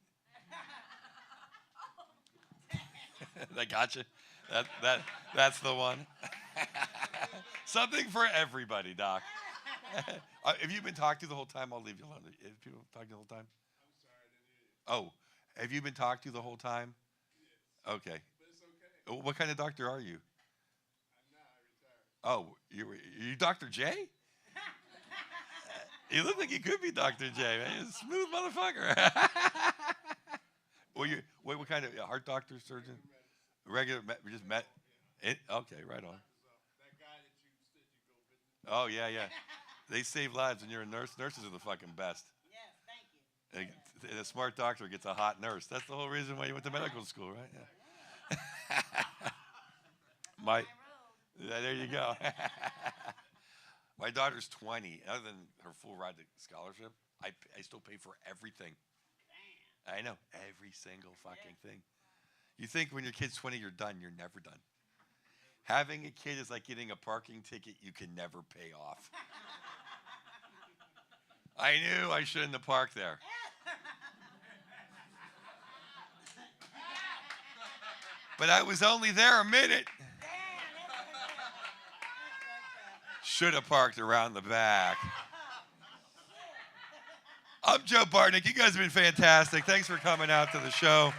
Speaker 19: I got you. That's the one. Something for everybody, Doc. Have you been talked to the whole time? I'll leave you alone. Have people talked to you the whole time? I'm sorry, I didn't hear you. Oh, have you been talked to the whole time? Yeah. Okay. But it's okay. What kind of doctor are you? Oh, you Dr. J? You look like you could be Dr. J, man. You're a smooth motherfucker. What kind of heart doctor, surgeon? Regular, we just met. Okay, right on. That guy that you said you go visit. Oh, yeah. They save lives when you're a nurse. Nurses are the fucking best. Yes, thank you. And a smart doctor gets a hot nurse. That's the whole reason why you went to medical school, right? Yeah. There you go. My daughter's 20. Other than her full ride to scholarship, I still pay for everything. I know, every single fucking thing. You think when your kid's 20, you're done. You're never done. Having a kid is like getting a parking ticket you can never pay off. I knew I shouldn't have parked there. But I was only there a minute. Should have parked around the back. I'm Joe Bartnick. You guys have been fantastic. Thanks for coming out to the show.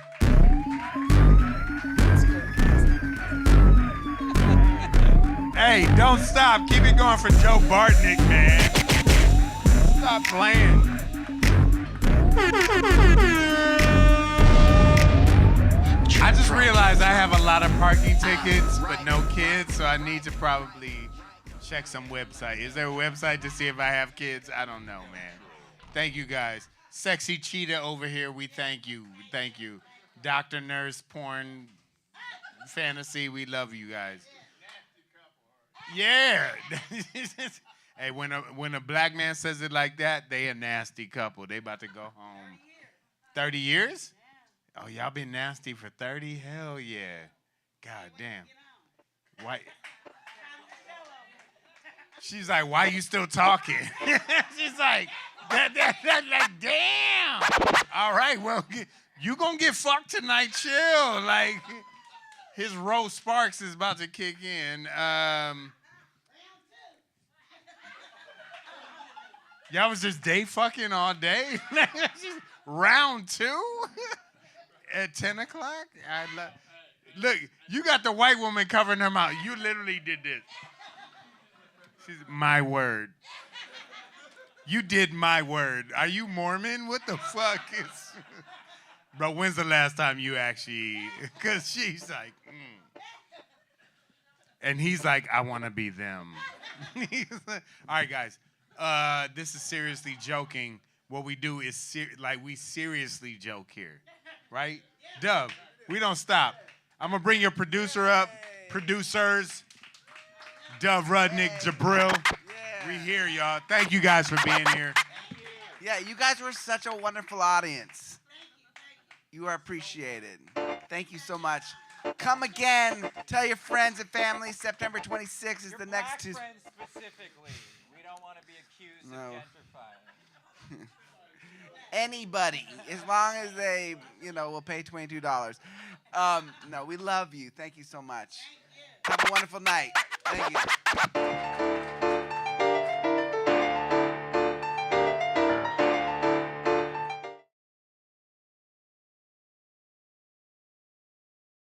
Speaker 12: Hey, don't stop. Keep it going for Joe Bartnick, man. Stop playing. I just realized I have a lot of parking tickets, but no kids, so I need to probably check some website. Is there a website to see if I have kids? I don't know, man. Thank you, guys. Sexy Cheetah over here, we thank you. Thank you. Dr. Nurse, Porn, Fantasy, we love you guys. Yeah. Hey, when a black man says it like that, they a nasty couple. They about to go home. 30 years? Oh, y'all been nasty for 30? Hell yeah. God damn. Why? She's like, why you still talking? She's like, that, damn. All right, well, you gonna get fucked tonight, chill. Like, his Rose Sparks is about to kick in. Y'all was just day fucking all day? Round 2? At 10 o'clock? Look, you got the white woman covering her mouth. You literally did this. She's my word. You did my word. Are you Mormon? What the fuck is... Bro, when's the last time you actually... Because she's like... And he's like, I want to be them. All right, guys. This is seriously joking. What we do is we seriously joke here, right? Dub, we don't stop. I'm gonna bring your producer up, producers, Dub, Rudnick, Jabril.
Speaker 9: Yeah.
Speaker 12: We here, y'all. Thank you guys for being here.
Speaker 9: Yeah, you guys were such a wonderful audience. You are appreciated. Thank you so much. Come again. Tell your friends and family. September 26th is the next Tuesday.
Speaker 1: Friends specifically. We don't want to be accused of gentrifying.
Speaker 9: Anybody, as long as they, will pay $22. No, we love you. Thank you so much. Have a wonderful night. Thank you.